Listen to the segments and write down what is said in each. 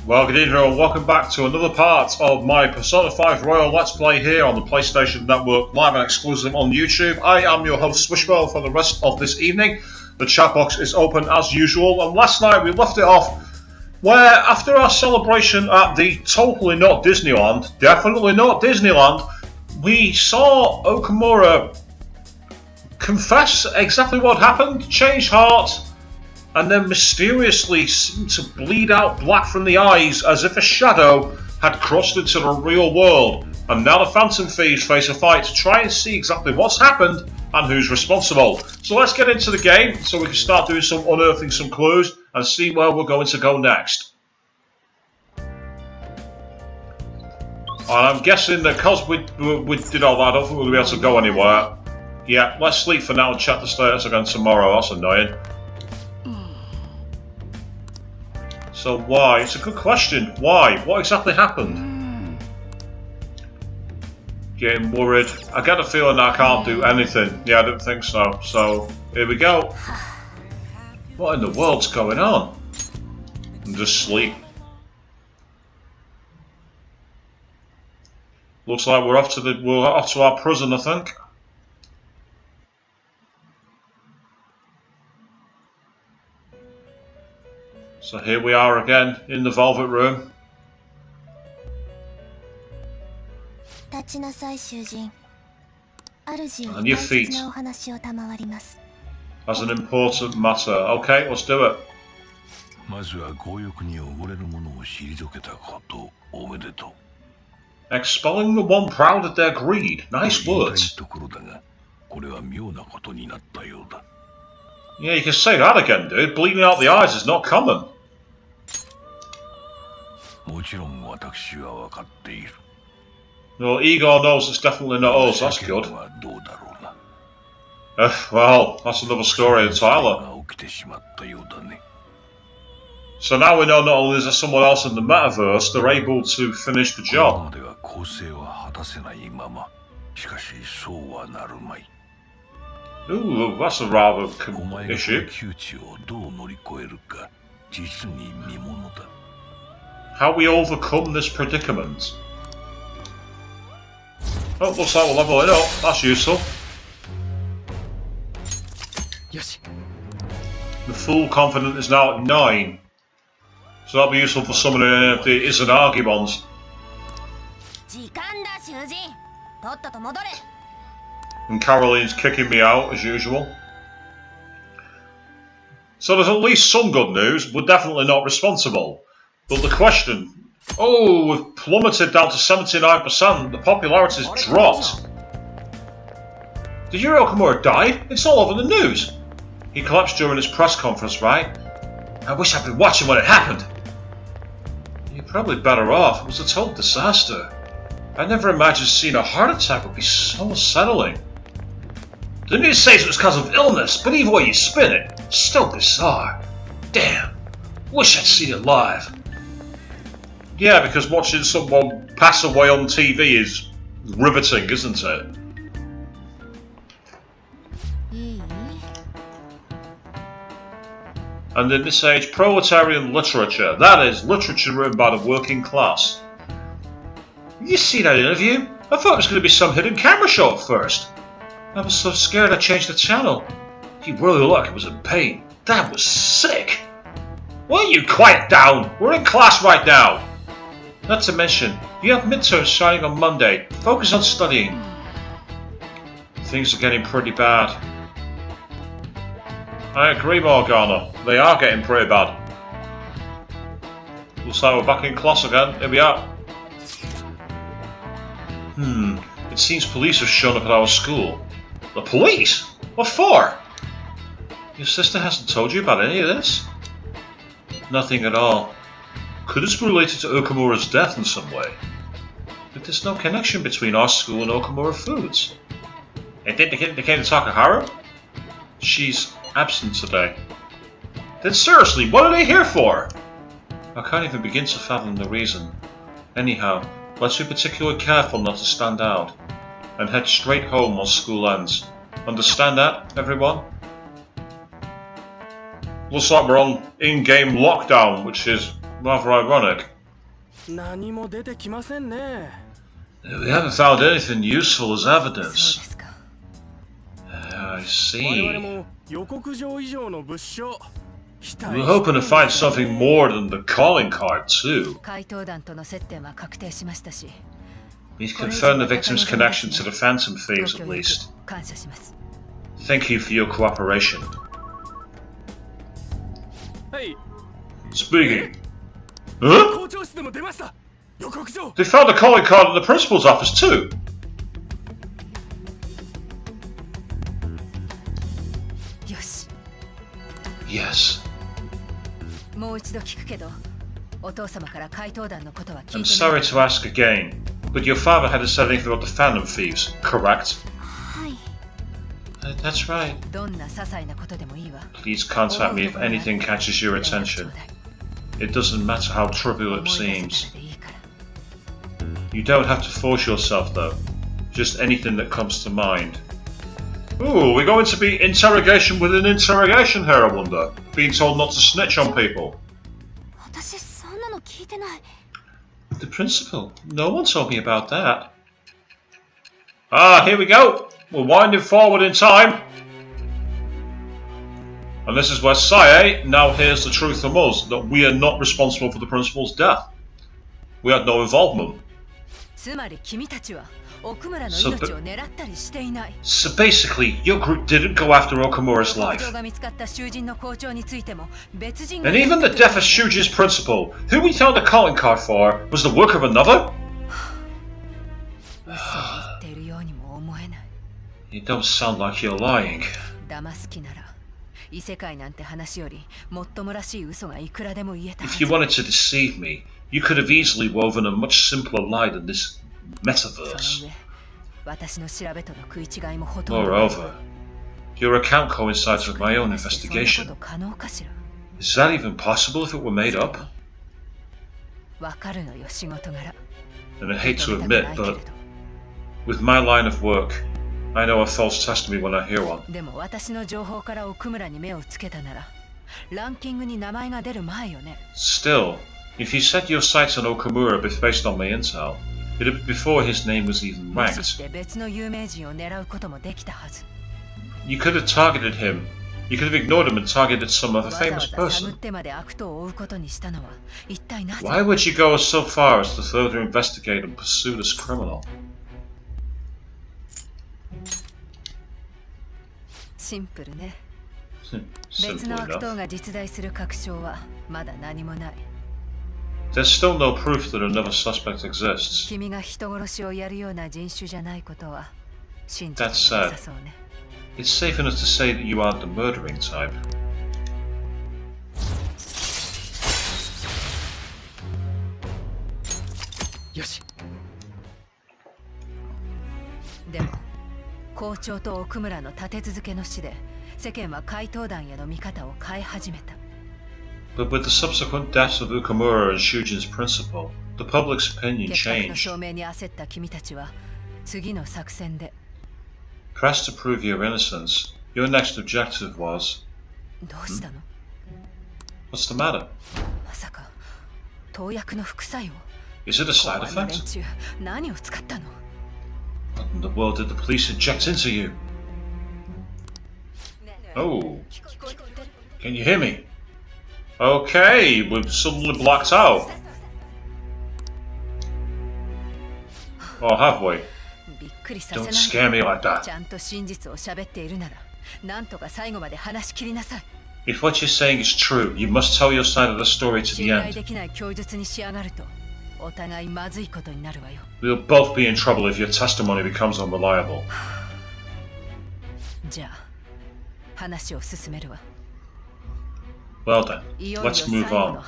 Well, good evening and welcome back to another part of my Persona 5 Royal Let's Play here on the PlayStation Network, live and exclusive on YouTube. I am your host Swishwell for the rest of this evening. The chat box is open as usual, and last night we left it off where, after our celebration at the totally not Disneyland, definitely not Disneyland, we saw Okumura confess exactly what happened, change heart, and then mysteriously seemed to bleed out black from the eyes as if a shadow had crossed into the real world. And now the Phantom Thieves face a fight to try and see exactly what's happened and who's responsible. So let's get into the game so we can start doing some unearthing some clues and see where we're going to go next. And I'm guessing that because we did all that, I don't think we'll be able to go anywhere. Yeah, let's sleep for now and check the status again tomorrow. That's annoying. So why? It's a good question. Why? What exactly happened? Getting worried. I get a feeling I can't do anything. Yeah, I didn't think so. So, here we go. What in the world's going on? And just sleep. Looks like we're off to our prison, I think. So here we are again in the Velvet Room. And your feet. As an important matter. Okay, let's do it. Expelling the one proud of their greed. Nice words. Yeah, you can say that again, dude. Bleeding out the eyes is not common. No, Igor knows it's definitely not us, that's good. Well, that's another story entirely. So now we know not only is there someone else in the metaverse, they're able to finish the job. Ooh, that's a rather issue. How we overcome this predicament. Oh, looks like we're leveling up. That's useful. The full confident is now at 9. So that'll be useful for summoning any of the Izanagi ones. And Caroline's kicking me out, as usual. So there's at least some good news. We're definitely not responsible. But the question... Oh, we've plummeted down to 79%. The popularity's dropped. Did Yuri Okumura die? It's all over the news. He collapsed during his press conference, right? I wish I'd been watching when it happened. You're probably better off. It was a total disaster. I never imagined seeing a heart attack would be so unsettling. The news says it was because of illness, but either way you spin it, it's still bizarre. Damn, wish I'd seen it live. Yeah, because watching someone pass away on TV is riveting, isn't it? And in this age, proletarian literature, that is, literature written by the working class. Did you see that interview? I thought it was going to be some hidden camera show at first. I was so scared I changed the channel. You really looked like it was in pain. That was sick. Will you quiet down? We're in class right now. Not to mention, you have midterms starting on Monday. Focus on studying. Things are getting pretty bad. I agree, Morgana. They are getting pretty bad. Looks like we're back in class again. Here we are. It seems police have shown up at our school. The police? What for? Your sister hasn't told you about any of this? Nothing at all. Could this be related to Okumura's death in some way? But there's no connection between our school and Okumura Foods. And did they came to Takaharu? She's absent today. Then seriously, what are they here for? I can't even begin to fathom the reason. Anyhow, let's be particularly careful not to stand out, and head straight home once school ends. Understand that, everyone? Looks like we're on in-game lockdown, which is Rather ironic. We haven't found anything useful as evidence. I see. We're hoping to find something more than the calling card, too. We've confirmed the victim's connection to the Phantom Thieves, at least. Thank you for your cooperation. Speaking. Huh? They found the calling card in the principal's office, too. Yes. I'm sorry to ask again, but your father hadn't said anything about the Phantom Thieves, correct? That's right. Please contact me if anything catches your attention. It doesn't matter how trivial it seems. You don't have to force yourself, though. Just anything that comes to mind. Ooh, we're going to be interrogation within interrogation here, I wonder. Being told not to snitch on people. The principal? No one told me about that. Ah, here we go. We're winding forward in time. And this is where Sae now hears the truth from us, that we are not responsible for the principal's death. We had no involvement. So basically, your group didn't go after Okumura's life. And even the death of Shuji's principal, who we found a calling card for, was the work of another? You don't sound like you're lying. If you wanted to deceive me, you could have easily woven a much simpler lie than this metaverse. Moreover, your account coincides with my own investigation. Is that even possible if it were made up? And I hate to admit, but with my line of work, I know a false testimony when I hear one. Still, if you set your sights on Okumura based on my intel, it'd be before his name was even ranked. You could have targeted him. You could have ignored him and targeted some other famous person. Why would you go so far as to further investigate and pursue this criminal? Simple enough. There's still no proof that another suspect exists. That said, it's safe enough to say that you aren't the murdering type. But with the subsequent deaths of Okumura and Shujin's principal, the public's opinion changed. Pressed to prove your innocence, your next objective was... What's the matter? Is it a side effect? What in the world did the police inject into you? Oh, can you hear me? Okay, we've suddenly blacked out. Or have we? Don't scare me like that. If what you're saying is true, you must tell your side of the story to the end. We'll both be in trouble if your testimony becomes unreliable. Well then, let's move on.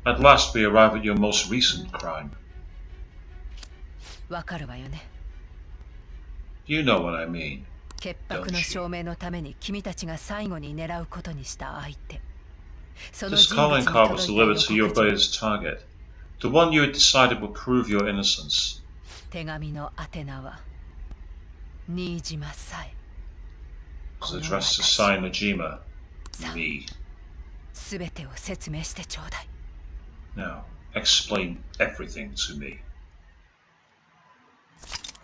At last we arrive at your most recent crime. You know what I mean, don't you? This calling card was delivered to your brother's target, the one you had decided would prove your innocence. It was addressed to Sai Najima, me. Now, explain everything to me.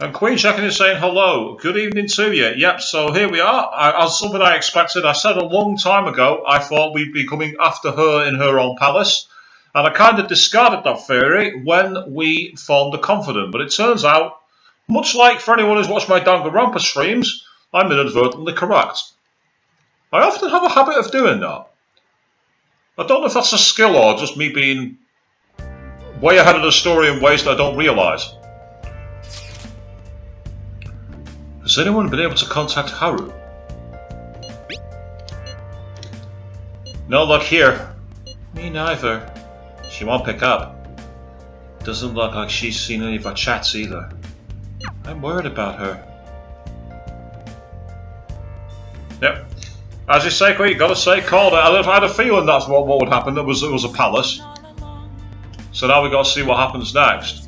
And Queen checking in saying hello. Good evening to you. Yep, so here we are. As something I expected. I said a long time ago I thought we'd be coming after her in her own palace. And I kind of discarded that theory when we formed the Confident. But it turns out, much like for anyone who's watched my Danganronpa streams, I'm inadvertently correct. I often have a habit of doing that. I don't know if that's a skill or just me being way ahead of the story in ways that I don't realise. Has anyone been able to contact Haru? No luck here. Me neither. She won't pick up. Doesn't look like she's seen any of our chats either. I'm worried about her. Yep. As you say, Queen, you gotta say, called it. I had a feeling that's what would happen. It was a palace. So now we gotta see what happens next.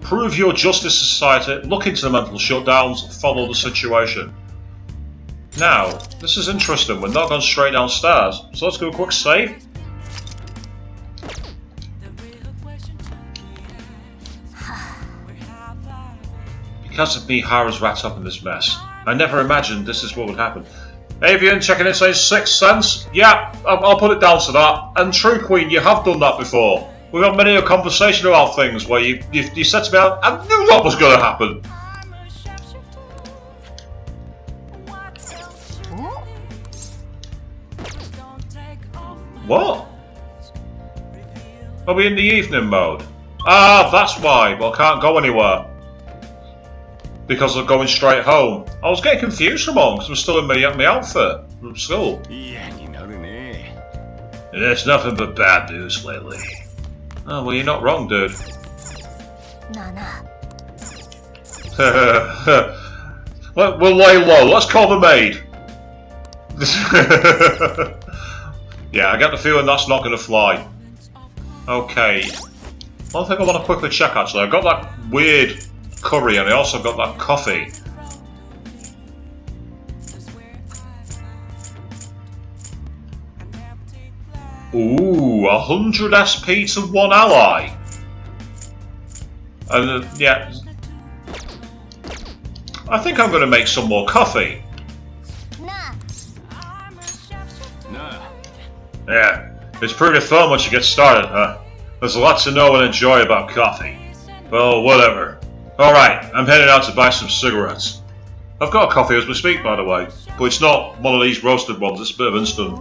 Prove your justice society, look into the mental shutdowns, follow the situation. Now, this is interesting, we're not going straight downstairs, so let's do a quick save. Because of me, Haru's wrapped up in this mess. I never imagined this is what would happen. Avian checking in saying 6 cents. Yeah, I'll put it down to that. And true, Queen, you have done that before. We've had many a conversation about things where you said to me, I knew that was going to happen. What? Are we in the evening mode? Ah, that's why. Well, I can't go anywhere. Because I'm going straight home. I was getting confused for a moment because I'm still in my outfit from school. There's nothing but bad news lately. Oh, well, you're not wrong, dude. We'll lay low. Let's call the maid. Yeah, I get the feeling that's not going to fly. Okay. One thing I want to quickly check, actually. I've got that weird curry and I also got that coffee. Ooh, 100 SP to 1 ally. And yeah, I think I'm going to make some more coffee. Yeah, it's pretty fun once you get started, huh? There's a lot to know and enjoy about coffee. Well, whatever. Alright, I'm heading out to buy some cigarettes. I've got a coffee as we speak, by the way, but it's not one of these roasted ones, it's a bit of instant.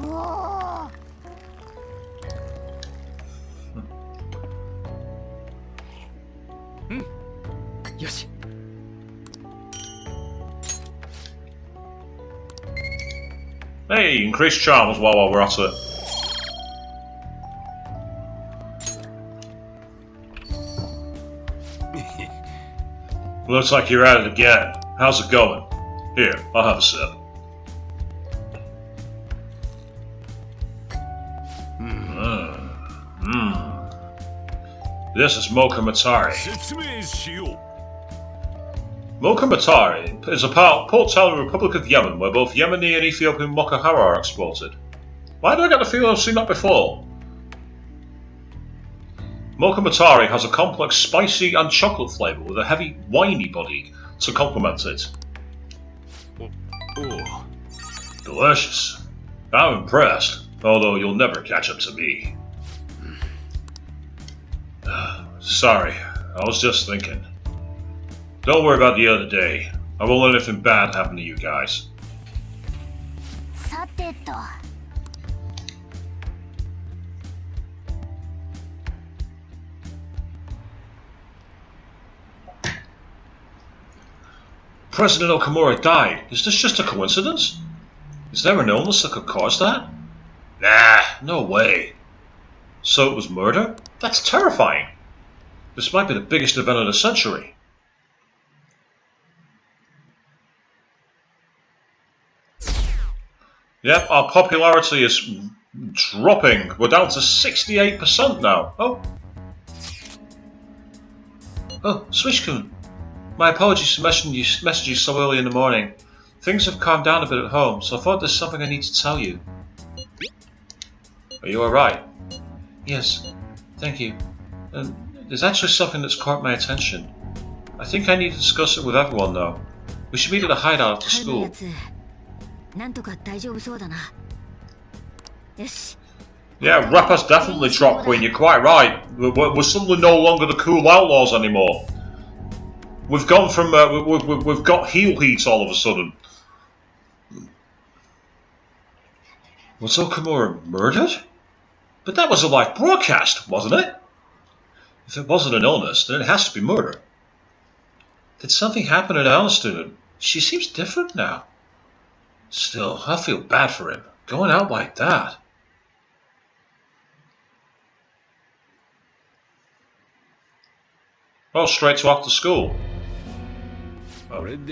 Hey, increase charms while we're at it. Looks like you're at it again. How's it going? Here, I'll have a sip. This is Mocha Matari. Mocha Matari is a port town in the Republic of Yemen where both Yemeni and Ethiopian mocha hara are exported. Why do I get the feeling I've seen that before? Mocha Matari has a complex spicy and chocolate flavour with a heavy winey body to complement it. Ooh. Delicious. I'm impressed, although you'll never catch up to me. Sorry, I was just thinking. Don't worry about the other day. I won't let anything bad happen to you guys. President Okumura died. Is this just a coincidence? Is there an illness that could cause that? Nah, no way. So it was murder? That's terrifying. This might be the biggest event of the century. Yep, our popularity is dropping. We're down to 68% now. Oh, Swishkun. My apologies for messaging you so early in the morning. Things have calmed down a bit at home, so I thought there's something I need to tell you. Are you alright? Yes, thank you. There's actually something that's caught my attention. I think I need to discuss it with everyone though. We should meet at a hideout after school. Yeah, rap has definitely dropped, Queen. You're quite right. We're suddenly no longer the cool outlaws anymore. We've gone from we've got heel heat all of a sudden. Was Okumura murdered? But that was a live broadcast, wasn't it? If it wasn't an illness, then it has to be murder. Did something happen at Alston? She seems different now. Still, I feel bad for him. Going out like that. Oh, straight to after school. Oh. With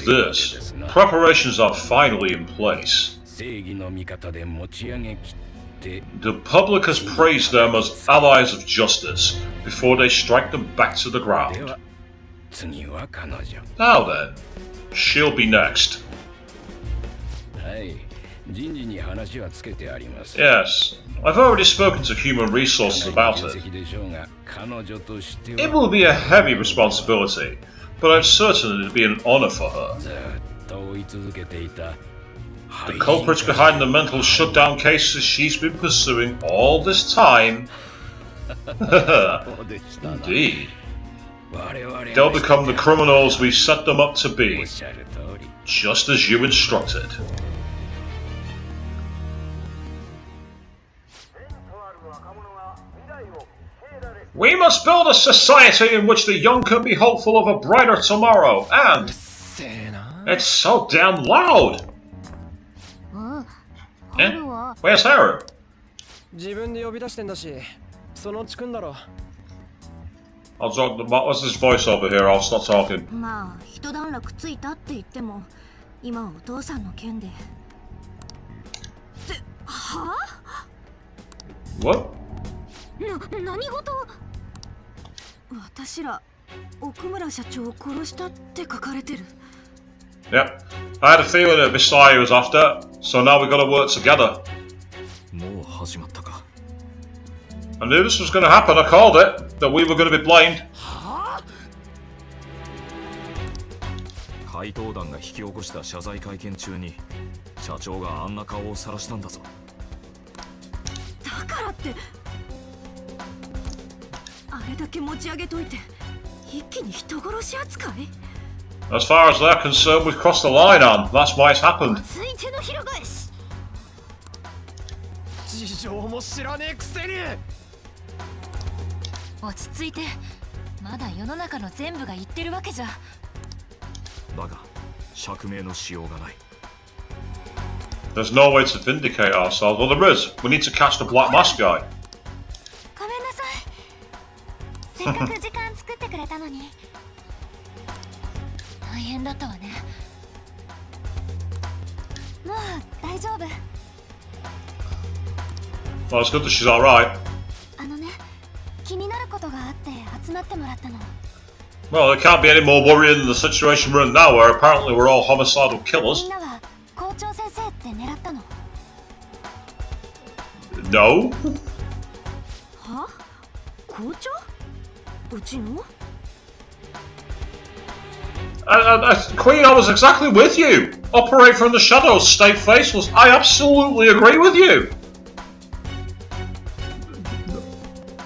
this, preparations are finally in place. The public has praised them as allies of justice before they strike them back to the ground. Now then, she'll be next. Yes, I've already spoken to Human Resources about it. It will be a heavy responsibility, but I'm certain it'll be an honor for her. The culprits behind the mental shutdown cases she's been pursuing all this time. Indeed. They'll become the criminals we set them up to be, just as you instructed. We must build a society in which the young can be hopeful of a brighter tomorrow, and... It's so damn loud! Eh? Where's Haru? I'll talk the... What's this voice over here? I'll stop talking. What? Yep, I had a feeling that Visaya was after, so now we gotta work together. I knew this was gonna happen, I called it, that we were gonna be blamed. As far as they're concerned, we've crossed the line, Anne. That's why it's happened. There's no way to vindicate ourselves. Well, there is. We need to catch the Black Mask guy. Well, it's good that she's alright. Well, there can't be any more worrying than the situation we're in now, where apparently we're all homicidal killers. No? Queen, I was exactly with you. Operate from the shadows, stay faceless. I absolutely agree with you.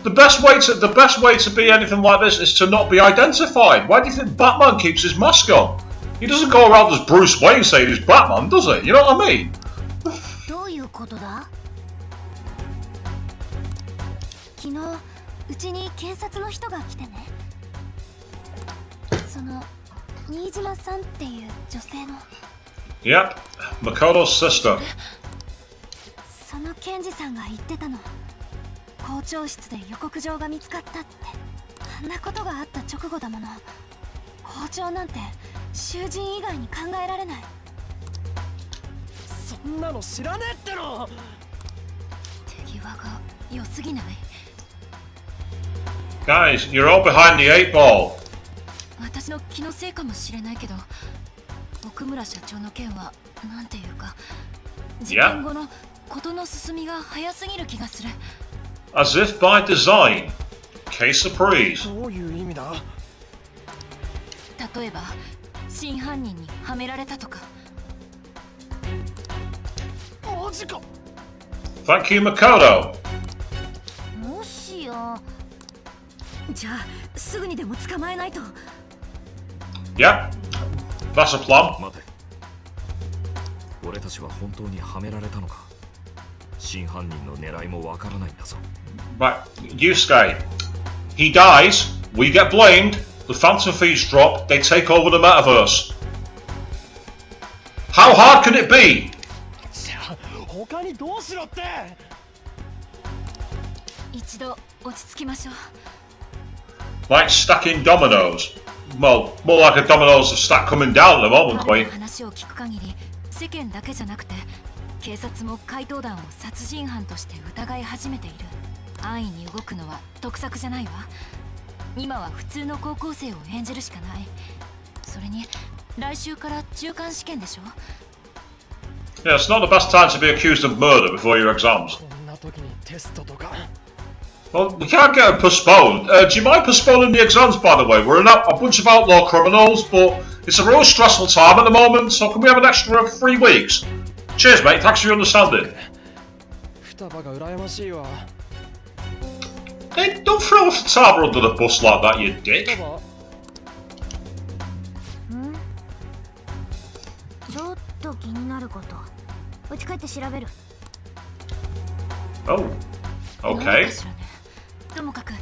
The best way to be anything like this is to not be identified. Why do you think Batman keeps his mask on? He doesn't go around as Bruce Wayne saying he's Batman, does he? You know what I mean? Yep, Makoto's sister. Guys, you're all behind the 8 ball. Yeah. As if by design. Case surprise. どういう意味だ。例えば真犯人にはめられたとか。マジか。 Thank you, Makoto. もしや。じゃあすぐにでも捕まえないと。Yep, that's a plan. 待て。俺たちは本当にはめられたのか。真犯人の狙いもわからないんだぞ。Right, Yusuke. He dies, we get blamed, the Phantom Thieves drop, they take over the metaverse. How hard can it be? じゃあ他にどうしろって。一度落ち着きましょう。Like stacking dominoes. Well, more like a dominoes of stack coming down at the moment, Queen. 話を聞く限り、世間だけじゃなくて、警察も怪盗団を殺人犯として疑い始めている。安易に動くのは得策じゃないわ。今は普通の高校生を演じるしかない。それに来週から中間試験でしょ。Yeah, it's not the best time to be accused of murder before your exams. こんな時にテストとか。Well, we can't get it postponed. Do you mind postponing the exams, by the way? We're a bunch of outlaw criminals, but it's a real stressful time at the moment, so can we have an extra 3 weeks? Cheers, mate. Thanks for your understanding. 双葉が羨ましいわ。 Hey, don't throw Futaba under the bus like that, you dick. 双葉。ちょっと気になること。うち帰って調べる。Oh, okay. ともかく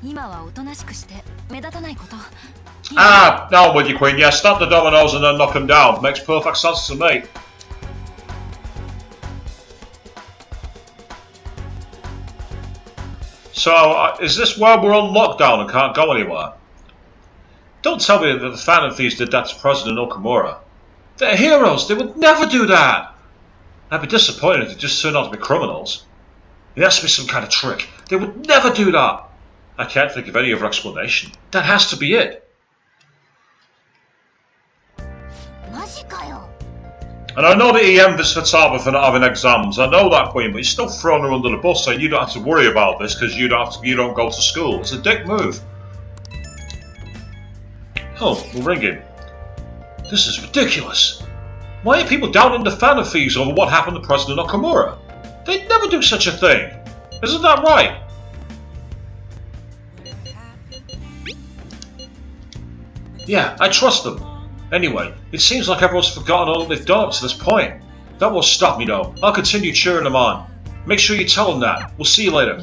今はおとなしくして目立たないこと。Ah, now I'm with you, Queen. Yeah, stamp the dominoes and then knock them down. Makes perfect sense to me. So, is this where we're on lockdown and can't go anywhere? Don't tell me that the Phantom Thieves did that to President Okumura. They're heroes, they would never do that! I'd be disappointed if they just turned out to be criminals. It has to be some kind of trick. They would never do that! I can't think of any other explanation. That has to be it. And I know that he envies Futaba for not having exams. I know that, Queen, but he's still throwing her under the bus saying you don't have to worry about this because you don't go to school. It's a dick move. Oh, we'll ring him. This is ridiculous. Why are people down in the Phantom Thieves over what happened to President Okumura? They'd never do such a thing. Isn't that right? Yeah, I trust them. Anyway, it seems like everyone's forgotten all that they've done up to this point. That won't stop me though. I'll continue cheering them on. Make sure you tell them that. We'll see you later.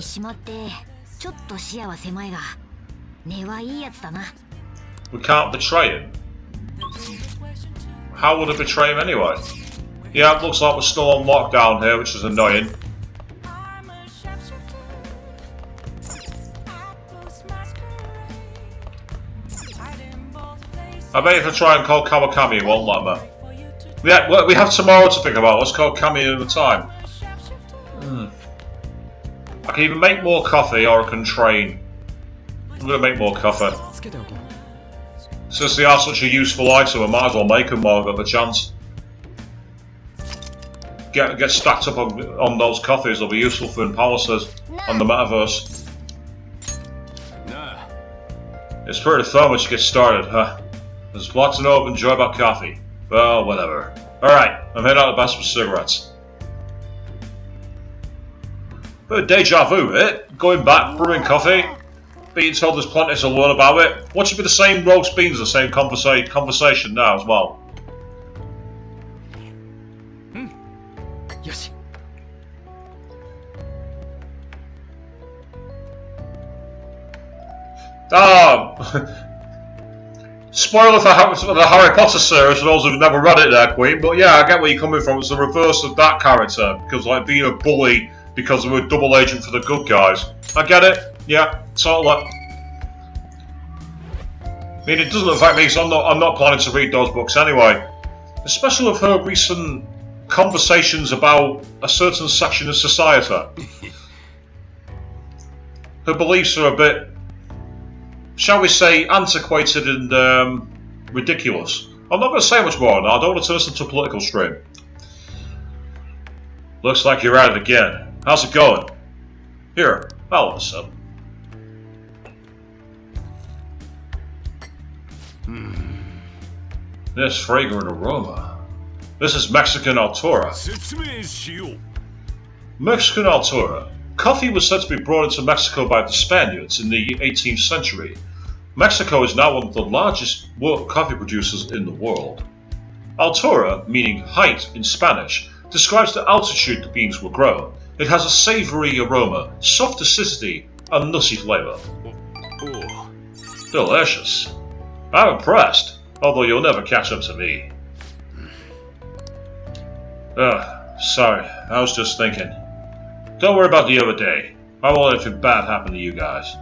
We can't betray him. How would I betray him anyway? Yeah, it looks like we're still on lockdown here, which is annoying. I bet if I try and call Kawakami, it won't let me. Yeah, well, we have tomorrow to think about. Let's call Kami at a time. I can either make more coffee or I can train. I'm going to make more coffee. Since they are such a useful item, I might as well make them while I've got the chance. Get stacked up on those coffees, they'll be useful for analysis on the metaverse. It's pretty fun once you get started, huh? There's lots to know and enjoy about coffee. Well, whatever. Alright, I'm heading out the best for cigarettes. Bit of deja vu, eh? Going back, brewing coffee, being told there's plenty to learn about it. What should be the same roast beans, the same conversation now as well? Spoiler for the Harry Potter series for those who've never read it there, Queen, but yeah, I get where you're coming from. It's the reverse of that character, because like being a bully because we're a double agent for the good guys. I get it, yeah, totally. I mean, it doesn't affect me, so I'm not planning to read those books anyway. Especially with her recent conversations about a certain section of society. Her beliefs are a bit, shall we say, antiquated and ridiculous. I'm not going to say much more on that. I don't want to turn this into a political stream. Looks like you're at it again. How's it going? Here, follow us up. This fragrant aroma. This is Mexican Altura. Mexican Altura. Coffee was said to be brought into Mexico by the Spaniards in the 18th century. Mexico is now one of the largest coffee producers in the world. Altura, meaning height in Spanish, describes the altitude the beans were grown. It has a savoury aroma, soft acidity, and nutty flavour. Delicious. I'm impressed, although you'll never catch up to me. Sorry, I was just thinking. Don't worry about the other day. I won't let anything bad happen to you guys.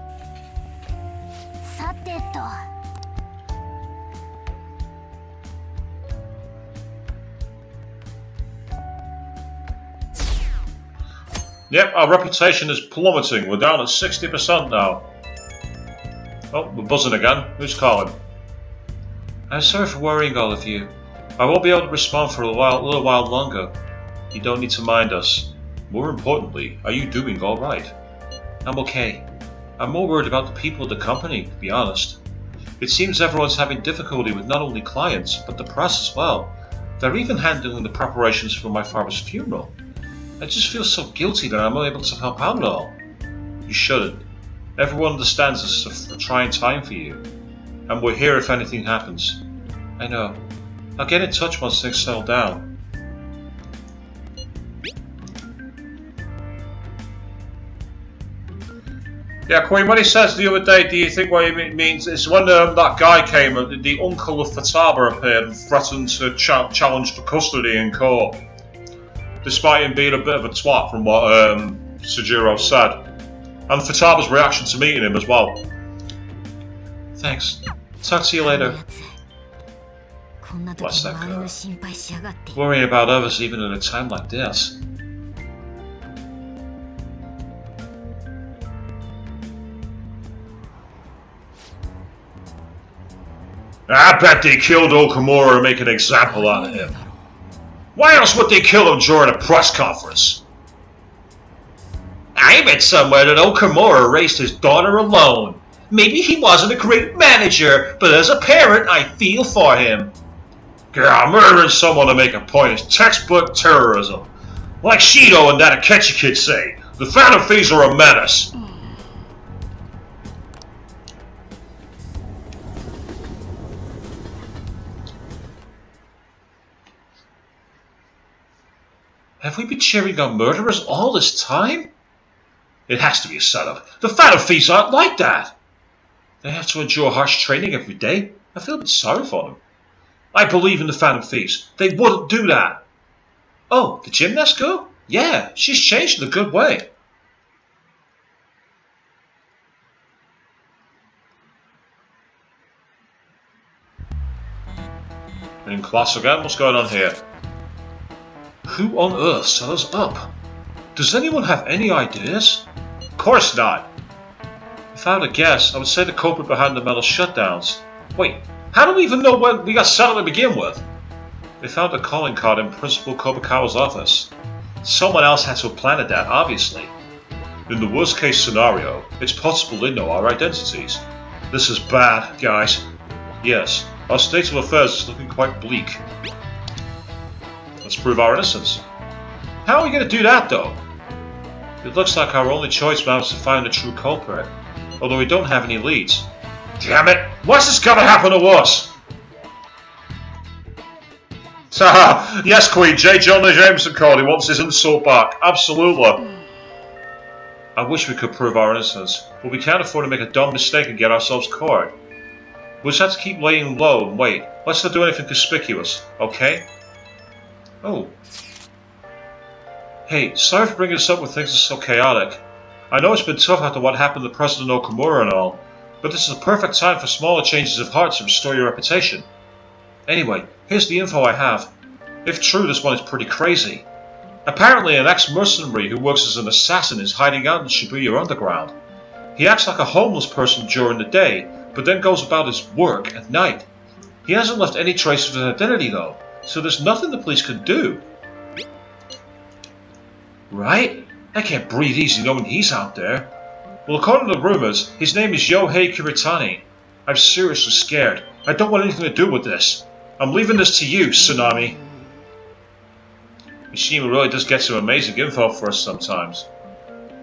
Yep, our reputation is plummeting. We're down at 60% now. Oh, we're buzzing again. Who's calling? I'm sorry for worrying all of you. I won't be able to respond for a little while longer. You don't need to mind us. More importantly, are you doing alright? I'm okay. I'm more worried about the people of the company, to be honest. It seems everyone's having difficulty with not only clients, but the press as well. They're even handling the preparations for my father's funeral. I just feel so guilty that I'm unable to help out at all. You shouldn't. Everyone understands this is a trying time for you. And we're here if anything happens. I know. I'll get in touch once things settle down. Yeah, Queen, what he says the other day, do you think what he means is when that guy came, the uncle of Futaba appeared and threatened to challenge for custody in court? Despite him being a bit of a twat from what Sujiro said. And Futaba's reaction to meeting him as well. Thanks. Talk to you later. Bless that girl. Worrying about others even at a time like this. I bet they killed Okumura and make an example out of him. Why else would they kill him during a press conference? I read somewhere that Okumura raised his daughter alone. Maybe he wasn't a great manager, but as a parent, I feel for him. God, murdering someone to make a point is textbook terrorism. Like Shido and that Akechi kid say, the Phantom Thieves are a menace. Have we been cheering on murderers all this time? It has to be a setup. The Phantom Thieves aren't like that. They have to endure harsh training every day. I feel a bit sorry for them. I believe in the Phantom Thieves. They wouldn't do that. Oh, the gymnast girl? Yeah, she's changed in a good way. In class again? What's going on here? Who on earth set us up? Does anyone have any ideas? Of course not. If I had to guess, I would say the culprit behind the metal shutdowns. Wait, how do we even know when we got set up to begin with? They found a calling card in Principal Kobakawa's office. Someone else had to have planted that, obviously. In the worst case scenario, it's possible they know our identities. This is bad, guys. Yes, our state of affairs is looking quite bleak. Let's prove our innocence. How are we going to do that, though? It looks like our only choice now is to find the true culprit, although we don't have any leads. Damn it! What's this gonna happen to us? Yes, Queen, J. Jonah Jameson called. He wants his insult back. Absolutely. I wish we could prove our innocence, but we can't afford to make a dumb mistake and get ourselves caught. We'll just have to keep laying low and wait. Let's not do anything conspicuous, okay? Oh. Hey, sorry for bringing this up when things are so chaotic. I know it's been tough after what happened to President Okumura and all, but this is a perfect time for smaller changes of heart to restore your reputation. Anyway, here's the info I have. If true, this one is pretty crazy. Apparently an ex-mercenary who works as an assassin is hiding out in Shibuya Underground. He acts like a homeless person during the day, but then goes about his work at night. He hasn't left any trace of his identity though, so there's nothing the police can do. Right? I can't breathe easy knowing he's out there. Well, according to the rumors, his name is Yohei Kiritani. I'm seriously scared. I don't want anything to do with this. I'm leaving this to you, Tsunami. Mishima really does get some amazing info for us sometimes.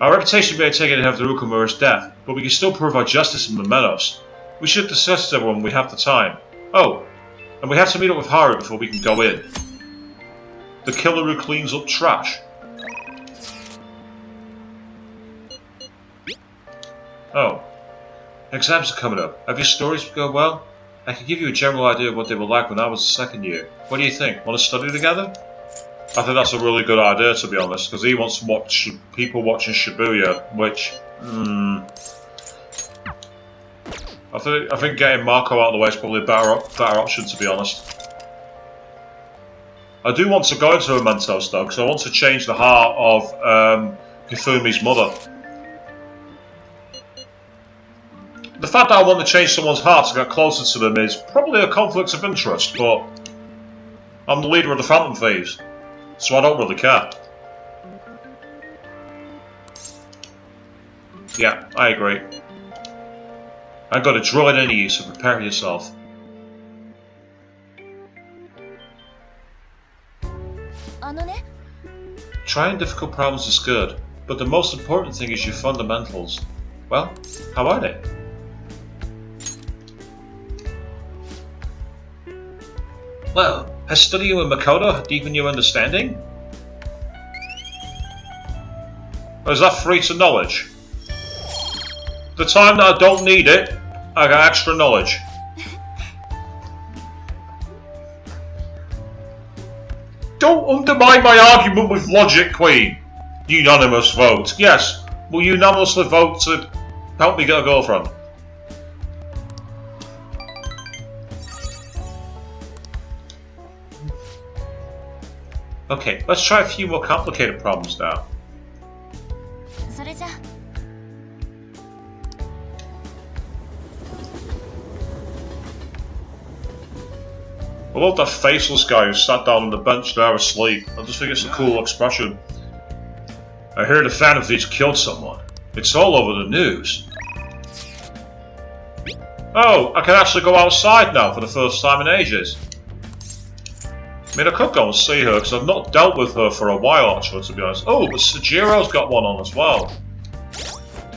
Our reputation may have taken after Okumura's death, but we can still prove our justice in the meadows. We should discuss it when we have the time. Oh, and we have to meet up with Haru before we can go in. The killer who cleans up trash. Oh. Exams are coming up. Have your stories go well? I can give you a general idea of what they were like when I was a second year. What do you think? Want to study together? I think that's a really good idea, to be honest, because he wants to watch people watching Shibuya, which... I think getting Marco out of the way is probably a better option, to be honest. I do want to go into Mementos, though, because I want to change the heart of Hifumi's mother. The fact that I want to change someone's heart to get closer to them is probably a conflict of interest, but I'm the leader of the Phantom Thieves, so I don't really care. Yeah, I agree. I'm going to drill it into you, so prepare yourself. Trying difficult problems is good, but the most important thing is your fundamentals. Well, how are they? Well, has studying with Makoto deepened your understanding? Or is that free to knowledge? The time that I don't need it, I got extra knowledge. Don't undermine my argument with logic, Queen. Unanimous vote. Yes, will you unanimously vote to help me get a girlfriend? Okay, let's try a few more complicated problems now. I love that faceless guy who sat down on the bench there asleep. I just think it's a cool expression. I heard a fan of these killed someone. It's all over the news. Oh, I can actually go outside now for the first time in ages. I mean, I could go and see her, because I've not dealt with her for a while, actually, to be honest. Oh, but Sajiro's got one on as well.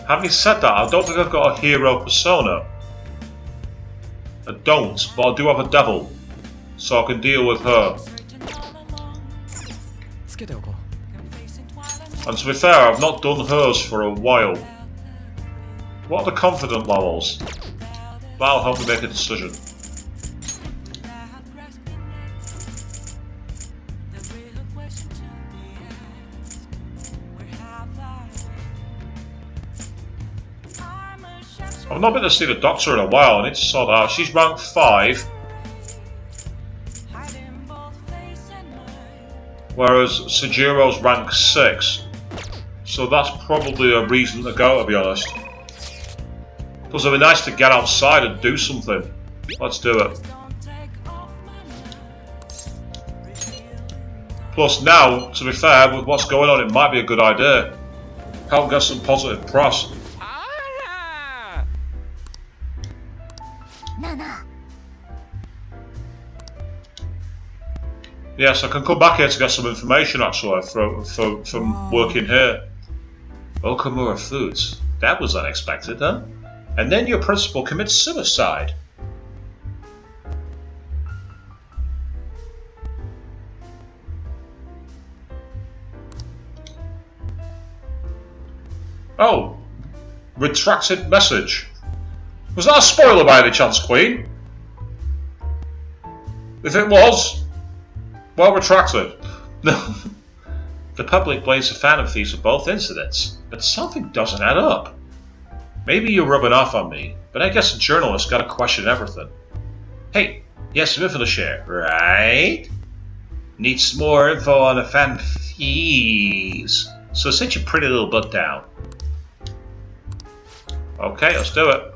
Having said that, I don't think I've got a hero persona. I don't, but I do have a devil, so I can deal with her. And to be fair, I've not done hers for a while. What are the confident levels? That'll help me make a decision. I've not been to see the doctor in a while. I need to sort that out. She's rank 5. Whereas Sajiro's rank 6. So that's probably a reason to go, to be honest. Plus it'd be nice to get outside and do something. Let's do it. Plus now, to be fair, with what's going on, it might be a good idea. Help get some positive press. Yes, I can come back here to get some information actually from working here. Okumura Foods. That was unexpected, huh? And then your principal commits suicide. Oh, retracted message. Was that a spoiler by any chance, Queen? If it was, well retracted. The public blames the Phantom Thieves for both incidents, but something doesn't add up. Maybe you're rubbing off on me, but I guess a journalist gotta question everything. Hey, you have some info to share, right? Need some more info on the Phantom Thieves, so sit your pretty little butt down. Okay, let's do it.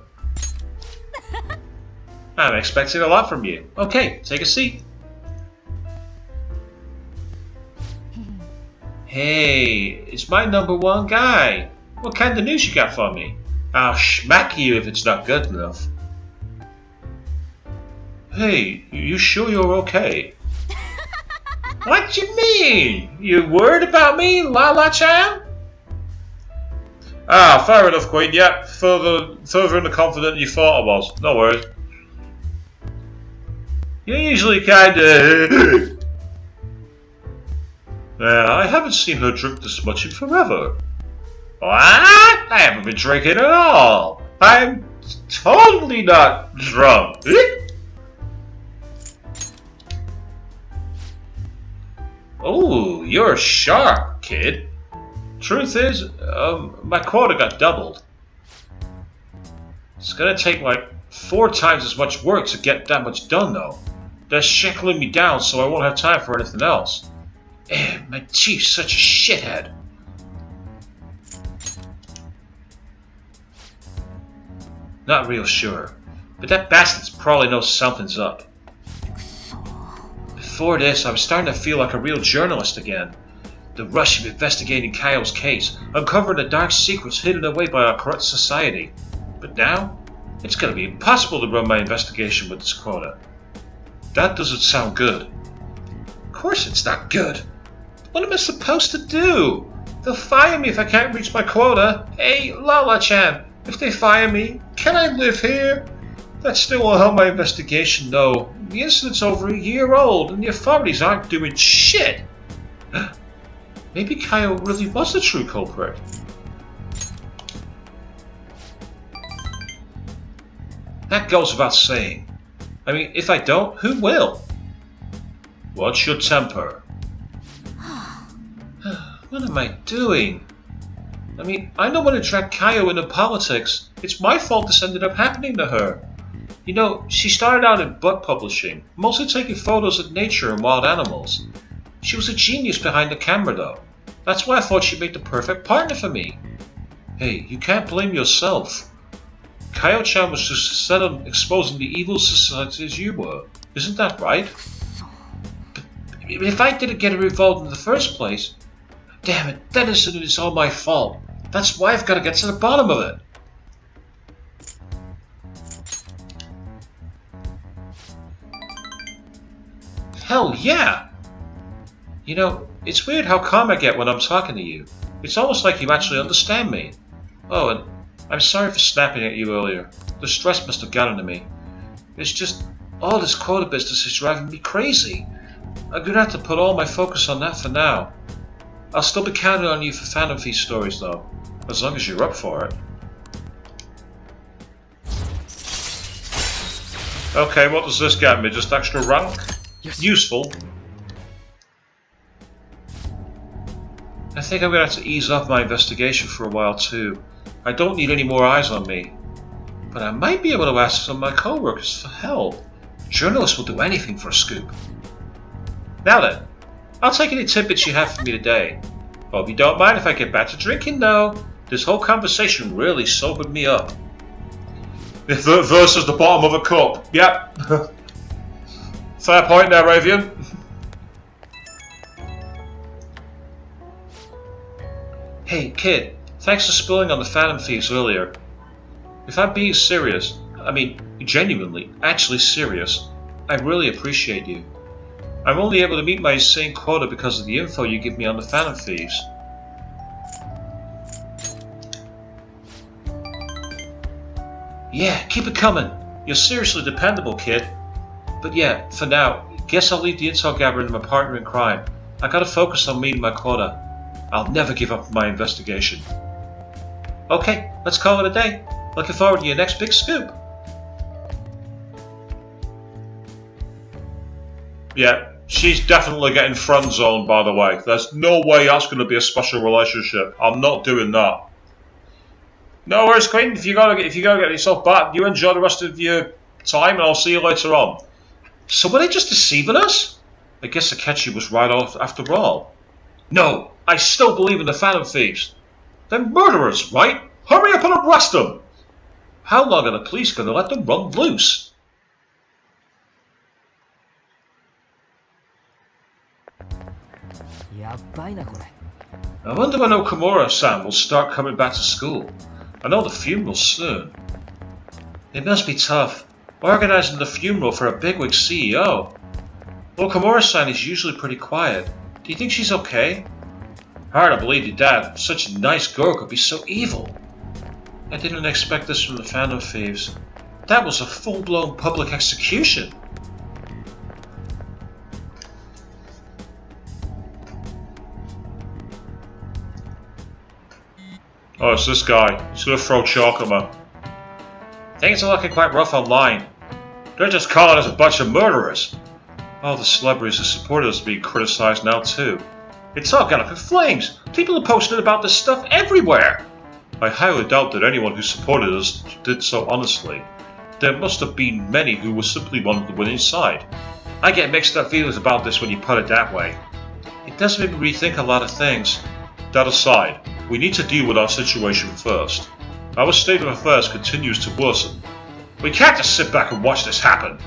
I'm expecting a lot from you. Okay, take a seat. Hey, it's my #1 guy. What kind of news you got for me? I'll smack you if it's not good enough. Hey, you sure you're okay? What you mean? You worried about me, Lala-chan? Ah, fair enough, Queen. Yep, further underconfident than you thought I was. No worries. You're usually kinda... I haven't seen her drink this much in forever. What? I haven't been drinking at all. I'm totally not drunk. Oh, you're sharp, kid. Truth is, my quota got doubled. It's gonna take like 4 times as much work to get that much done, though. They're shackling me down so I won't have time for anything else. My chief's such a shithead. Not real sure, but that bastard's probably knows something's up. Before this, I was starting to feel like a real journalist again. The rush of investigating Kaio's case, uncovering the dark secrets hidden away by our corrupt society. But now, it's going to be impossible to run my investigation with this quota. That doesn't sound good. Of course it's not good. What am I supposed to do? They'll fire me if I can't reach my quota. Hey, Lala-chan, if they fire me, can I live here? That still won't help my investigation, though. The incident's over a year old, and the authorities aren't doing shit. Maybe Kaio really was the true culprit. That goes without saying. I mean, if I don't, who will? What's your temper? What am I doing? I mean, I don't want to drag Kaio into politics. It's my fault this ended up happening to her. You know, she started out in book publishing, mostly taking photos of nature and wild animals. She was a genius behind the camera, though. That's why I thought she'd make the perfect partner for me. Hey, you can't blame yourself. Kaio-chan was just set on exposing the evil society as you were. Isn't that right? But if I didn't get her involved in the first place... Damn it, that incident is all my fault. That's why I've got to get to the bottom of it. Hell yeah! You know, it's weird how calm I get when I'm talking to you. It's almost like you actually understand me. Oh, and I'm sorry for snapping at you earlier. The stress must have gotten to me. It's just, all this quota business is driving me crazy. I'm gonna have to put all my focus on that for now. I'll still be counting on you for Phantom Feast stories, though, as long as you're up for it. Okay, what does this get me? Just extra rank? Yes. Useful. I think I'm going to have to ease off my investigation for a while too. I don't need any more eyes on me. But I might be able to ask some of my co-workers for help. Journalists will do anything for a scoop. Now then, I'll take any tidbits you have for me today. Hope you don't mind if I get back to drinking though. This whole conversation really sobered me up. Versus the bottom of a cup. Yep. Fair point there, Ravian. Hey, kid. Thanks for spilling on the Phantom Thieves earlier. If I'm being serious, I mean, genuinely, actually serious, I really appreciate you. I'm only able to meet my insane quota because of the info you give me on the Phantom Thieves. Yeah, keep it coming. You're seriously dependable, kid. But yeah, for now, guess I'll leave the intel gathering to my partner in crime. I gotta focus on meeting my quota. I'll never give up my investigation. Okay, let's call it a day. Looking forward to your next big scoop. Yeah, she's definitely getting friend zoned, by the way. There's no way that's going to be a special relationship. I'm not doing that. No worries, Queen. If you gotta get yourself back, you enjoy the rest of your time, and I'll see you later on. So were they just deceiving us? I guess Akechi was right off after all. No, I still believe in the Phantom Thieves. They're murderers, right? Hurry up and arrest them! How long are the police going to let them run loose? やっばいなこれ。I wonder when Okumura-san will start coming back to school. I know the funeral's soon. It must be tough, organizing the funeral for a bigwig CEO. Okumura-san is usually pretty quiet. Do you think she's okay? Hard to believe your dad, such a nice girl, could be so evil. I didn't expect this from the fandom thieves. That was a full-blown public execution. Oh, it's this guy. He's gonna throw chalk at me. Things are looking quite rough online. They're just calling us a bunch of murderers. All the celebrities who supported us are being criticized now too. It's all gone up in flames. People are posting about this stuff everywhere. I highly doubt that anyone who supported us did so honestly. There must have been many who were simply wanting the winning side. I get mixed up feelings about this when you put it that way. It does make me rethink a lot of things. That aside, we need to deal with our situation first. Our state of affairs continues to worsen. We can't just sit back and watch this happen.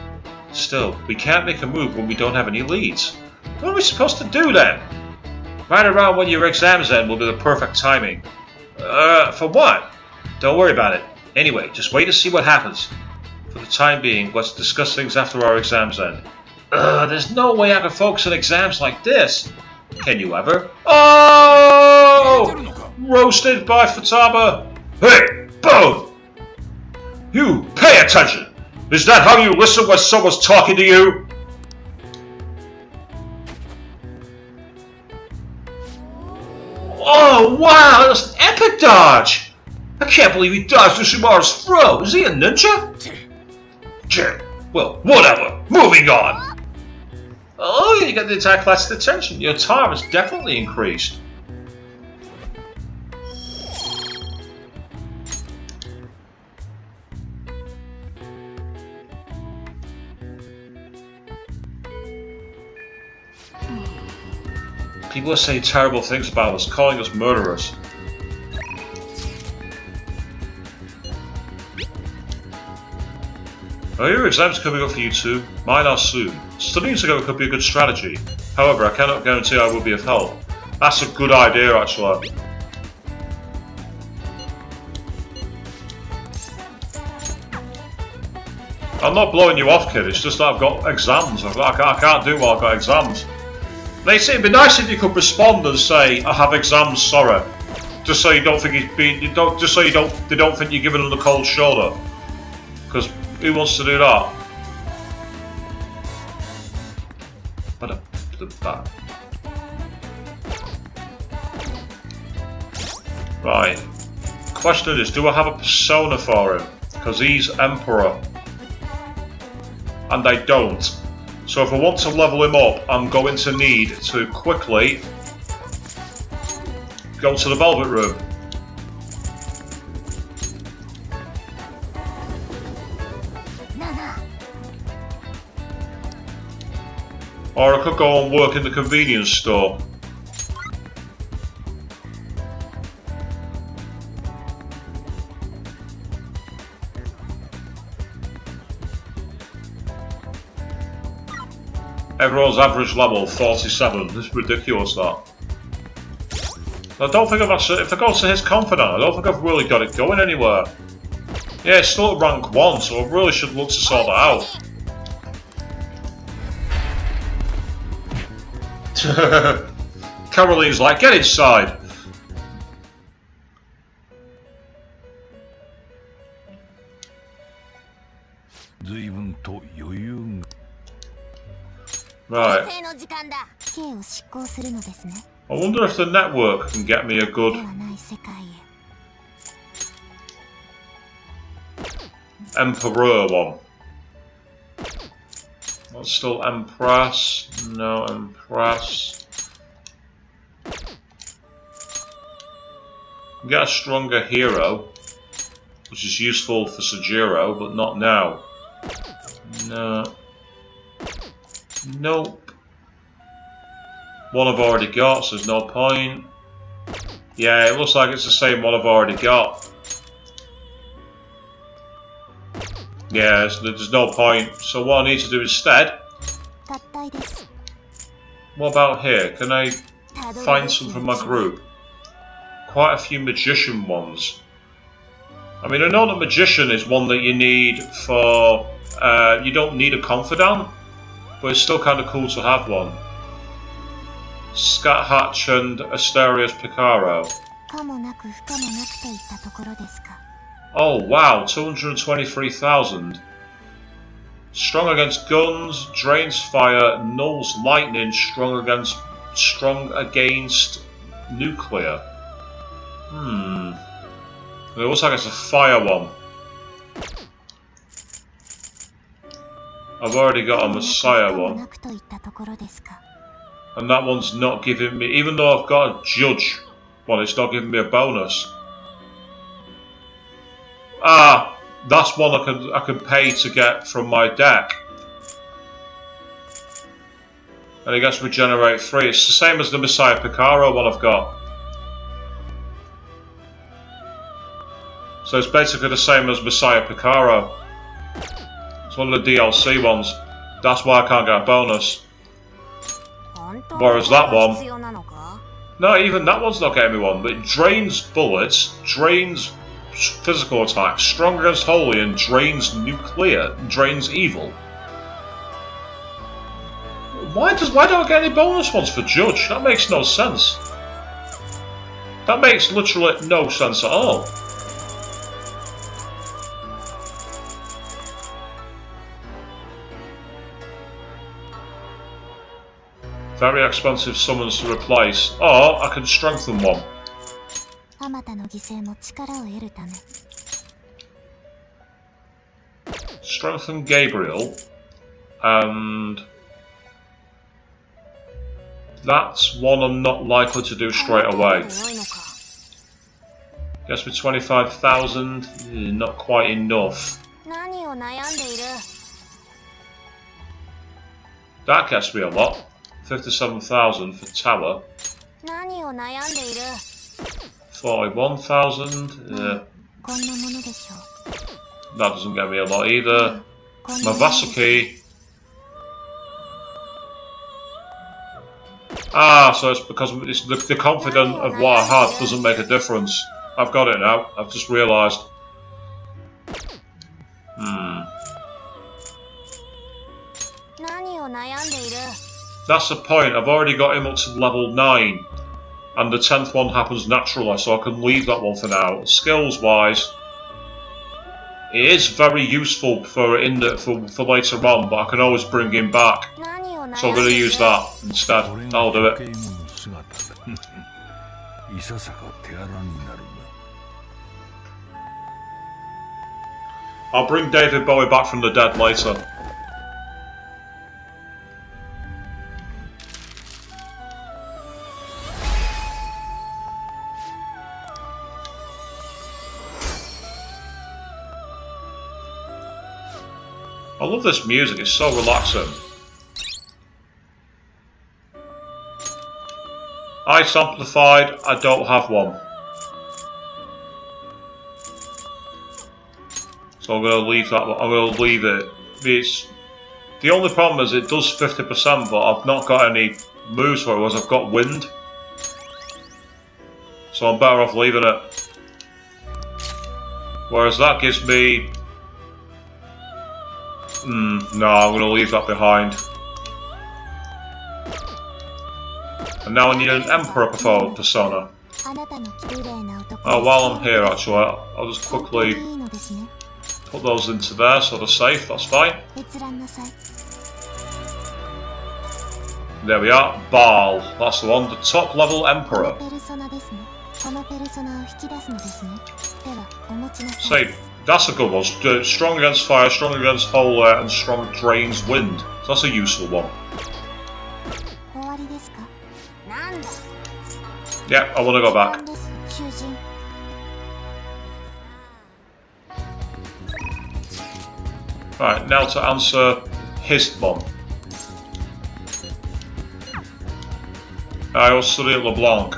Still, we can't make a move when we don't have any leads. What are we supposed to do then? Right around when your exams end will be the perfect timing. For what? Don't worry about it. Anyway, just wait to see what happens. For the time being, let's discuss things after our exams end. There's no way I can focus on exams like this. Can you ever? Oh! Roasted by Futaba. Hey, Bone! You, pay attention! Is that how you listen when someone's talking to you? Oh, wow, that's an epic dodge! I can't believe he dodged Ushimaru's throw. Is he a ninja? Well, whatever. Moving on. Oh, you got the entire class's attention. Your time has definitely increased. People are saying terrible things about us, calling us murderers. Are your exams coming up for you too? Mine are soon. Studying together could be a good strategy. However, I cannot guarantee I will be of help. That's a good idea, actually. I'm not blowing you off, kid. It's just that I've got exams. I can't do while I've got exams. Mate, it'd be nice if you could respond and say, "I have exams, sorry," just so you don't think he's being, they don't think you're giving him the cold shoulder. Because who wants to do that? Right. Question is, do I have a persona for him? Because he's Emperor. And I don't. So if I want to level him up, I'm going to need to quickly go to the Velvet Room. Or I could go and work in the convenience store. Everyone's average level 47. This is ridiculous, that. I don't think I've actually, if I go to his confidant, I don't think I've really got it going anywhere. Yeah, it's still at rank 1, so I really should look to sort that out. Caroline's like, get inside! Right. I wonder if the network can get me a good Emperor one. That's still Empress. No, Empress. Get a stronger hero, which is useful for Sojiro, but not now. No. Nope. One I've already got, so there's no point. Yeah, it looks like it's the same one I've already got. Yeah, there's no point. So what I need to do instead... What about here? Can I find some from my group? quite a few magician ones. I mean, I know that magician is one that you need for... you don't need a confidant, but it's still kind of cool to have one. Scat Hatch and Asterios Picaro. Oh wow, 223,000. Strong against guns, drains fire, nulls lightning, strong against nuclear. It looks like it's a fire one. I've already got a Messiah one. And that one's not giving me, even though I've got a judge one, it's not giving me a bonus. Ah, that's one I can pay to get from my deck. And it gets regenerate 3. It's the same as the Messiah Picaro one I've got. So it's basically the same as Messiah Picaro. It's one of the DLC ones. That's why I can't get a bonus. Whereas that one... No, even that one's not getting me one. But it drains bullets, drains physical attacks, strong against holy, and drains nuclear, drains evil. Why don't I get any bonus ones for Judge? That makes no sense. That makes literally no sense at all. Very expensive summons to replace. Or I can strengthen one. Strengthen Gabriel. And that's one I'm not likely to do straight away. Gets me 25,000. Not quite enough. That gets me a lot. 57,000 for Tower. 41,000. Yeah. That doesn't get me a lot either. Mavasaki. Ah, so it's because it's the confident of what I have doesn't make a difference. I've got it now. I've just realised. That's the point. I've already got him up to level 9. And the 10th one happens naturally, so I can leave that one for now. Skills wise, it is very useful for later on, but I can always bring him back. So I'm going to use that instead. I'll do it. I'll bring David Bowie back from the dead later. I love this music, it's so relaxing. Ice amplified, I don't have one. So I'm going to leave that, I'm going to leave it. The only problem is it does 50%, but I've not got any moves for it, whereas I've got wind. So I'm better off leaving it. Whereas that gives me... no, I'm going to leave that behind. And now I need an Emperor persona. Oh, while I'm here actually, I'll just quickly put those into there so they're safe, that's fine. There we are, Baal, that's the one, the top level Emperor. Say, that's a good one. Strong against fire, strong against whole air, and strong drains wind. So that's a useful one. Yep, I want to go back. Right, now to answer his one. I was studying at LeBlanc.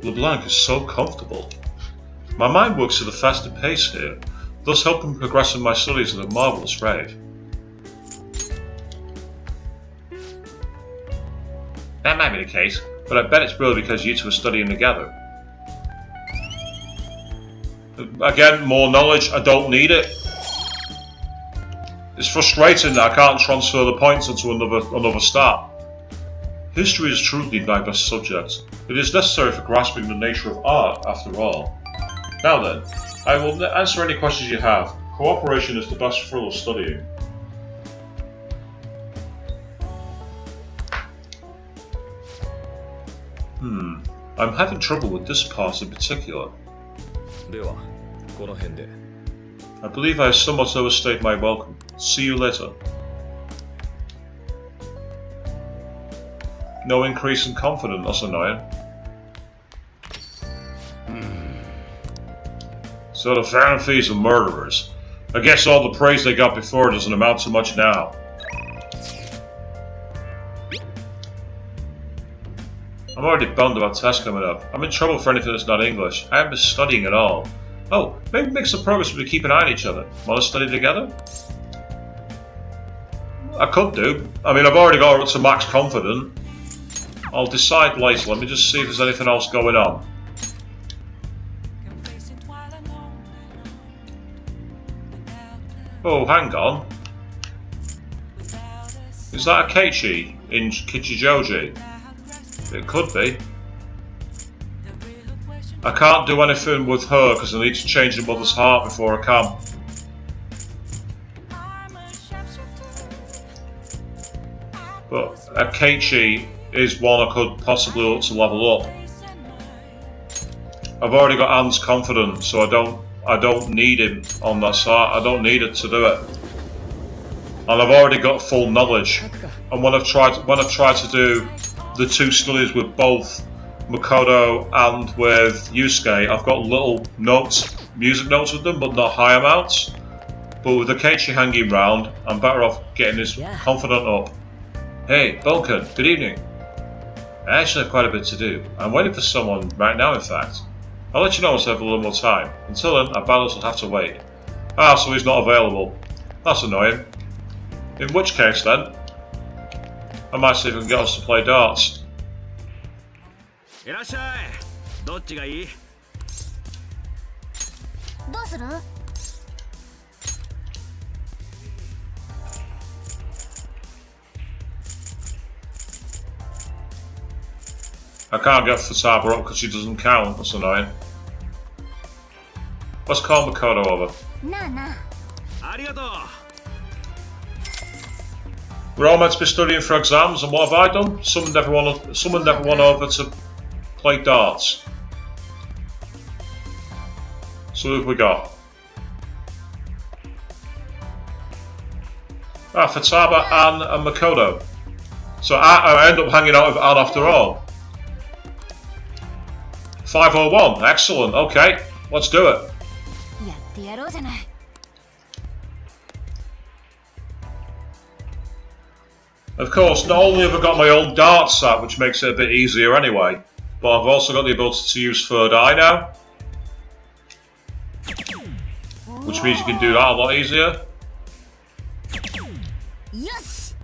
LeBlanc is so comfortable. My mind works at a faster pace here, thus helping progress in my studies at a marvellous rate. That might be the case, but I bet it's really because you two are studying together. Again, more knowledge, I don't need it. It's frustrating that I can't transfer the points into another stat. History is truly my best subject. It is necessary for grasping the nature of art, after all. Now then, I will answer any questions you have. Cooperation is the best thrill of studying. I'm having trouble with this part in particular. I believe I have somewhat overstayed my welcome. See you later. No increase in confidence, that's annoying. So the Phantom Thieves are murderers. I guess all the praise they got before doesn't amount to much now. I'm already bummed about tests coming up. I'm in trouble for anything that's not English. I haven't been studying at all. Oh, maybe make some progress if we keep an eye on each other. Want to study together? I could do. I mean, I've already got up to max confident. I'll decide later. Let me just see if there's anything else going on. Oh, hang on. Is that a Keiichi in Kichijoji? It could be. I can't do anything with her because I need to change the mother's heart before I can. But a Keiichi is one I could possibly look to level up. I've already got Anne's confidence, so I don't need him on that side. I don't need it to do it. And I've already got full knowledge. And when I've tried to do the two studies with both Makoto and with Yusuke, I've got little notes, music notes with them, but not high amounts. But with the Keiichi hanging round, I'm better off getting his confidence up. Hey, Vulcan, good evening. I actually have quite a bit to do. I'm waiting for someone right now, in fact. I'll let you know once I have a little more time. Until then, our battles will have to wait. Ah, so he's not available. That's annoying. In which case, then, I might see if I can get us to play darts. I can't get Futaba up because she doesn't count, that's annoying. Let's call Makoto over. We're all meant to be studying for exams, and what have I done? Summoned everyone over to play darts. So who have we got? Ah, Futaba, Anne and Makoto. So I end up hanging out with Anne after all. 501, excellent, okay, let's do it. Of course, not only have I got my own dart set, which makes it a bit easier anyway, but I've also got the ability to use third eye now, which means you can do that a lot easier. Yes.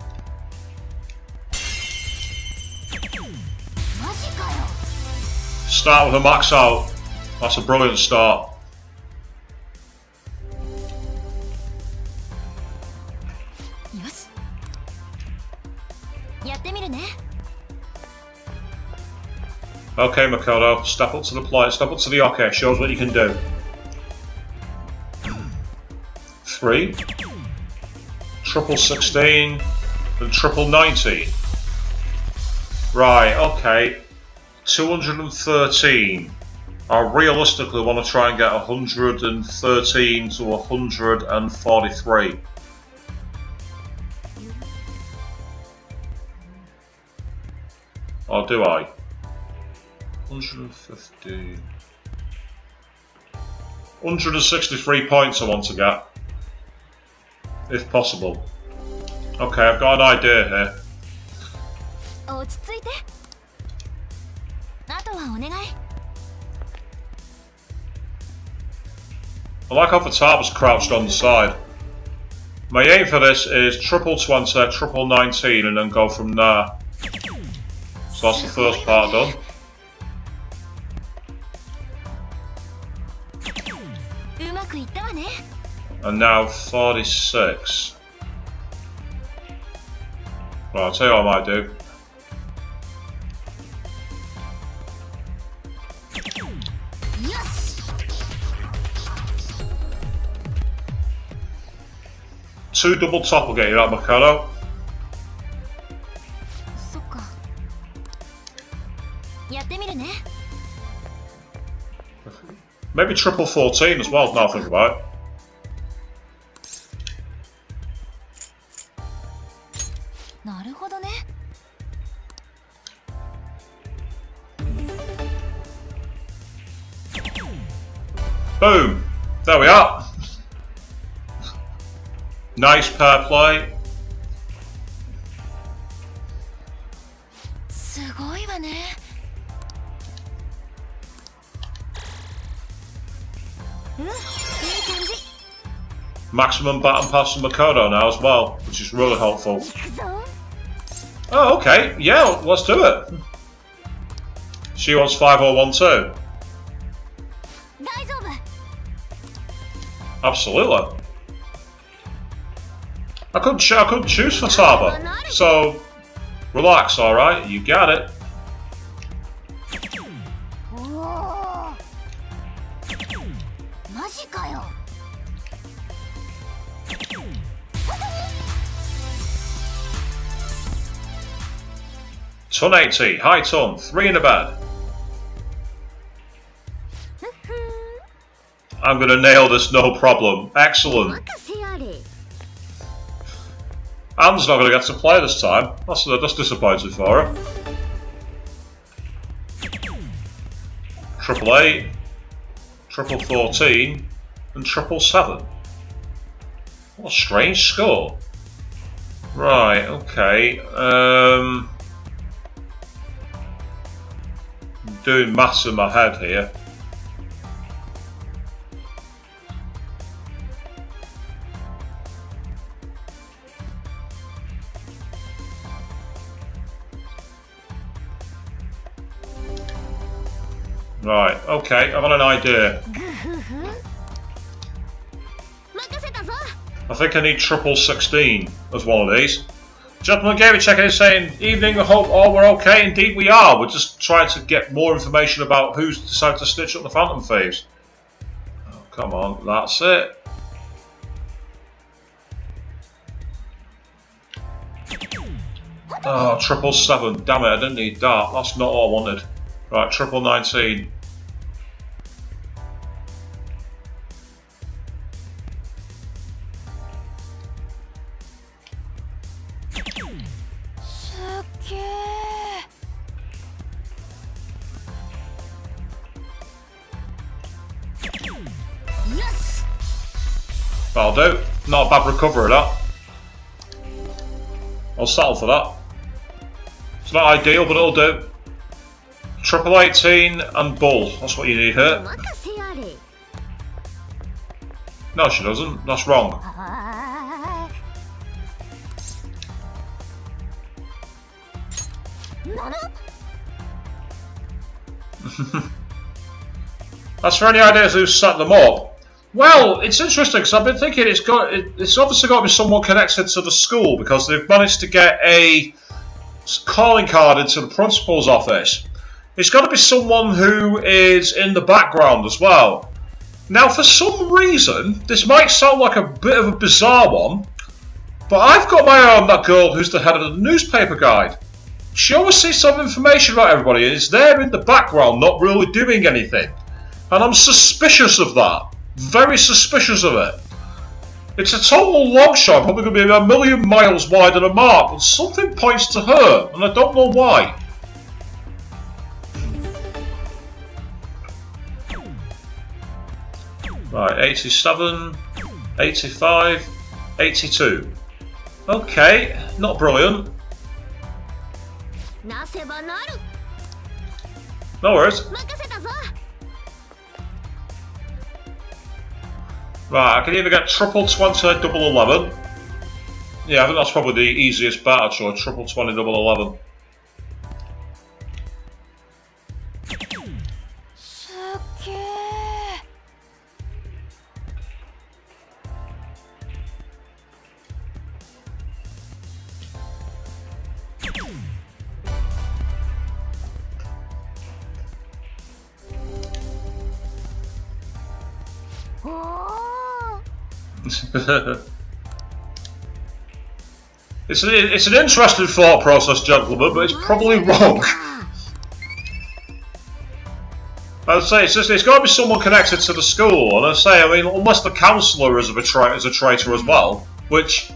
Start with a max out. That's a brilliant start. Okay, Makoto, step up to the plate, step up to the oche, show us what you can do. 3, triple 16, and triple 19. Right, okay. 213. I realistically want to try and get 113 to 143. Or do I? 115. 163 points I want to get. If possible. Okay, I've got an idea here. I like how Futaba's crouched on the side. My aim for this is triple 20, triple 19 and then go from there. So that's the first part done. And now 46. Well, I'll tell you what I might do. Two double top will get you that, Mikado. Maybe triple 14 as well, now I think about it. Boom! There we are. Nice pair play. Maximum baton pass from Makoto now as well, which is really helpful. Oh, okay. Yeah, let's do it. She wants 5012. Absolutely. I couldn't choose for Taba, so relax, alright? You got it. Ton 80, high ton, 3 in the bed. I'm gonna nail this, no problem. Excellent. Anne's not gonna get to play this time. That's disappointing for her. Triple 8, triple 14, and triple 7. What a strange score. Right, okay. I'm doing maths in my head here. Right, okay, I've got an idea. I think I need triple 16 as one of these. Gentlemen, Gaming Checker is saying, evening, I hope all were okay. Indeed we are. We're just trying to get more information about who's decided to stitch up the Phantom Thieves. Oh, come on, that's it. Oh, triple 7. Damn it, I didn't need that. That's not all I wanted. Right, triple 19. That'll do. Not a bad recovery, that. I'll settle for that. It's not ideal, but it'll do. Triple 18 and bull. That's what you need here. No, she doesn't. That's wrong. That's for any ideas who set them up. Well, it's interesting because I've been thinking it's obviously got to be somewhat connected to the school because they've managed to get a calling card into the principal's office. It's got to be someone who is in the background as well. Now, for some reason, this might sound like a bit of a bizarre one, but I've got my eye on that girl who's the head of the newspaper guide. She always sees some information about everybody and is there in the background not really doing anything. And I'm suspicious of that. Very suspicious of it. It's a total long shot, probably going to be a million miles wide of a mark, but something points to her, and I don't know why. Right, 87, 85, 82. Okay, not brilliant. No worries. Right, I can either get triple 20, double 11. Yeah, I think that's probably the easiest bet actually, triple 20, double 11. It's an interesting thought process, gentlemen, but it's probably wrong. I'd say it's got to be someone connected to the school, and I mean, unless the counsellor is a traitor as well, which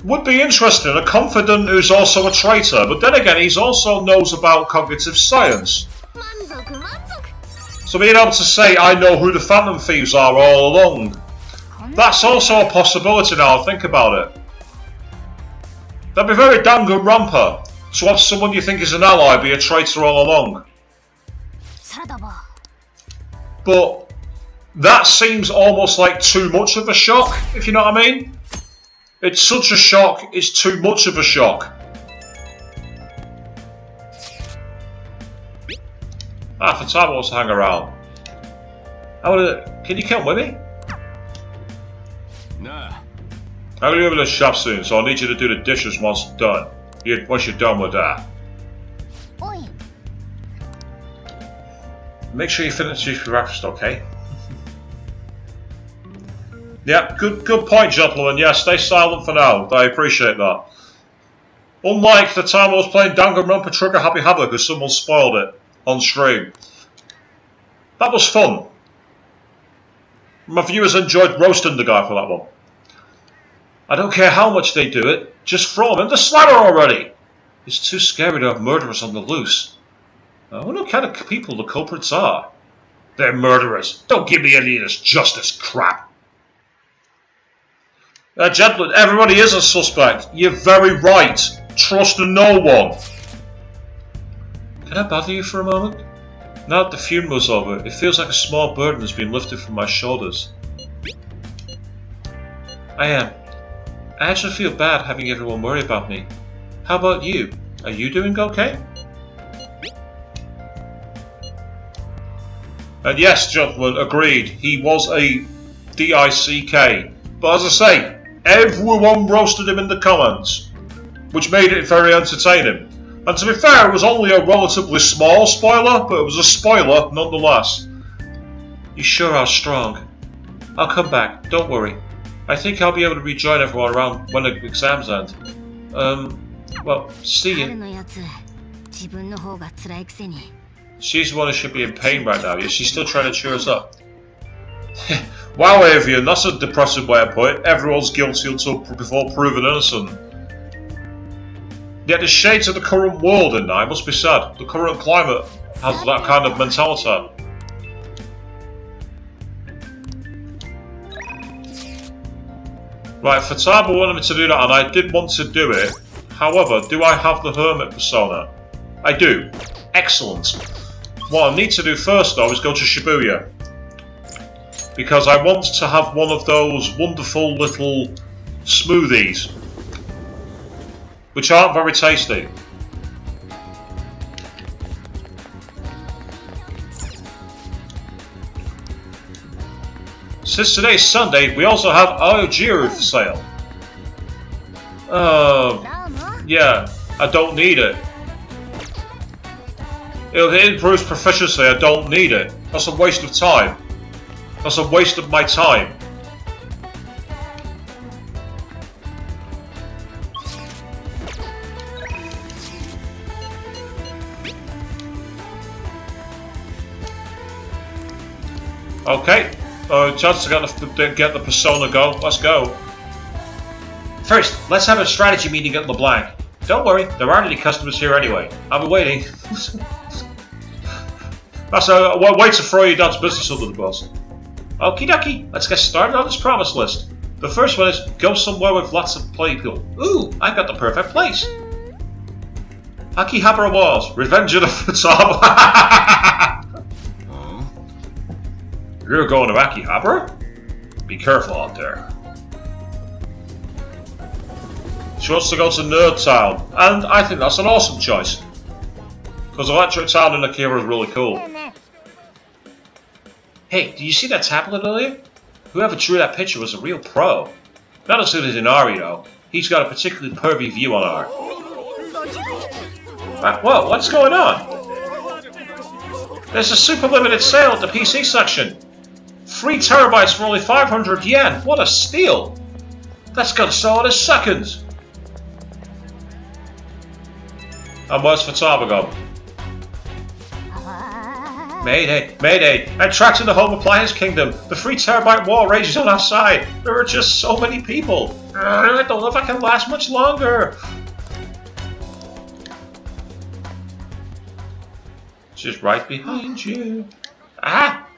would be interesting. A confidant who's also a traitor, but then again, he also knows about cognitive science. So being able to say, I know who the Phantom Thieves are all along, that's also a possibility now, I think about it. That'd be very Danganronpa, to have someone you think is an ally be a traitor all along. But that seems almost like too much of a shock, if you know what I mean. It's such a shock, it's too much of a shock. Futaba wants to hang around. Can you come with me? Nah. I'm going to be over to the shop soon, so I'll need you to do the dishes once you're done with that. Make sure you finish your breakfast, okay? Yeah, good point, gentlemen. Yeah, stay silent for now. I appreciate that. Unlike the time I was playing Danganronpa Trigger Happy Havoc because someone spoiled it on stream. That was fun. My viewers enjoyed roasting the guy for that one. I don't care how much they do it, just throw him in the slammer already! It's too scary to have murderers on the loose. I wonder what kind of people the culprits are. They're murderers. Don't give me any of this justice crap. Gentlemen, everybody is a suspect. You're very right. Trust no one. Can I bother you for a moment? Now that the funeral's over, it feels like a small burden has been lifted from my shoulders. I actually feel bad having everyone worry about me. How about you? Are you doing okay? And yes, gentlemen, agreed. He was a DICK. But as I say, everyone roasted him in the comments, which made it very entertaining. And to be fair, it was only a relatively small spoiler, but it was a spoiler nonetheless. You sure are strong. I'll come back, don't worry. I think I'll be able to rejoin everyone around when the exams end. Well, see you. She's the one who should be in pain right now. She's still trying to cheer us up. Wow, Avian, that's a depressing way of putting it. Everyone's guilty until before proven innocent. Yet the shades of the current world in there, it must be said. The current climate has that kind of mentality. Right, Futaba wanted me to do that, and I did want to do it. However, do I have the Hermit persona? I do. Excellent. What I need to do first, though, is go to Shibuya. Because I want to have one of those wonderful little smoothies, which aren't very tasty. Since today's Sunday, we also have Aojiru for sale. Yeah, I don't need it. It improves proficiency, I don't need it. That's a waste of time. That's a waste of my time. Okay, chance to get the persona go. Let's go. First, let's have a strategy meeting at LeBlanc. Don't worry, there aren't any customers here anyway. I'll be waiting. That's a way to throw your dad's business under the bus. Okie dokie, let's get started on this promise list. The first one is go somewhere with lots of people. Ooh, I got the perfect place. Akihabara Wars, Revenge of the Futaba. You're going to Akihabara? Be careful out there. She wants to go to Nerd Town, and I think that's an awesome choice. Because Electric Town in Akira is really cool. Hey, did you see that tablet earlier? Whoever drew that picture was a real pro. Not as good as Inari though. He's got a particularly pervy view on art. Whoa, what's going on? There's a super limited sale at the PC section. 3 terabytes for only 500 yen. What a steal! That's gonna sell in a second. And where's Futaba gone? Mayday, Mayday! I'm trapped in the home appliance kingdom. The 3 terabyte war rages on our side. There are just so many people. I don't know if I can last much longer. She's right behind you. Ah!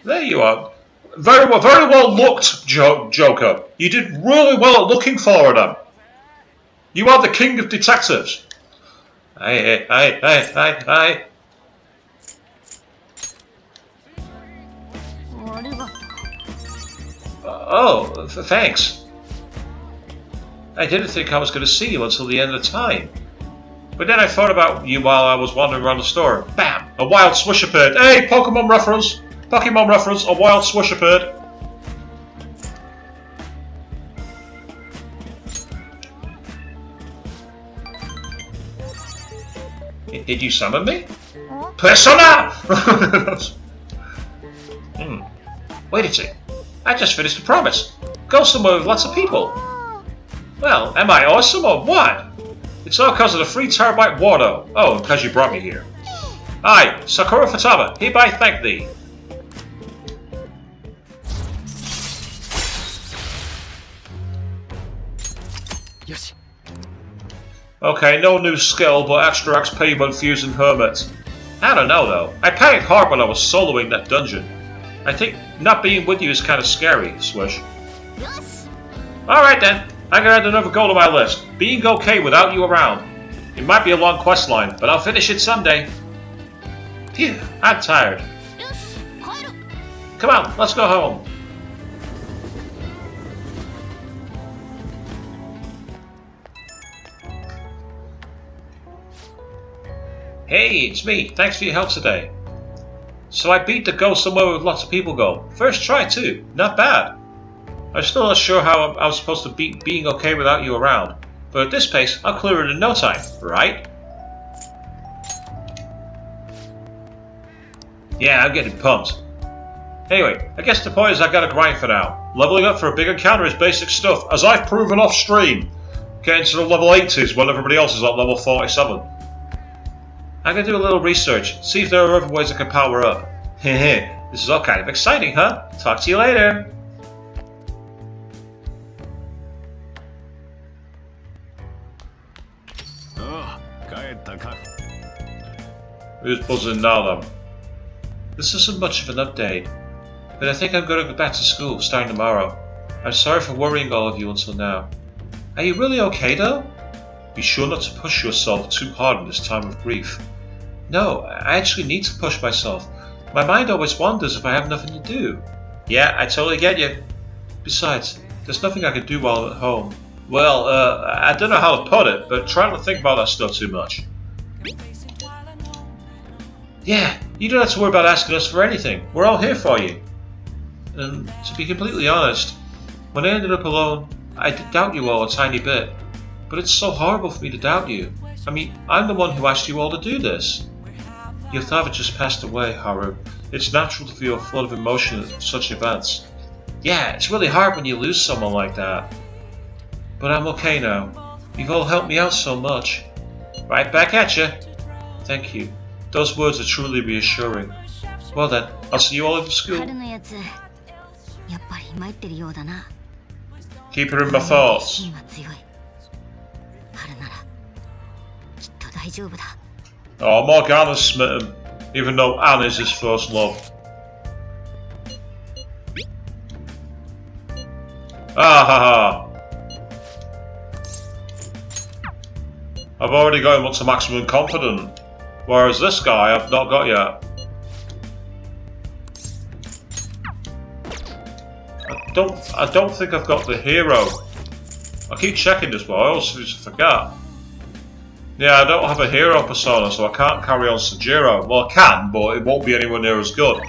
There you are. Very well looked, Joker. You did really well at looking for them. You are the king of detectives. Aye. Oh, thanks. I didn't think I was going to see you until the end of time. But then I thought about you while I was wandering around the store. Bam! A wild swish appeared. Hey, Pokemon reference! Pokemon reference, a wild swish appeared. Did you summon me? Persona! Wait a sec. I just finished a promise. Go somewhere with lots of people. Well, am I awesome or what? It's all because of the 3 terabyte war though. Oh, because you brought me here. I, Sakura Futaba, hereby thank thee. Yoshi. Okay, no new skill, but extra XP when fusing hermits. I don't know though. I panicked hard when I was soloing that dungeon. I think not being with you is kind of scary, Swish. Alright then, I'm gonna add another goal to my list. Being okay without you around. It might be a long quest line, but I'll finish it someday. Phew, I'm tired. Come on, let's go home. Hey, it's me. Thanks for your help today. So I beat the go somewhere with lots of people goal. First try too. Not bad. I'm still not sure how I was supposed to beat being okay without you around. But at this pace, I'll clear it in no time, right? Yeah, I'm getting pumped. Anyway, I guess the point is I gotta grind for now. Leveling up for a big encounter is basic stuff, as I've proven off stream. Getting to the level 80s when everybody else is at level 47. I'm gonna do a little research, see if there are other ways I can power up. Hehe, this is all kind of exciting, huh? Talk to you later. Who's buzzing now then? This isn't much of an update, but I think I'm gonna go back to school starting tomorrow. I'm sorry for worrying all of you until now. Are you really okay though? Be sure not to push yourself too hard in this time of grief. No, I actually need to push myself. My mind always wanders if I have nothing to do. Yeah, I totally get you. Besides, there's nothing I can do while I'm at home. Well, I don't know how to put it, but try not to think about that stuff too much. Yeah, you don't have to worry about asking us for anything. We're all here for you. And to be completely honest, when I ended up alone, I did doubt you all a tiny bit. But it's so horrible for me to doubt you. I mean, I'm the one who asked you all to do this. Your father just passed away, Haru. It's natural to feel full of emotion at such events. Yeah, it's really hard when you lose someone like that. But I'm okay now. You've all helped me out so much. Right back at you. Thank you. Those words are truly reassuring. Well then, I'll see you all in school. Keep it in my thoughts. Oh, Morgana's smitten, even though Anne is his first love. Ah ha ha. I've already got him up to maximum confident, whereas this guy I've not got yet. I don't think I've got the hero. I keep checking this, but I also just forget. Yeah, I don't have a hero persona, so I can't carry on Sejiro. Well, I can, but it won't be anywhere near as good.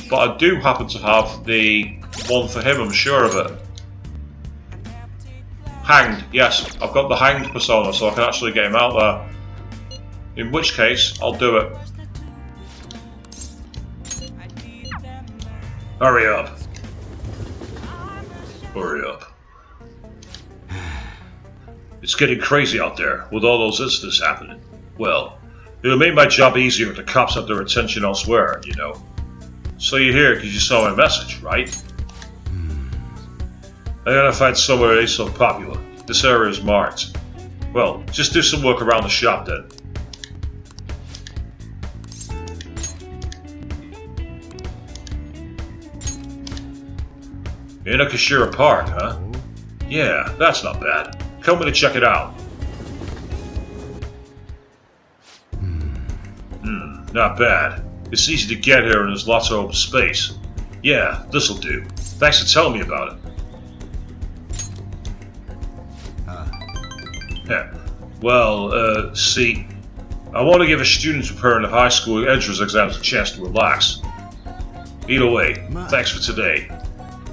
But I do happen to have the one for him, I'm sure of it. Hanged, yes, I've got the Hanged persona, so I can actually get him out there. In which case, I'll do it. Hurry up. Hurry up. It's getting crazy out there with all those incidents happening. Well, it'll make my job easier if the cops have their attention elsewhere, you know. So you're here because you saw my message, right? I gotta find somewhere that ain't so popular. This area is marked. Well, just do some work around the shop then. In Akashira Park, huh? Yeah, that's not bad. Come in and check it out. Not bad. It's easy to get here and there's lots of open space. Yeah, this'll do. Thanks for telling me about it. Yeah. Well, see, I want to give a student preparing the high school entrance exams a chance to relax. Either way, thanks for today.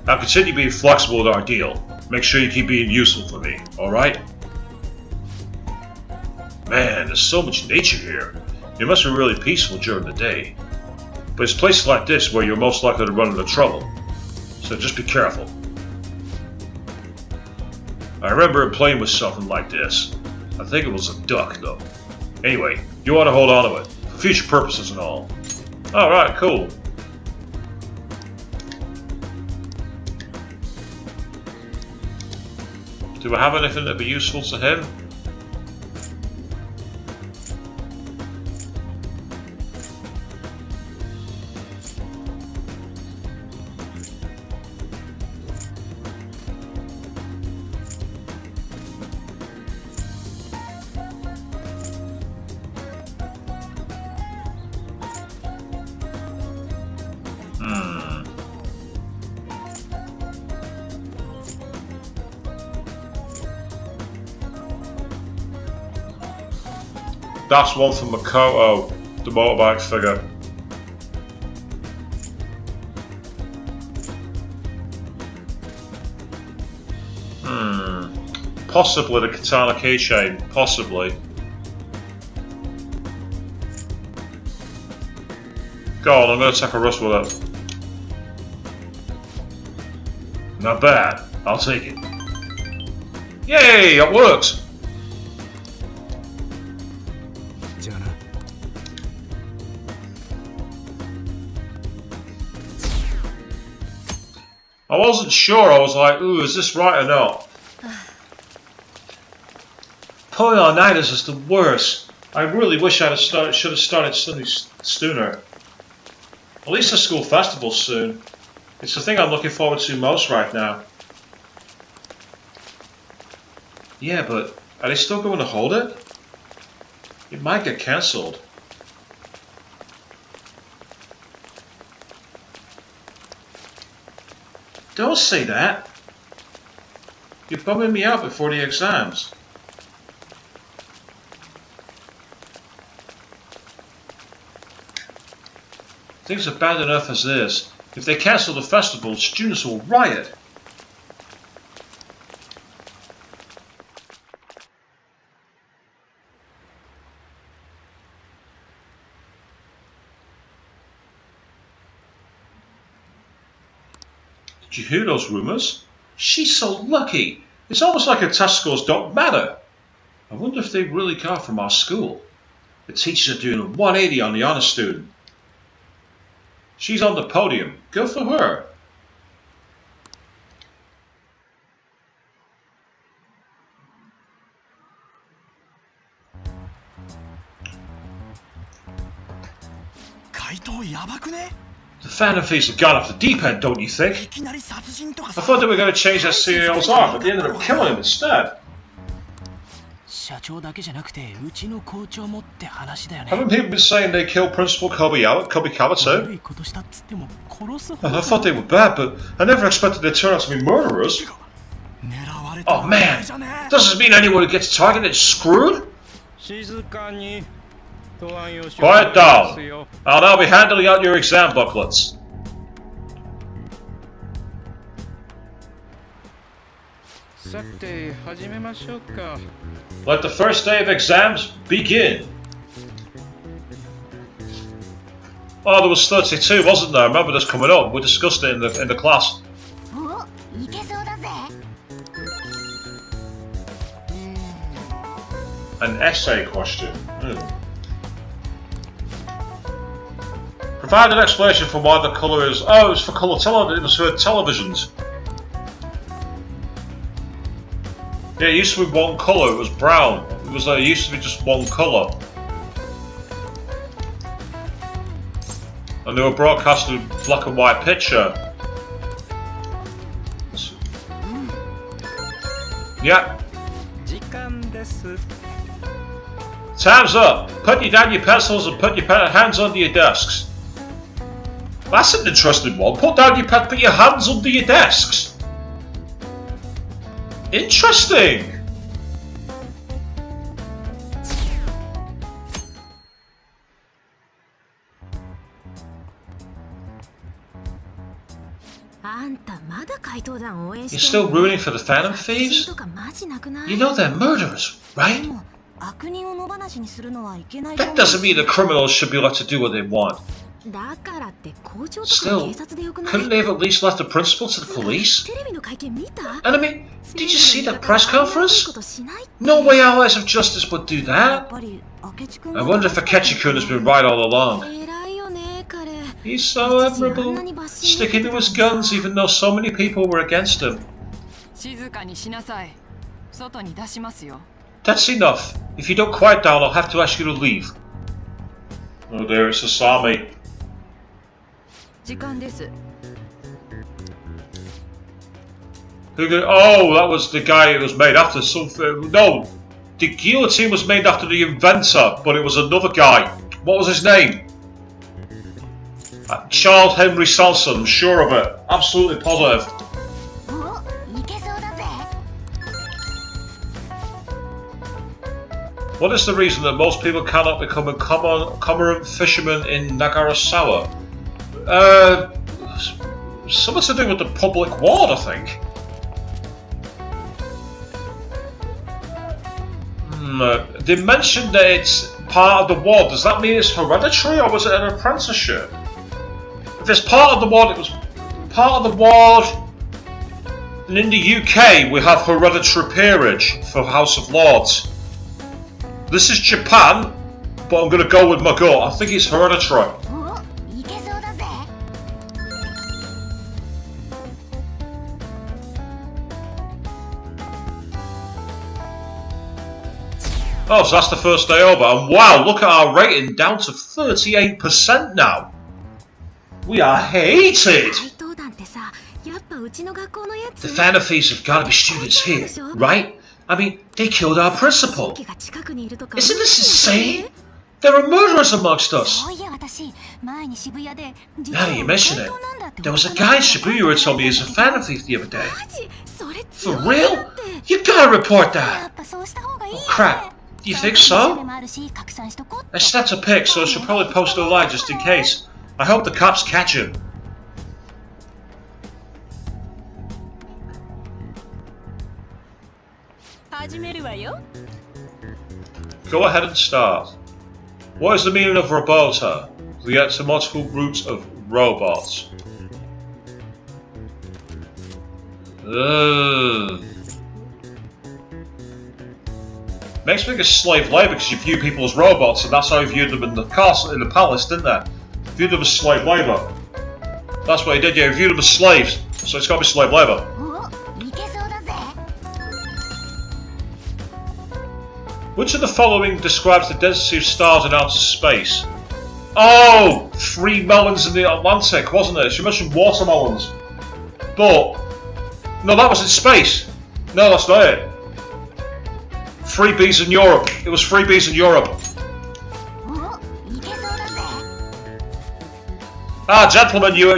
I'll continue being flexible with our deal. Make sure you keep being useful for me, alright? Man, there's so much nature here. It must be really peaceful during the day. But it's places like this where you're most likely to run into trouble. So just be careful. I remember playing with something like this. I think it was a duck, though. Anyway, you want to hold on to it, for future purposes and all. Alright, cool. Do I have anything that'd be useful to him? That's one from Makoto, the motorbike figure. Possibly the katana keychain, possibly. Go on, I'm gonna take a risk with it. Not bad, I'll take it. Yay, it works! I wasn't sure, I was like, ooh, is this right or not? Pulling all-nighters is the worst. I really wish should have started sooner. At least the school festival's soon. It's the thing I'm looking forward to most right now. Yeah, but are they still going to hold it? It might get cancelled. Don't say that. You're bumming me out before the exams. Things are bad enough as is. If they cancel the festival, students will riot. Did you hear those rumors? She's so lucky. It's almost like her test scores don't matter. I wonder if they really got from our school. The teachers are doing a 180 on the honor student. She's on the podium. Good for her. The Phantom Thieves have gone off the deep end, don't you think? I thought they were going to change their CEOs off, but they ended up killing him instead. Haven't people been saying they killed Principal Kobayama too? I thought they were bad, but I never expected they'd turn out to be murderers. Oh man, does this mean anyone who gets targeted is screwed? Quiet down. I'll now be handing out your exam booklets. Let the first day of exams begin. Oh, there was 32, wasn't there? I remember this coming up. We discussed it in the class. お、いけそうだぜ。An essay question. Provide an explanation for why the colour is... Oh, it was for colour television. It was for televisions. Yeah, it used to be one colour. It was brown. It used to be just one colour. And they were broadcasting a black and white picture. Yeah. Time's up. Put down your pencils and put your hands under your desks. That's an interesting one. Put your hands under your desks. Interesting. You're still rooting for the Phantom Thieves? You know they're murderers, right? That doesn't mean the criminals should be let to do what they want. Still, couldn't they have at least left the principal to the police? And I mean, did you see that press conference? No way allies of justice would do that. I wonder if Akechi-kun has been right all along. He's so admirable, sticking to his guns even though so many people were against him. That's enough. If you don't quiet down, I'll have to ask you to leave. Oh dear, it's Asami. Oh, that was the guy it was made after something. No, the guillotine was made after the inventor, but it was another guy. What was his name? Charles Henry Sanson, I'm sure of it. Absolutely positive. What is the reason that most people cannot become a cormorant fisherman in Nagarasawa? Something to do with the public ward, I think. They mentioned that it's part of the ward. Does that mean it's hereditary, or was it an apprenticeship? If it's part of the ward, it was part of the ward. And in the UK, we have hereditary peerage for House of Lords. This is Japan, but I'm going to go with my gut. I think it's hereditary. Oh, so that's the first day over. And wow, look at our rating, down to 38% now. We are hated! The Phantom Thieves have got to be students here, right? I mean, they killed our principal. Isn't this insane? There are murderers amongst us. Now that you mention it, there was a guy in Shibuya who told me he was a Phantom Thief the other day. For real? You gotta report that! Oh crap. Do you think so? I snapped a pic, so I should probably post a lie just in case. I hope the cops catch him. Go ahead and start. What is the meaning of robota? The etymological roots of robots. Makes me think of slave labour because you view people as robots, and that's how you viewed them in the castle, in the palace, didn't they? Viewed them as slave labour. That's what he did, yeah, he viewed them as slaves, so it's got to be slave labour. Which of the following describes the density of stars in outer space? Oh! 3 melons in the Atlantic, wasn't it? She mentioned watermelons. But... no, that was in space. No, that's not it. 3 bees in Europe. It was 3 bees in Europe. Ah, gentlemen, you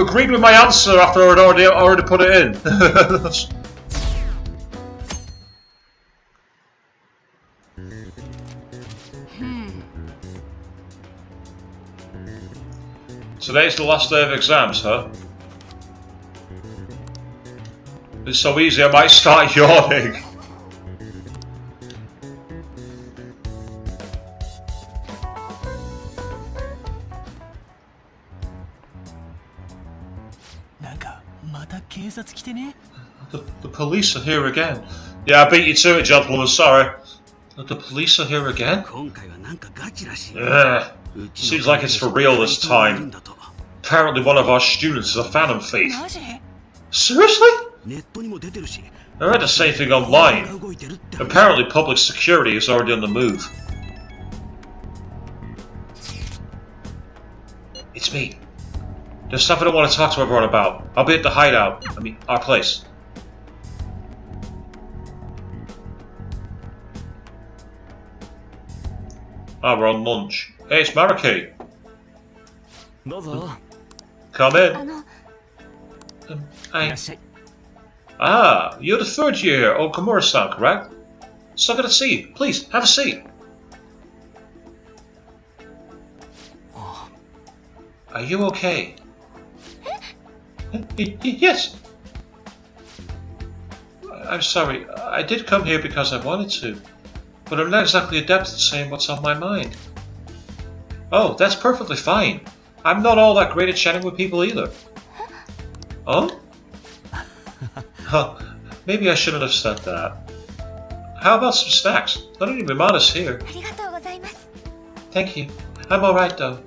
agreed with my answer after I'd already put it in. Today's the last day of exams, huh? It's so easy I might start yawning. また警察来てね。 The police are here again. Yeah, I beat you to it, gentlemen, sorry. The police are here again? 今回はなんかガチらしい。 Seems like it's for real this time. Apparently one of our students is a phantom thief. マジ？ Seriously? ネットにも出てるし。 I read the same thing online. 動いてるって。 Apparently public security is already on the move. It's me. There's something I want to talk to everyone about. I'll be at the hideout. I mean, our place. Ah, we're on lunch. Hey, it's Mariki. どうぞ。 Come あ in. の いら Hi. っしゃい。 Ah, you're the third year Okumura-san, correct? So good to see you. Please, have a seat. Are you okay? Yes. I'm sorry. I did come here because I wanted to, but I'm not exactly adept at saying what's on my mind. Oh, that's perfectly fine. I'm not all that great at chatting with people either. Oh? Huh. Maybe I shouldn't have said that. How about some snacks? Not any Ramadas here. ありがとうございます。 Thank you. I'm alright though.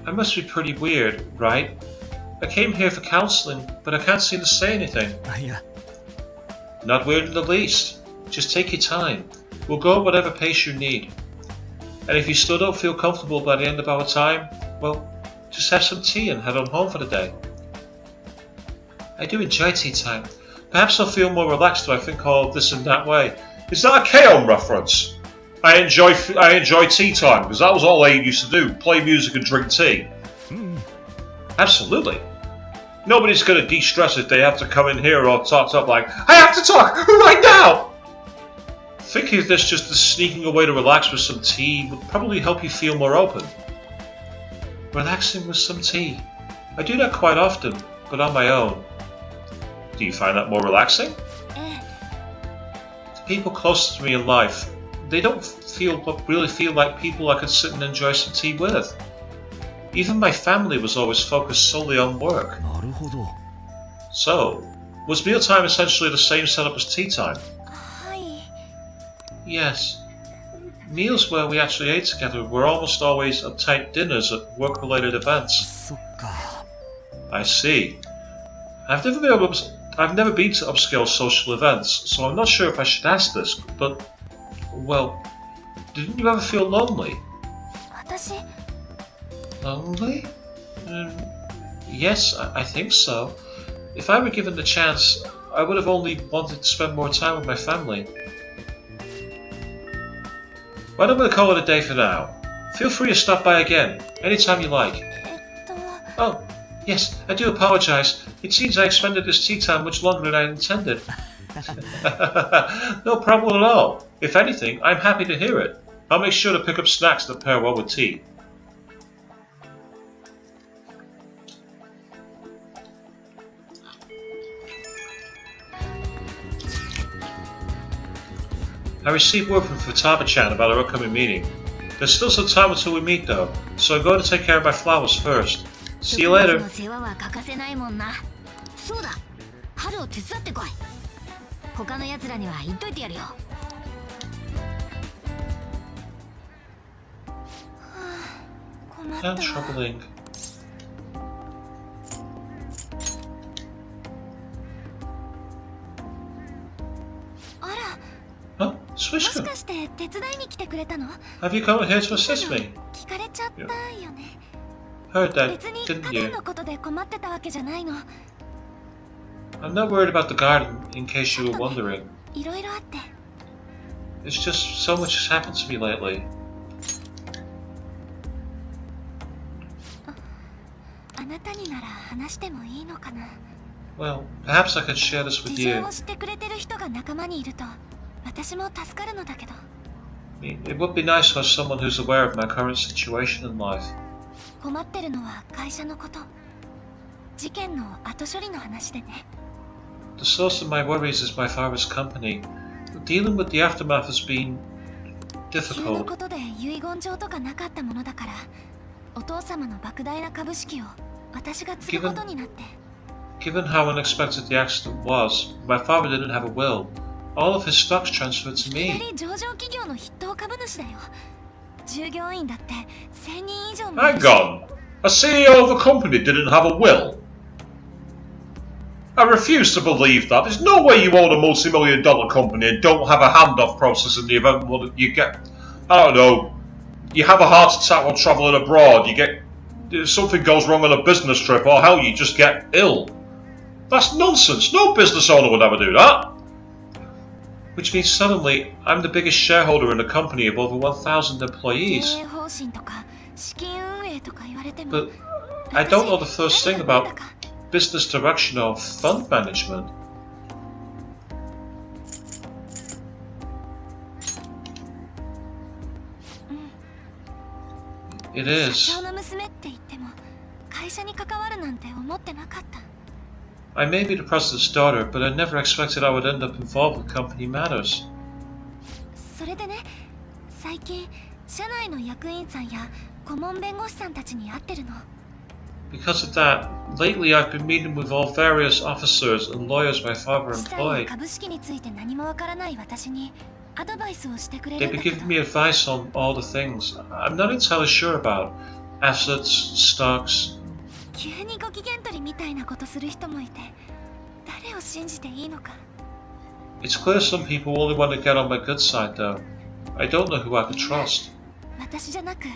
I must be pretty weird, right? I came here for counseling, but I can't seem to say anything. いや、 Not weird in the least. Just take your time. We'll go at whatever pace you need. And if you still don't feel comfortable by the end of our time, well, just have some tea and head on home for the day. I do enjoy tea time. Perhaps I'll feel more relaxed if I think of this in that way. Is that a K-On reference? I enjoy tea time, because that was all I used to do, play music and drink tea. Absolutely. Nobody's going to de-stress if they have to come in here all talked up like, I have to talk right now! Thinking of this just as sneaking away to relax with some tea would probably help you feel more open. Relaxing with some tea. I do that quite often, but on my own. Do you find that more relaxing? ええ、 The people closest to me in life, they don't really feel like people I could sit and enjoy some tea with. Even my family was always focused solely on work. なるほど。 So, was mealtime essentially the same setup as tea time? はい。 Yes. Meals where we actually ate together were almost always uptight dinners at work-related events. そっか。 I see. I've never been to upscale social events, so I'm not sure if I should ask this, but, well, didn't you ever feel lonely? 私、 Lonely? Yes, I think so. If I were given the chance, I would have only wanted to spend more time with my family. Well, I'm going to call it a day for now. Feel free to stop by again, anytime you like. Oh, yes, I do apologize. It seems I expended this tea time much longer than I intended. No problem at all. If anything, I'm happy to hear it. I'll make sure to pick up snacks that pair well with tea. I received word from Futaba-chan about our upcoming meeting. There's still some time until we meet though, so I'm going to take care of my flowers first. See you later. の世話は欠かせないもんな。そうだ。春を手伝ってこい。他の奴らには言っといてやるよ。はあ、困ったわ。 How troubling. あら。 Huh? もし Swishka? かして手伝いに来てくれたの？ Have you come here to assist me? 聞かれちゃったよね。 Heard that, 別に didn't 花 you? 壇のことで困ってたわけじゃないの。 I'm not worried about the garden, in case you were wondering. いろいろあって。 It's just so much has happened to me lately. あなたになら話してもいいのかな。 Well, perhaps I could share this with 事情 you. を知ってくれてる人が仲間にいると私も助かるのだけど。 It would be nice to have someone who's aware of my current situation in life. 困ってるのは会社のこと。事件の後処理の話でね。 The source of my worries is my father's company. dealing with the aftermath has been 急の difficult. ことで遺言状とかなかったものだから、お父様の莫大な株式を私が継ぐことになって。 Given how unexpected the accident was, my father didn't have a will. All of his stocks transferred to いきな me. り上場企業の筆頭株主だよ。従業員だって1000人以上もいる Hang し。 on. A CEO of a company didn't have a will? I refuse to believe that. There's no way you own a multi-million-dollar company and don't have a handoff process in the event you get, I don't know, you have a heart attack while travelling abroad, something goes wrong on a business trip, or hell, you just get ill. That's nonsense. No business owner would ever do that. Which means suddenly, I'm the biggest shareholder in a company of over 1,000 employees. 経営方針とか資金運営とか言われても、 But I don't know the first thing 何が何 about だか business direction or fund management. It 社 is. 長の娘って言っても会社に関わるなんて思ってなかった。 I may be the president's daughter, but I never expected I would end up involved with company matters. それでね、最近社内の役員さんや顧問弁護士さんたちに会ってるの。 Because of that, lately I've been meeting with all various officers and lawyers my father 資産や employed. 株式について何もわからない私にアドバイスをしてくれる They've ん been だけど giving me advice on all the things I'm not entirely sure about. Assets, stocks. 急にご機嫌取りみたいなことする人もいて、誰を信じていいのか。 It's clear some people only want to get on my good side though. I don't know who I can trust. 私じゃなく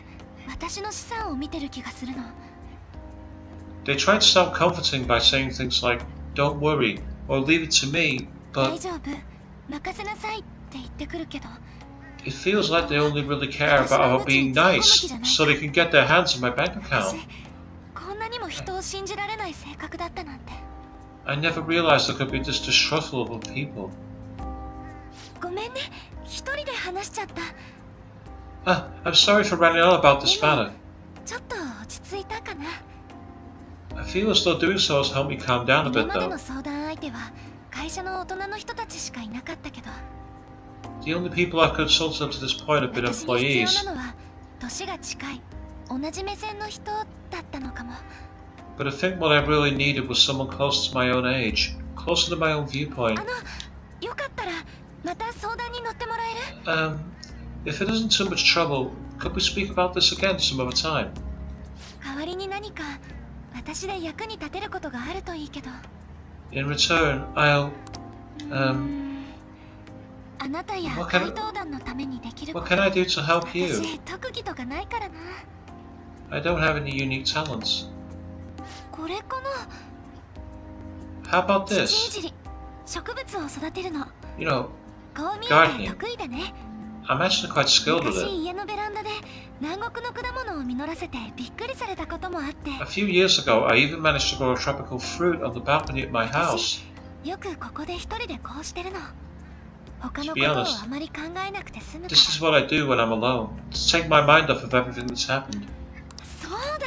私の資産を見てる気がするの。 They try to sound comforting by saying things like, don't worry, or leave it to me, 大 but 丈夫、任せなさいって言ってくるけど、 it feels like they only really care about being nice so they can get their hands on my bank 私 account. こんなにも人を信じられない性格だったなんて。 I never realized there could be this distrustful of people. ごめんね、一人で話しちゃった。 I'm sorry for running on about this matter. ちょっと落ち着いたかな。 I feel as though doing so has helped me calm down a 今 bit まで though. の相談相手は会社の大人の人たちしかいなかったけど、 The only people I've consulted up to this point have been 私に必 employees, 要なのは年が近い同じ目線の人だったのかも。 but I think what I really needed was someone close to my own age, closer to my own viewpoint. よかったらまた相談に乗ってもらえる？ If it isn't too much trouble, could we speak about this again some other time? 代わりに何か私で役に立てることがあるといいけど。 In return, I'll... あなたや What can I- 怪盗団のためにできるこ what と。 can I do to help you? 私特技とかないからな。 I don't have any unique talents. これかな。 How about 土い this? じり、植物を育てるの。 You know, こう見え gardening. て得意だね。 I'm actually quite skilled with 昔 it. 家のベランダで南国の果物を実らせてびっくりされたこともあって、 A few years ago, I even managed to grow a tropical fruit on the balcony at my house. よくここで一人でこうしてるの。他の To こ be とを honest, あまり考えなくて済むか This is what I do when I'm alone, to take my mind off of everything that's happened. ら。そうだ、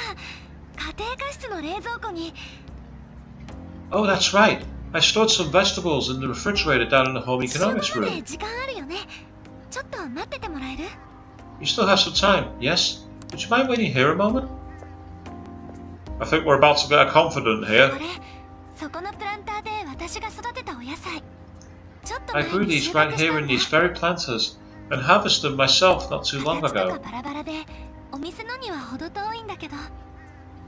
家庭科室の冷蔵庫に Oh, that's right. I stored some vegetables in the refrigerator down in the home 収納 economics まで room. 時間あるよね。ちょっと待っててもらえる？ You still have some time, yes? Would you mind waiting here a moment? I think we're about to get confident こ here. れ、そこのプランターで私が育てたお野菜。ちょっと I 前 grew に these 収 right 穫した here ん in だ。 these very planters and harvested them myself not too long 形とか ago. バラバラでお店のには程遠いんだけど。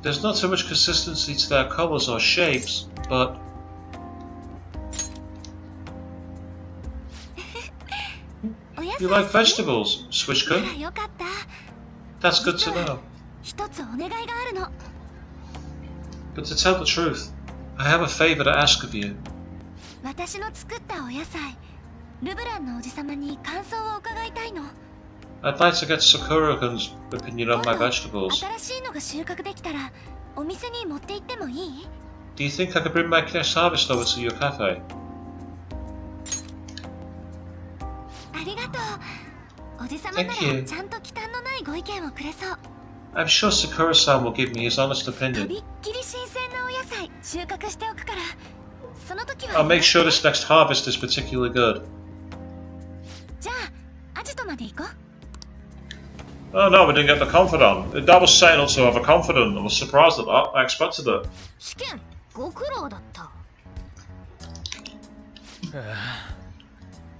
There's not so much consistency to their colors or shapes, but お野菜 you like 好き？ vegetables, あ Switchkun? らよかった。 That's good to know. 一つお願いがあるの。 But to tell the truth, I have a favor to ask of you. 私の作ったお野菜、ルブランのおじさまに感想を伺いたいの。 I'd like to get Sakura-kun's opinion on my 今度 vegetables. 新しいのが収穫できたらお店に持って行ってもいい？ Do you think I could bring my next harvest over to your cafe? ありがとう。おじさまなら Thank you. ちゃんと忌憚のないご意見をくれそう。 I'm sure Sakura-san will give me his honest と opinion. びっきり新鮮なお野菜収穫しておくから、その時は I'll make sure this next harvest is particularly good. まで行こう。 Oh no, we didn't get the confidant. That was setting up to have a confidant. I was surprised at that. I expected it. 試験ご苦労だった。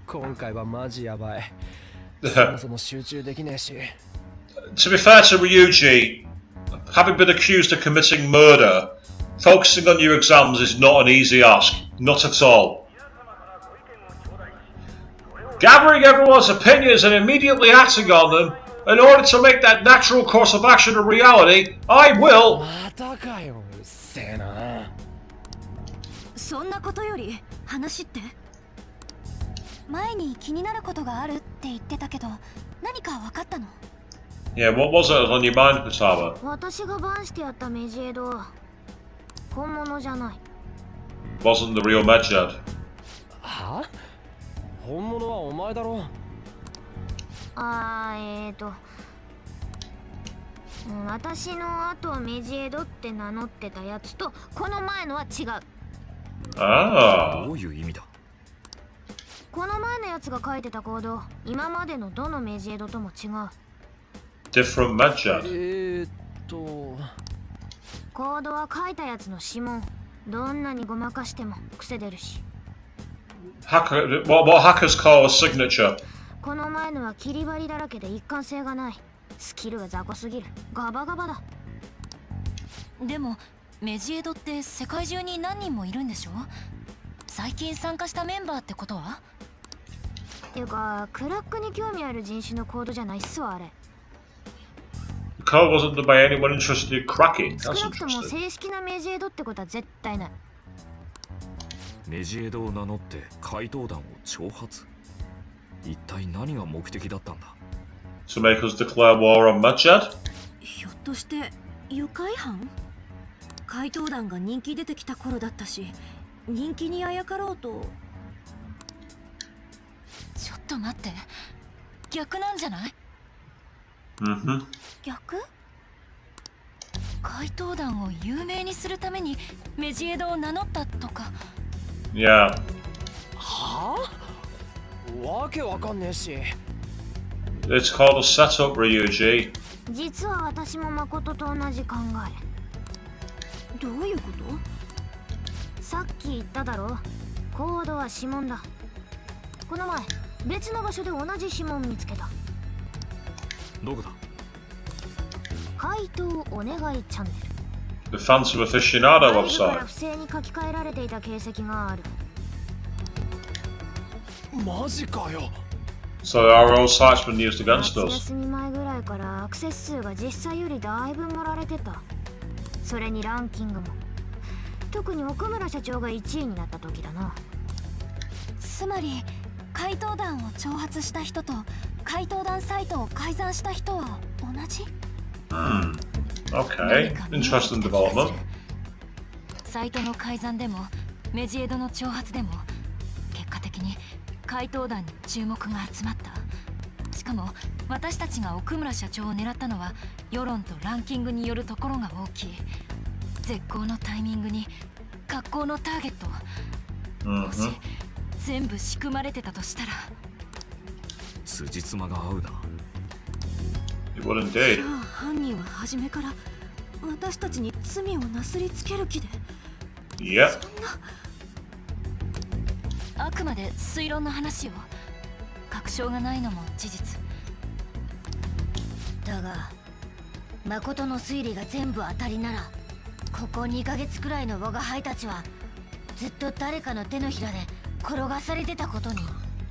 今回はマジやばい。そもそも集中できねえし。To be fair to Ryuji, having been accused of committing murder, focusing on your exams is not an easy ask. Not at all. Gathering everyone's opinions and immediately acting on them, in order to make that natural course of action a reality, I will... またかよ、うっせえな。そんなことより話って。前に気になることがあるって言ってたけど、何か分かったの？ Yeah, what was it on your mind, Kutaba? 私がバンしてやったメジエド、本物じゃない。 Wasn't the real Medjed. は？本物はお前だろ。私の後メジエドって名乗ってたやつとこの前のは違う。Ah. どういう意味だ？この前のやつが書いてたコード、今までのどのメジエドとも違う。 Different Medjed. コードは書いたやつの指紋。どんなにごまかしても癖出るし。Hacker, what hackers call a signature. この前のは切り張りだらけで一貫性がない。スキルが雑魚すぎる。ガバガバだ。でもメジエドって世界中に何人もいるんでしょ？最近参加したメンバーってことは？っていうかクラックに興味ある人種のコードじゃないっすわあれ。 The code wasn't done by anyone interested in cracking. 少 That's なくとも interesting. 正式なメジエドってことは絶対ない。メジエドを名乗って怪盗団を挑発。一体何が目的だったんだ？ To make us declare war on Medjed? ひょっとして誘拐犯？怪盗団が人気出てきた頃だったし、人気にあやかろうと。ちょっと待って、逆なんじゃない？ Mm-hmm. 逆？怪盗団を有名にするためにメジエドを名乗ったとか。 Yeah. はあ？わけわかんねえし。 It's called a setup, Ryuji. 実は私も誠と同じ考え。どういうこと？さっき言っただろ。コードは指紋だ。この前別の場所で同じ指紋見つけた。どこだ？怪盗お願いチャンネル。 The Phantom Aficionado 外部から website. 不正に書き換えられていた形跡がある。マジかよ。 So our old site's been used against 夏 us. 休み前ぐらいからアクセス数が実際よりだいぶ盛られてた。それにランキングも。特に奥村社長が1位になった時だな。つまり怪盗団を挑発した人と怪盗団サイトを改ざんした人は同じ？ Okay. Interesting development. サイトの改ざんでもメジエドの挑発でも結果的に怪盗団に注目が集まった。しかも私たちが奥村社長を狙ったのは世論とランキングによるところが大きい。絶好のタイミングに格好のターゲット。もし全部仕組まれてたとしたら。辻褄が合うな。It would indeed. じゃあ犯人は初めから私たちに罪をなすりつける気で。 Yep. あくまで推論の話を。確証がないのも事実だが、誠の推理が全部当たりなら、ここ2ヶ月くらいの我が輩たちはずっと誰かの手のひらで転がされてたことに。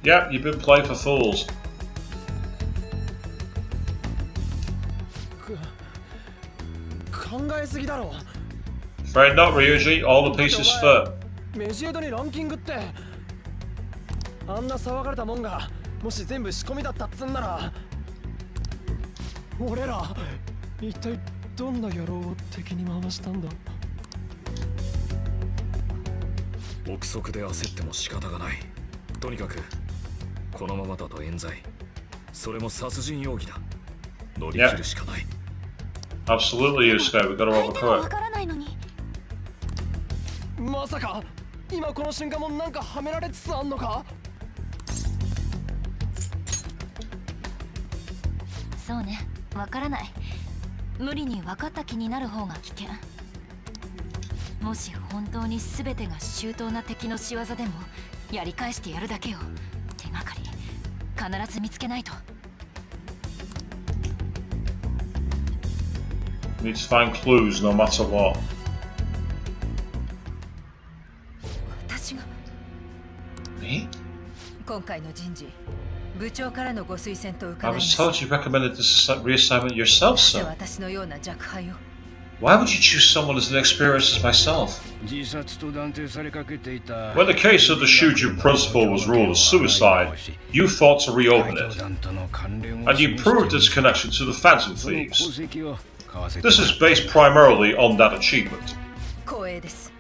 Yep, you've been played for fools. 考えすぎだろ。 Afraid not, Ryuji. All the pieces fit. メジエドにランキングって。あんな騒がれたもんがもし全部仕込みだったっつんなら、俺ら一体どんな野郎を敵に回したんだ。憶測で焦っても仕方がない。とにかくこのままだと冤罪、それも殺人容疑だ。乗り切るしかない。Absolutely, Yusuke. We've got to 相手もわ overcome it. からないのに。まさか今この瞬間もなんかはめられつつあんのか。そうね、わからない。無理に分かった気になる方が危険。もし本当に全てが周到な敵の仕業でもやり返してやるだけよ。手がかり必ず見つけないと。 Need to find clues no matter what. 私が Me? 今回の人事、部長からのご推薦と I 伺いま was した。 told you recommended this reassignment yourself, なぜ sir. 私のような弱敗を。 Why would you choose someone as inexperienced as myself? 自殺と断定されかけていた When the case of the Shuju principal was ruled as suicide, you fought to reopen it, and you proved its connection to the Phantom その功 Thieves. 績を買わせて This is based primarily on that achievement. 光栄です。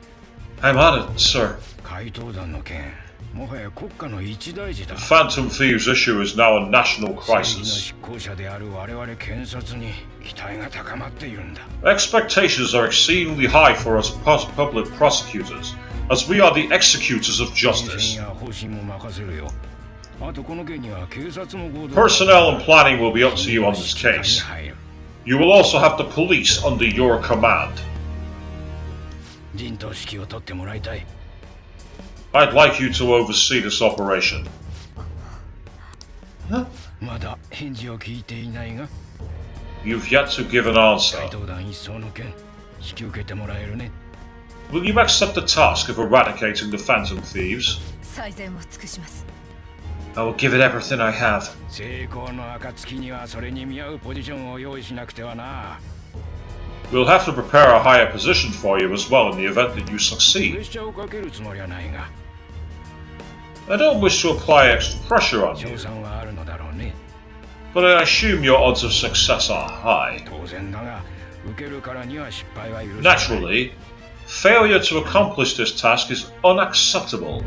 I'm honored, sir. 怪盗団の件、もはや国家の一大事だ The Phantom Thieves issue is now a national 正義の crisis. 執行者である我々検察に期待が高まっているんだ Expectations are exceedingly high for us public prosecutors, as we are the executors of 戦 justice. や方針も任せるよあとこの件には警察も合同 Personnel and planning will be up to you on this case. You will also have the police under your command. 陣頭指揮を取ってもらいたい I'd like you to oversee this operation. Huh? まだ返事を聞いていないが You've yet to give an 怪 answer. 盗団一掃の件引き受けてもらえるね Will you accept the task of eradicating the Phantom Thieves? 最善を尽くします。 I will give it everything I have. 成功の暁にはそれに見合うポジションを用意しなくてはな We'll have to prepare a higher position for you as well in the event that you プレ succeed. ッシャーをかけるつもりはないが I don't wish to apply extra pressure on 賞 you, 賛はあるのだろうね but I assume your odds of success are high. 当然だが受けるからには失敗は許さない Naturally, failure to accomplish this task is unacceptable.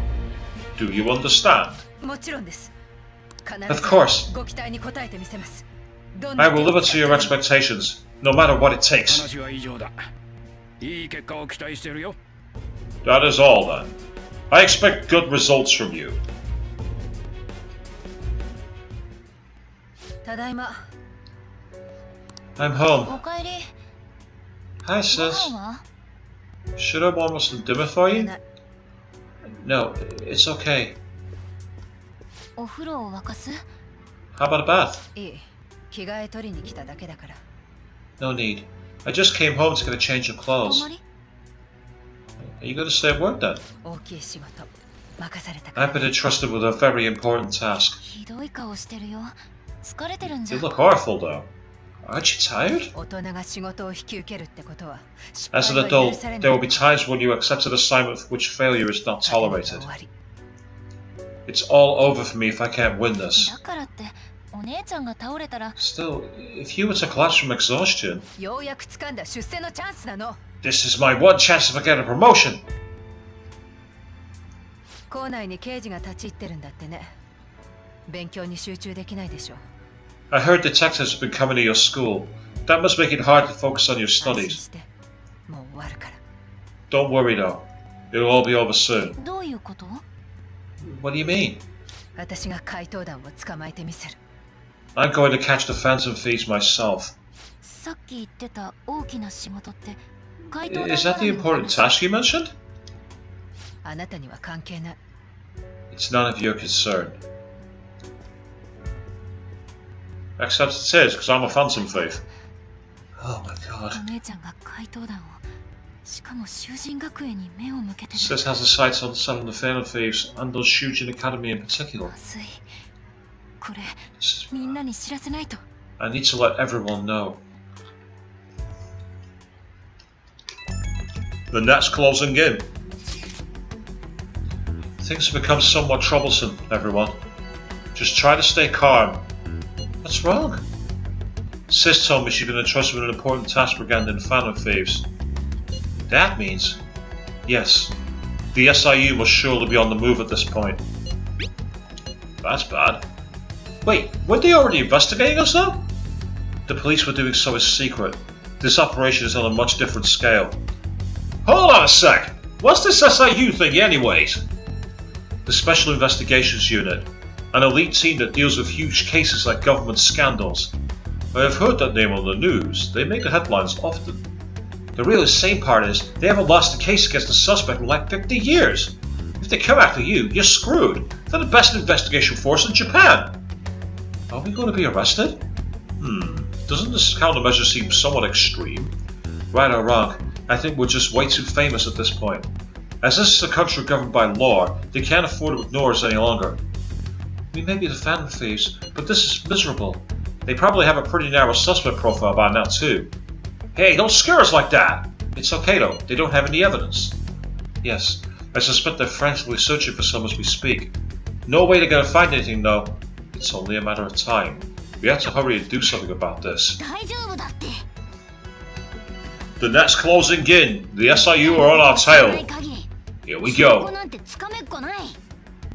Do you understand? もちろんです。必 Of ず course. ご期待に応えてみせます。どん I な will 手 live を up 使 to って your も expectations, no matter what it takes. 話は以上だいい結果を期待してるよ That is all then. I expect good results from you. ただいま。 I'm home. おかえり。 Hi, ご sis. 飯は Should I warm up some dinner for 出 you? ない No, it's okay. お風呂を沸かす？ How about a bath? いい。着替え取りに来ただけだから。 No need. I just came home to get a change of あん clothes. まり？ Are you going to stay at work then? 大きい仕事任されたから I've been entrusted with a very important task. ひどい顔してるよ。疲れてるんじゃ You ん。 look awful though. Aren't you tired? 大人が仕事を引き受けるってことは失 As 敗 an は許 adult, され there ない will be times when you accept an assignment for which failure is not 終 tolerated. わり It's all over for me if I can't win だ this. からってお姉ちゃんが倒れたら Still, if you were to collapse from exhaustion, ようやく掴んだ出世のチャンスなの。 this is my one chance if I get a promotion. 校内に刑事が立ち入ってるんだってね。勉強に集中できないでしょ。 I heard detectives have been coming to your school. That must make it hard to focus on your 安心 studies. してもう終わるから。 Don't worry though. It'll all be over soon. どういうこと？ What do you mean? 私が怪盗団を捕まえてみせる。 I'm going to catch the Phantom Thieves myself. さっき言ってた大きな仕事って怪盗団 Is that the 絡みの important 話？ task you mentioned? あなたには関係ない。 It's none of your concern. Except it is, because I'm a Phantom Thief. Oh my god. お姉ちゃんが怪盗団を、しかも囚人学園に目を向けてる。 Sis has the sights on some of the Phantom Thieves and those Shujin Academy in particular. まずい。これ This is- みんなに知らせないと。 I need to let everyone know. The net's closing in. Things have become somewhat troublesome, everyone. Just try to stay calm. What's wrong? Sis told me she'd been entrusted with an important task regarding Phantom Thieves. That means... Yes, the SIU must surely be on the move at this point. That's bad. Wait, weren't they already investigating us though? The police were doing so as secret. This operation is on a much different scale. Hold on a sec! What's this SIU thing anyways? The Special Investigations Unit, an elite team that deals with huge cases like government scandals. I have heard that name on the news. They make the headlines often. The real insane part is, they haven't lost a case against the suspect in like 50 years. If they come after you, you're screwed. They're the best investigation force in Japan. Are we going to be arrested? Doesn't this countermeasure seem somewhat extreme? Right or wrong, I think we're just way too famous at this point. As this is a country governed by law, they can't afford to ignore us any longer. We may be the phantom thieves, but this is miserable. They probably have a pretty narrow suspect profile by now too. Hey, don't scare us like that! It's okay though, they don't have any evidence. Yes, I suspect they're frantically searching for some as we speak. No way they're gonna find anything though. It's only a matter of time. We have to hurry and do something about this. 大丈夫だって The net's closing in. The SIU are on our ない tail. 限り Here we 証拠 go. なんてつかめっこない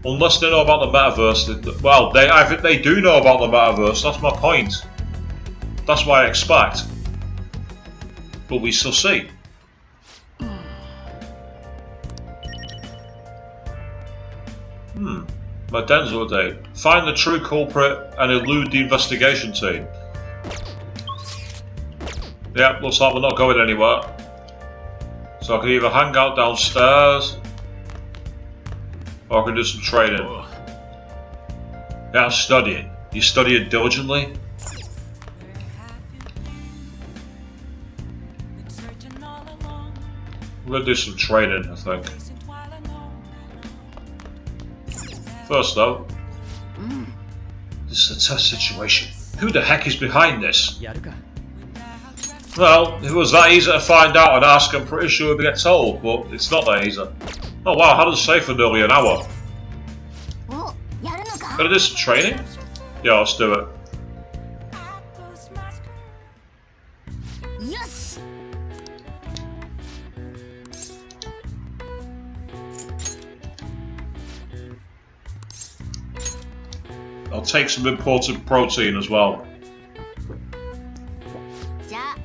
Unless they know about the metaverse. Well, I think they do know about the metaverse. That's my point. That's what I expect. But we shall see. My Denzel update. Find the true culprit and elude the investigation team. Yep, looks like we're not going anywhere. So I can either hang out downstairs or I can do some training. Yeah, I'm studying. You studying diligently? We're gonna do some training, I think. First though, this is a tough situation. Who the heck is behind this? やるか Well, if it was that easy to find out and ask, I'm pretty sure we'd get told, but it's not that easy. Oh wow, how does it say for nearly an hour? おやるのか Gonna do some training? Yeah, let's do it. よし I'll take some imported protein as well. じゃあ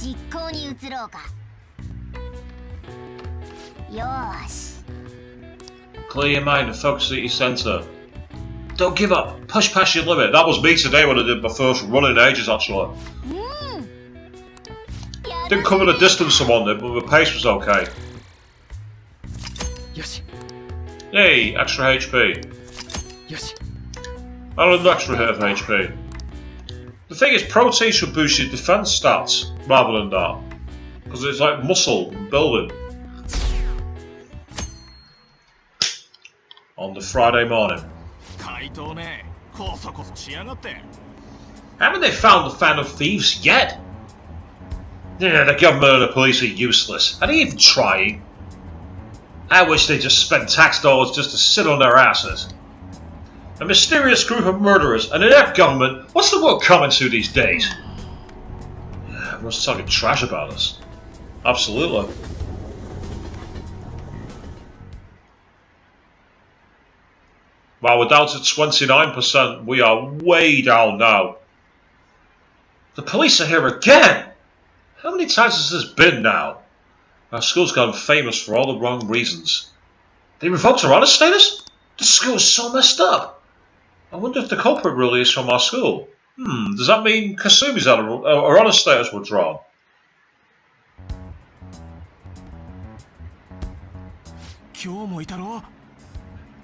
実行に移ろうかよーし Clear your mind and focus at your centre. Don't give up. Push past your limit. That was me today when I did my first run in ages, actually. や Didn't cover the distance someone did, but the pace was okay. よし Yay, extra HP. よし And an extra hit of HP. The thing is, protein should boost your defense stats rather than that. Because it's like muscle and building. On the Friday morning. 怪盗ねこそこそしやがって Haven't they found the fan of thieves yet? Yeah, the government and the police are useless. Are they even trying? I wish they just spent tax dollars just to sit on their asses. A mysterious group of murderers and an inept government. What's the world coming to these days? Everyone's talking trash about us. Absolutely. Wow, we're down to 29%. We are way down now. The police are here again! How many times has this been now? Our school's gone famous for all the wrong reasons. They revoked our honor status? The school is so messed up. I wonder if the culprit really is from our school. Does that mean Kasumi's honor status were drawn?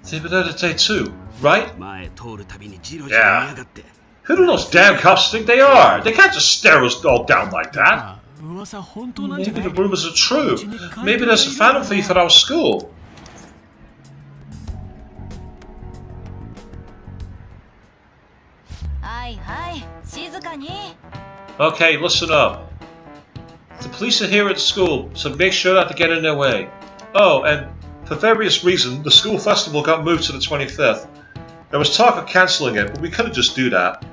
They've been there today too, right? 前通るたびにジロジロ見やがって Who do those damn cops think they are? They can't just stare us all down like that. 噂本当なんじゃ Maybe ない the rumors are true. Maybe there's a phantom thief at our school. Okay, listen up. The police are here at school, so make sure not to get in their way. Oh, and for various reasons, the school festival got moved to the 25th. There was talk of cancelling it, but we couldn't just do that.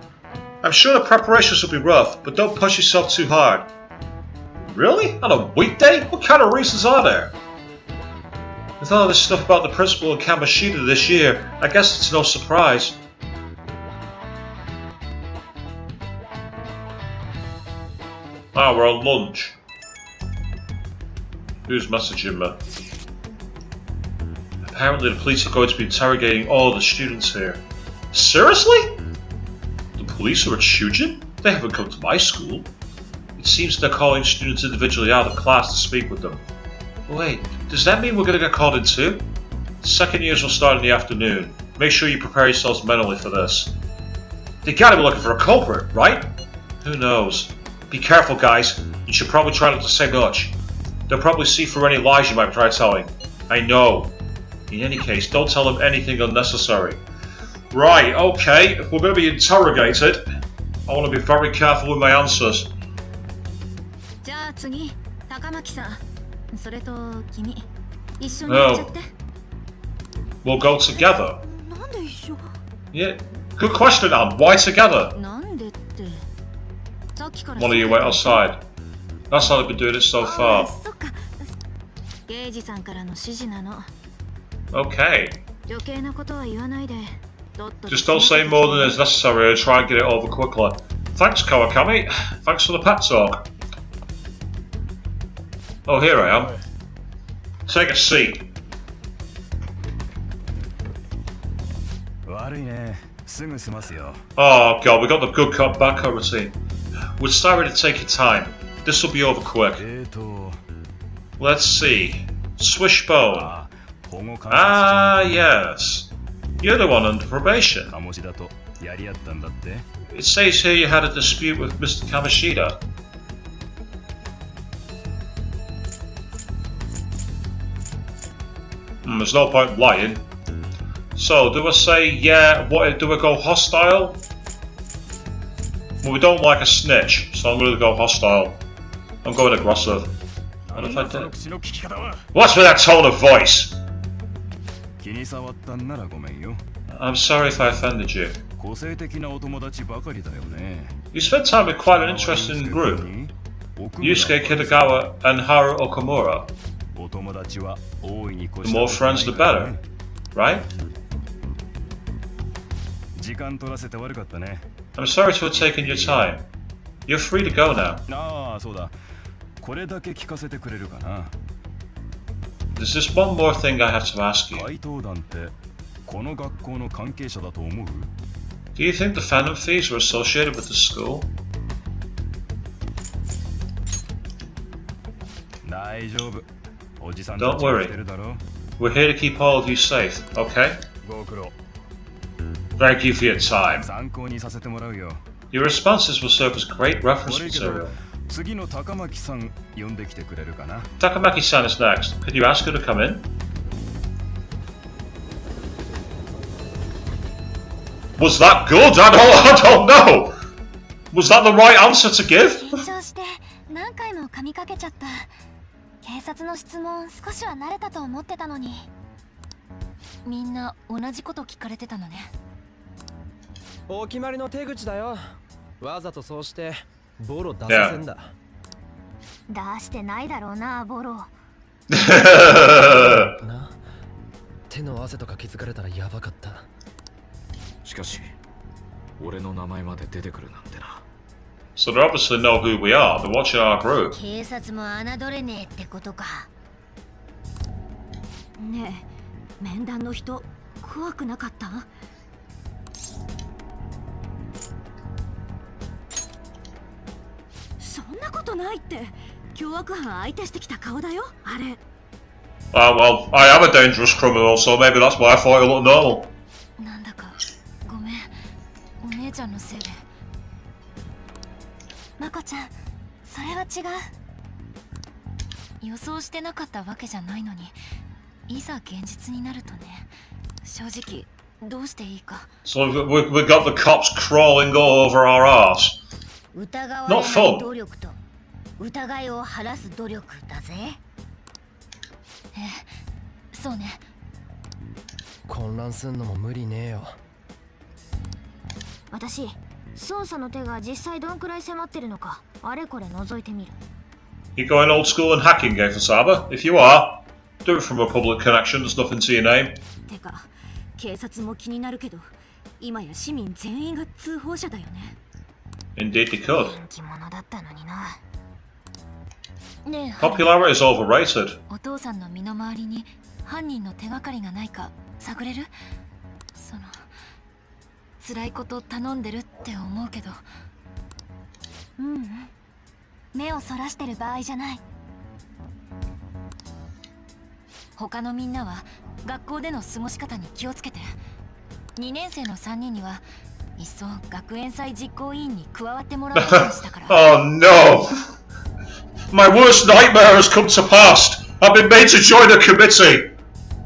I'm sure the preparations will be rough, but don't push yourself too hard. Really? On a weekday? What kind of reasons are there? With all this stuff about the principal and Kamashita this year, I guess it's no surprise. Ah, we're on lunch. Who's messaging me? Apparently the police are going to be interrogating all the students here. Seriously? The police are at Shujin? They haven't come to my school. It seems they're calling students individually out of class to speak with them. Wait, does that mean we're going to get called in too? Second years will start in the afternoon. Make sure you prepare yourselves mentally for this. They gotta be looking for a culprit, right? Who knows? Be careful, guys. You should probably try not to say much. They'll probably see through any lies you might try telling. I know. In any case, don't tell them anything unnecessary. Right, okay. If we're going to be interrogated, I want to be very careful with my answers. じゃあ次、高巻さん。それと君、一緒にやっちゃって。We'll go together. なんで一緒 Yeah, good question, Anne. Why together? なんでって。さっきから One of you wait outside. That's how they've been doing it so far. そっか。刑事さんからの指示なの。Okay. 余計なことは言わないで。Just don't say more than is necessary and try and get it over quickly. Thanks, Kawakami. Thanks for the pep talk. Oh, here I am. Take a seat. 悪いね。すぐ済ますよ。 Oh god, we got the good cop bad cop routine. We're sorry to take your time. This will be over quick. Let's see. Swishbone. Ah, yes. You're the one under probation. It says here you had a dispute with Mr. Kamishita. There's no point lying. So, do I say, yeah, what, do I go hostile? Well, we don't like a snitch, so I'm going to go hostile. I'm going aggressive. And if I do... What's with that tone of voice? I'm sorry if I offended you. You spent time with quite an interesting group. Yusuke Kitagawa and Haru Okumura. The more friends the better, right? I'm sorry to have taken your time. You're free to go now. There's just one more thing I have to ask you. Do you think the Phantom Thieves were associated with the school? Don't worry. We're here to keep all of you safe, okay? Thank you for your time. Your responses will serve as great reference material. Takamaki-san is next. Could you ask her to come in? Was that good? I don't know! Was that the right answer to give? 緊張して何回も噛みかけちゃった。警察の質問少しは慣れたと思ってたのに。みんな同じこと聞かれてたのね。お決まりの手口だよ。わざとそうしてボロ出させんだ。出してないだろうな、ボロ。な、手の汗とか気づかれたらやばかった。しかし、俺の名前まで出てくるなんてな。So they obviously know who we are. They're watching our group. 警察も侮れねえってことか。ねえ、面談の人怖くなかった？そんなことないって。凶悪犯相手してきた顔だよ、あれ。Well, I am a dangerous criminal, so maybe that's why I thought it looked normal. なんだかごめん、お姉ちゃんのせいで。まこちゃん、それは違う。予想してなかったわけじゃないのに、いざ現実になるとね、正直どうしていいか。So we got the cops crawling all over our arse. 疑われない努力と疑いを晴らす努力だぜ。そうね。混乱すんのも無理ねえよ。私、捜査の手が実際どんくらい迫ってるのか、あれこれ覗いてみる。You going old school and hacking, game for Saba? If you are, do it from a public connection. There's nothing to your name. てか、警察も気になるけど、今や市民全員が通報者だよね。Indeed, you could. 人気者だったのにな。ねえ、Popularity is overrated. お父さんの身の回りに犯人の手がかりがないか探れる？その辛いこと頼んでるって思うけど。目をそらしてる場合じゃない。他のみんなは学校での過ごし方に気をつけて。2年生の3人には一層学園祭実行委員に加わってもらうことにしたから。Oh no! My worst nightmare has come to pass! I've been made to join a committee!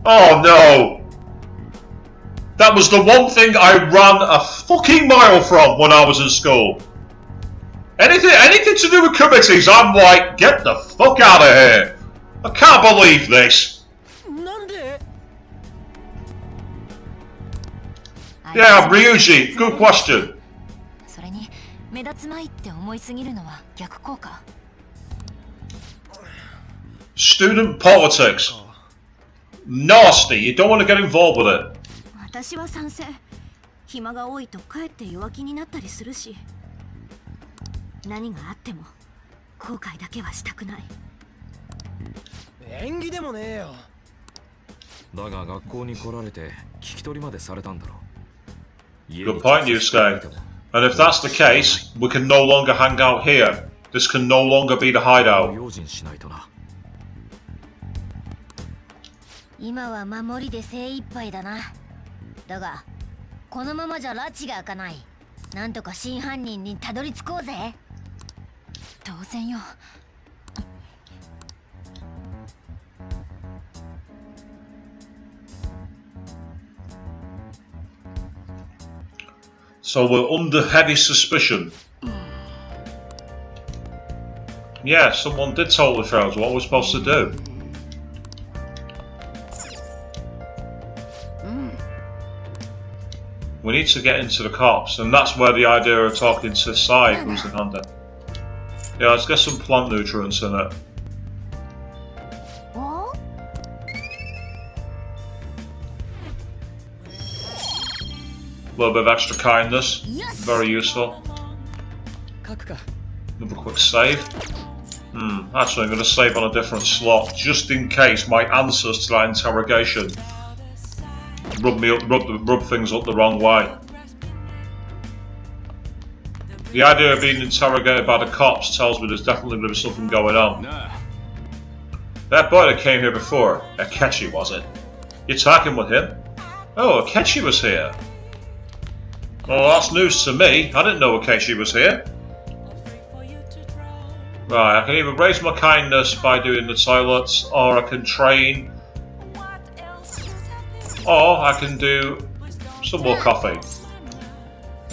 Oh no! That was the one thing I ran a fucking mile from when I was in school. Anything to do with committees, I'm like, get the fuck out of here! I can't believe this! なんで Yeah, Ryuji, good question. それに目立つまいって思いすぎるのは逆効果。Student politics. Nasty, you don't want to get involved with it. 私は賛成。暇が多いとかえって弱気になったりするし、何があっても後悔だけはしたくない。縁起でもねえよ。だが学校に来られて聞き取りまでされたんだろう。 Good point, Yusuke. And if that's the case, we can no longer hang out here. This can no longer be the hideout. 用心しないとな。今は守りで精一杯だな。だがこのままじゃ拉致が開かない。なんとか真犯人にたどり着こうぜ。当然よ。So we're under heavy suspicion. Yeah, someone did totally fail us. What we're supposed to do? We need to get into the cops, and that's where the idea of talking to Sai comes in handy. Yeah, let's get some plant nutrients in it. A little bit of extra kindness, very useful. 書くか。 Another quick save. Actually I'm going to save on a different slot, just in case my answers to that interrogation rub things up the wrong way. The idea of being interrogated by the cops tells me there's definitely going to be something going on. That boy that came here before, Akechi was it? You're talking with him? Oh, Akechi was here. Well, that's news to me. I didn't know Akechi was here. Right, I can either raise my kindness by doing the toilets, or I can train, or I can do some more coffee.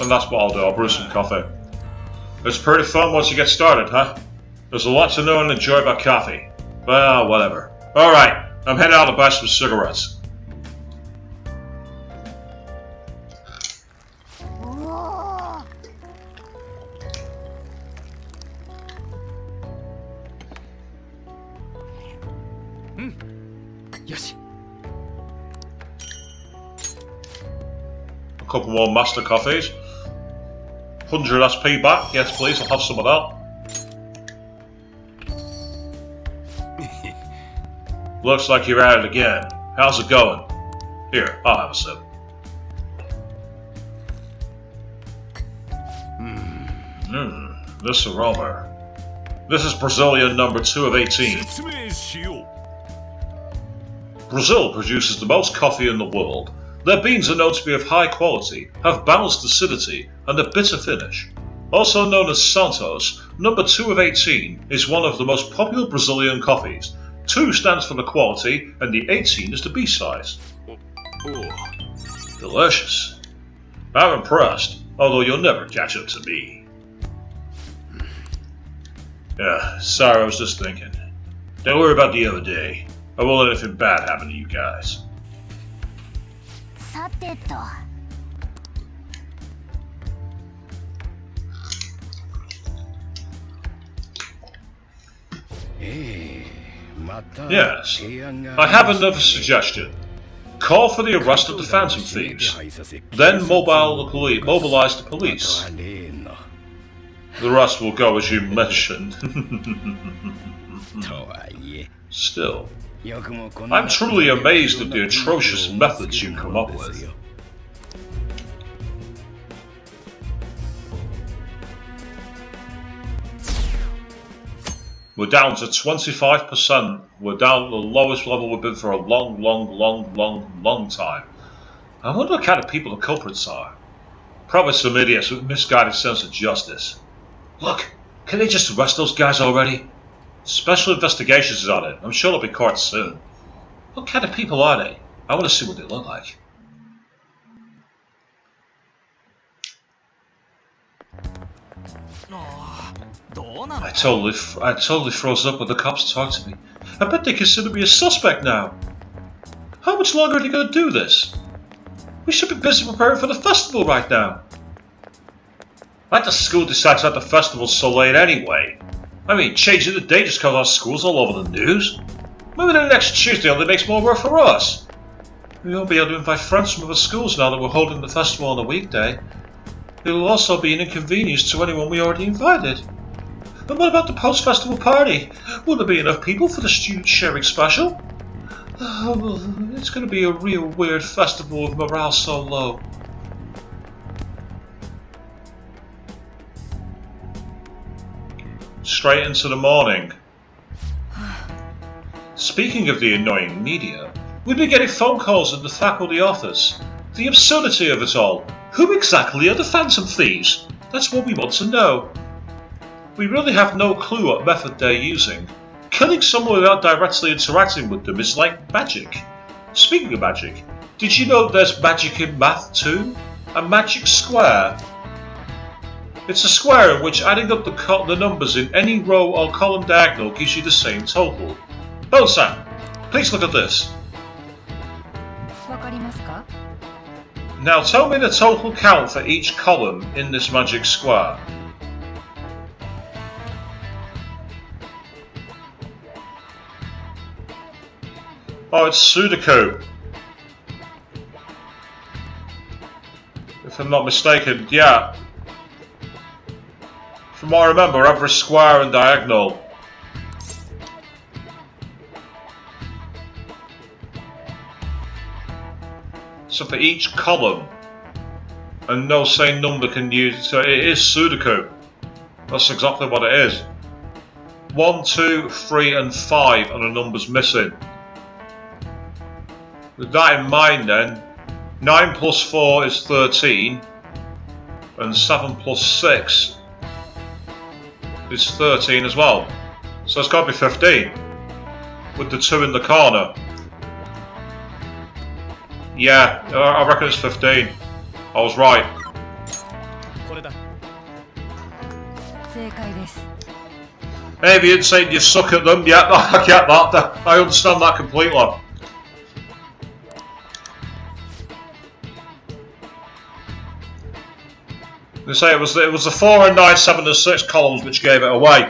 And that's what I'll do, I'll brew some coffee. It's pretty fun once you get started, huh? There's a lot to know and enjoy about coffee. Well, whatever. Alright, I'm heading out to buy some cigarettes. A couple more master coffees. 100 SP back, yes please, I'll have some of that. Looks like you're at it again. How's it going? Here, I'll have a sip. This aroma. This is Brazilian number 2 of 18. Brazil produces the most coffee in the world. Their beans are known to be of high quality, have balanced acidity, and a bitter finish. Also known as Santos, number 2 of 18 is one of the most popular Brazilian coffees. 2 stands for the quality, and the 18 is the B-size. Delicious. I'm impressed, although you'll never catch up to me. Yeah, sorry, I was just thinking. Don't worry about the other day. I won't let anything bad happen to you guys. Yes, I have another suggestion. Call for the arrest of the phantom thieves. Then mobilize the police. The rest will go as you mentioned. Still, I'm truly amazed at the atrocious methods you come up with. We're down to 25%. We're down to the lowest level we've been for a long time. I wonder what kind of people the culprits are. Probably some idiots with misguided sense of justice. Look, can they just arrest those guys already? Special investigations is on it. I'm sure they'll be caught soon. What kind of people are they? I want to see what they look like. I totally froze up when the cops talked to me. I bet they consider me a suspect now. How much longer are they going to do this? We should be busy preparing for the festival right now. Why'd the school decide to have the festival so late anyway? I mean, changing the date just because our school's all over the news. Maybe the next Tuesday only makes more work for us. We won't be able to invite friends from other schools now that we're holding the festival on a weekday. It will also be an inconvenience to anyone we already invited. And what about the post-festival party? Will there be enough people for the student sharing special? It's going to be a real weird festival with morale so low. Straight into the morning. Speaking of the annoying media, we've been getting phone calls in the faculty office. The absurdity of it all. Who exactly are the Phantom Thieves? That's what we want to know. We really have no clue what method they're using. Killing someone without directly interacting with them is like magic. Speaking of magic, did you know there's magic in math too? A magic square. It's a square in which adding up the numbers in any row or column diagonal gives you the same total. Bo-san, please look at this. Now tell me the total count for each column in this magic square. Oh, it's Sudoku. If I'm not mistaken, yeah. From what I remember, every square and diagonal. So for each column, and no same number can use, so it is Sudoku. That's exactly what it is. 1, 2, 3 and 5 and a number's missing. With that in mind then, 9 plus 4 is 13, and 7 plus 6 is 13 as well. So it's got to be 15, with the 2 in the corner. Yeah, I reckon it's 15. I was right. Maybe you didn't say you suck at them. Yeah, I get that. I understand that completely. They say it was the 4 and 9, 7 and 6 columns which gave it away.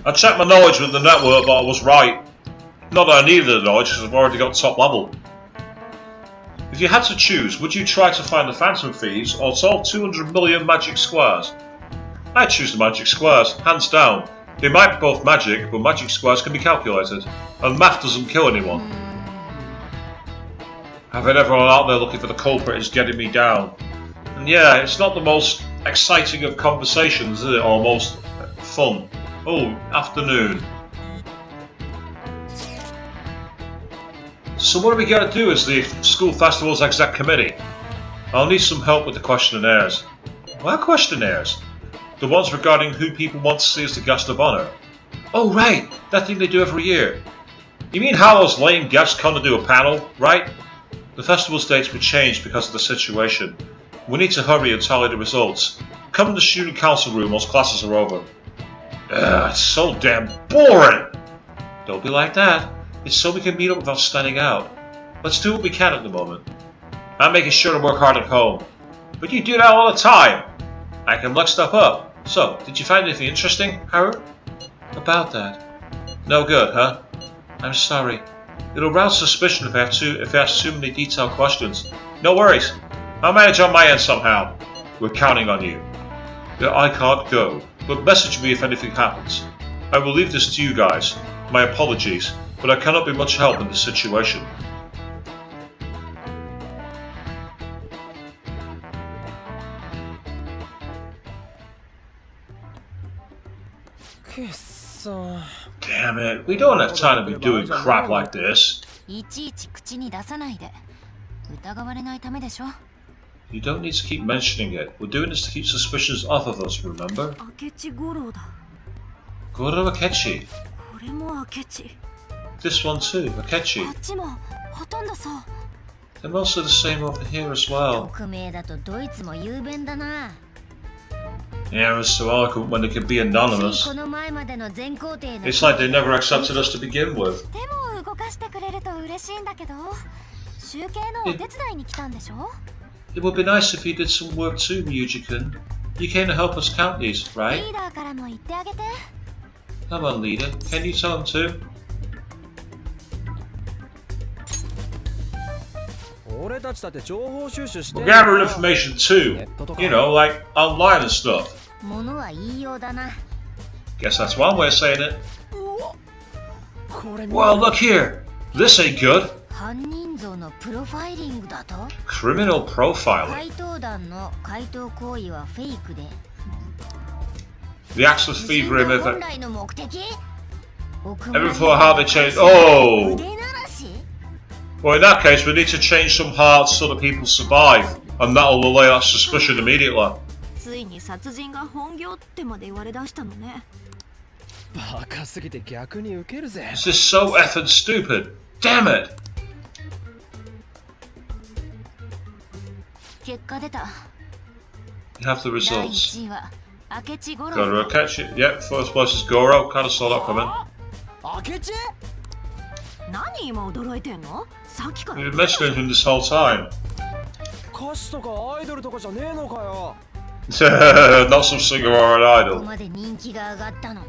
I checked my knowledge with the network, but I was right. Not that I needed the knowledge because I've already got top level. If you had to choose, would you try to find the Phantom Thieves or solve 200 million magic squares? I'd choose the magic squares, hands down. They might be both magic, but magic squares can be calculated, and math doesn't kill anyone. Having everyone out there looking for the culprit is getting me down. And yeah, it's not the most exciting of conversations, is it? Or most fun. Oh, afternoon. So what are we going to do as the school festival's exec committee? I'll need some help with the questionnaires. What questionnaires? The ones regarding who people want to see as the guest of honour. Oh right, that thing they do every year. You mean how those lame guests come to do a panel, right? The festival's dates were changed because of the situation. We need to hurry and tally the results. Come in the student council room once classes are over. It's so damn boring! Don't be like that. It's so we can meet up without standing out. Let's do what we can at the moment. I'm making sure to work hard at home. But you do that all the time. I can look stuff up. So, did you find anything interesting, Haru? About that? No good, huh? I'm sorry. It'll rouse suspicion if I ask too many detailed questions. No worries. I'll manage on my end somehow. We're counting on you. I can't go, but message me if anything happens. I will leave this to you guys. My apologies, but I cannot be much help in this situation. Damn it, we don't have time to be doing crap like this. いちいち口に出さないで。疑われないためでしょ。 You don't need to keep mentioning it. We're doing this to keep suspicions off of us, remember? 明智五郎だ。 Goro Akechi. これも明智。 This one too, Akechi. あっちもほとんどそう。 They're mostly the same over here as well. 匿名だとドイツも雄弁だな。 Yeah, it's so eloquent when they can be anonymous. この前までの全工程の。 It's like they never accepted us to begin with. でも動かしてくれると嬉しいんだけど。集計のお手伝いに来たんでしょ？ It would be nice if you did some work too, Ryuji-kun. You came to help us count these, right? リーダーからも言ってあげて。 Come on, leader. Can you tell them too? 俺たちだって情報収集して We'll gather information too. You know, like online and stuff. 物は言いようだな。 Guess that's one way of saying it. これ Well, look here. This ain't good. 犯人像のプロファイリングだと？ Criminal profiling. 怪盗団の怪盗行為はフェイクで。 The acts of thievery may 本来の目的？ Ever before how they changed. Oh! 腕鳴らし？ Well, in that case, we need to change some hearts so that people survive, and that'll allay that suspicion immediately. ついに殺人が本業ってまで言われ出したのね。バカすぎて逆にウケるぜ。 This is so effing stupid. Damn it! 結果出た。 You have the 第 results. 1位は明智五郎。 Goro Akechi. Yep, first place is Goro. Kind of saw that coming. 明智？何今驚いてんの？さっきから。 We've been mentioning him this whole time. 歌手とかアイドルとかじゃねえのかよ。 Not some singer or an ここ idol. まで人気が上がったの。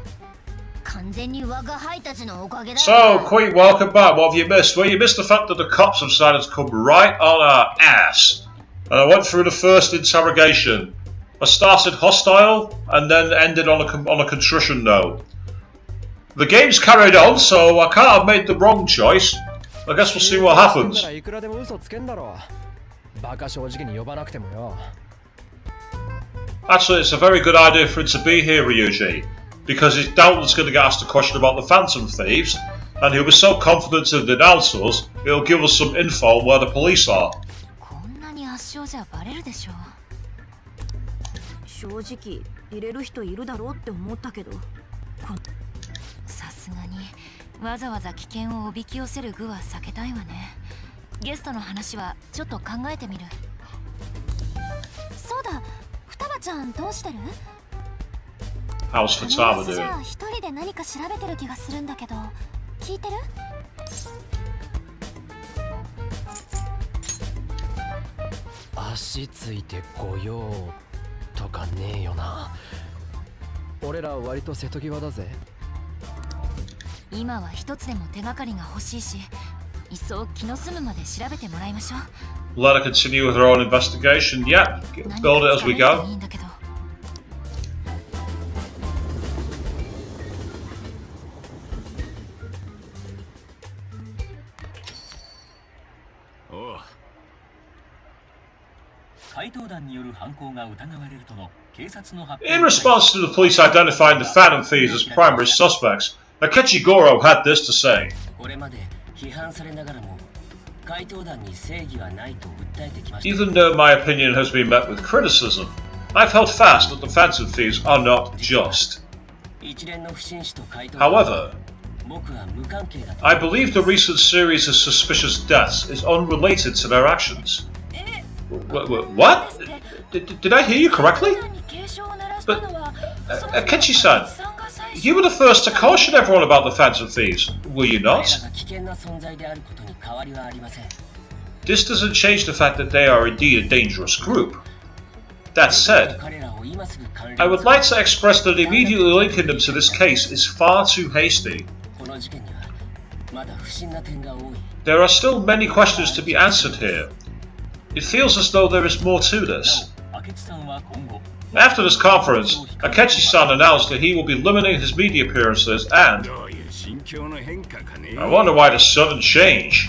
完全に我が輩たちのおかげだ。 So, Queen, welcome back. What have you missed? Well, you missed the fact that the cops have decided to come right on our ass. And I went through the first interrogation. I started hostile and then ended on a contrition note. The game's carried on, so I can't have made the wrong choice. I guess we'll see what happens. いくらでも嘘つけんだろ。バカ正直に呼ばなくてもよ。 Actually, it's a very good idea for him to be here, Ryuji, because he's doubtless going to get asked a question about the Phantom Thieves, and he'll be so confident to denounce us, it'll give us some info on where the police are. こんなに圧勝じゃバレるでしょ。正直入れる人いるだろうって思ったけど。さすがにわざわざ危険をおびき寄せる具は避けたいわね。ゲストの話はちょっと考えてみる。そうだ、双葉ちゃんどうしてる？ How's Futaba じゃ doing? あ一人で何か調べてる気がするんだけど、聞いてる？足ついてこようとかねえよな。俺ら割と瀬戸際だぜ。今は一つでも手がかりが欲しいし、いっそ気の済むまで調べてもらいましょう。 Let her continue with her own investigation. Yep, build it as we 何か掴めると go. いいんだけど。おう。怪盗団による犯行が疑われるとの警察の発 In response to the police identifying the Phantom Thieves as primary suspects, Akechi Goro had this to say. これまで批判されながらも怪盗団に正義はないと訴えてきました。 Even though my opinion has been met with criticism, I've held fast that the Phantom Thieves are not just. 一連の不審死と怪盗団 However, 僕は無関係だと I believe the recent series of suspicious deaths is unrelated to their actions. What? Did I hear you correctly? But, Akechi-san, you were the first to caution everyone about the Phantom Thieves, were you 彼 not? らが危険な存在であることに変わりはありません。 This doesn't change the fact that they are indeed a dangerous group. That said, 彼らを今すぐ関連 I would like to express that immediately linking them to this case is far too hasty. この事件にはまだ不審な点が多い。 There are still many questions to be answered here. It feels as though there is more to this. なお、明智さんは今後 After this conference, Akechi-san announced that he will be limiting his media appearances and どういう心境の変化かね I wonder why the sudden change.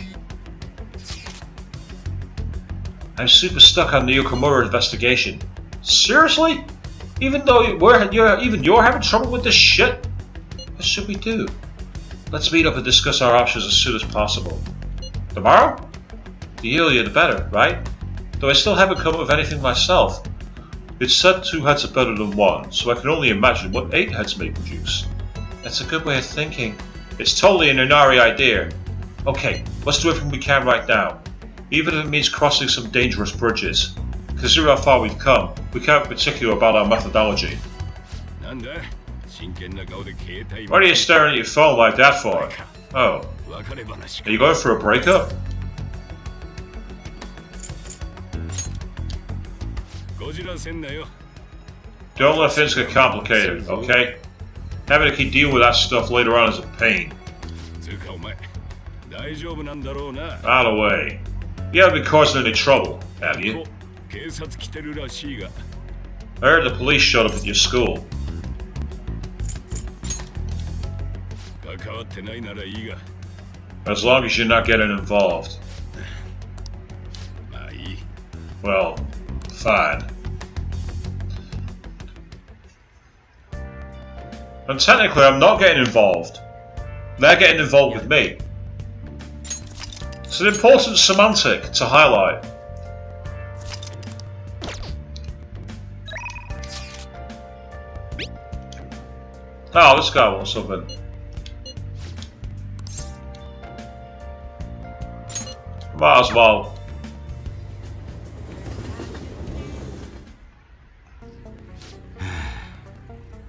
I'm super stuck on the Okumura investigation. Seriously? Even though you're having trouble with this shit? What should we do? Let's meet up and discuss our options as soon as possible. Tomorrow? The earlier the better, right? Though I still haven't come up with anything myself. It's said 2 heads are better than 1, so I can only imagine what 8 heads may produce. That's a good way of thinking. It's totally an Inari idea. Okay, let's do everything we can right now. Even if it means crossing some dangerous bridges. Consider how far we've come. We can't be particular about our methodology. なんだ真剣な顔で携帯 What are you staring at your phone like that for? Oh, 別れ話 are か you going for a breakup? こじらせんなよ Don't let things get complicated, okay? Having to keep dealing with that stuff later on is a pain. つうかお前大丈夫なんだろうな Out of the way. You haven't been causing any trouble, have you? 警察来てるらしいが I heard the police showed up at your school. 関わってないならいいが As long as you're not getting involved. まあいい Well, fine. And technically, I'm not getting involved. They're getting involved with me. It's an important semantic to highlight. Oh, this guy wants something. Might as well.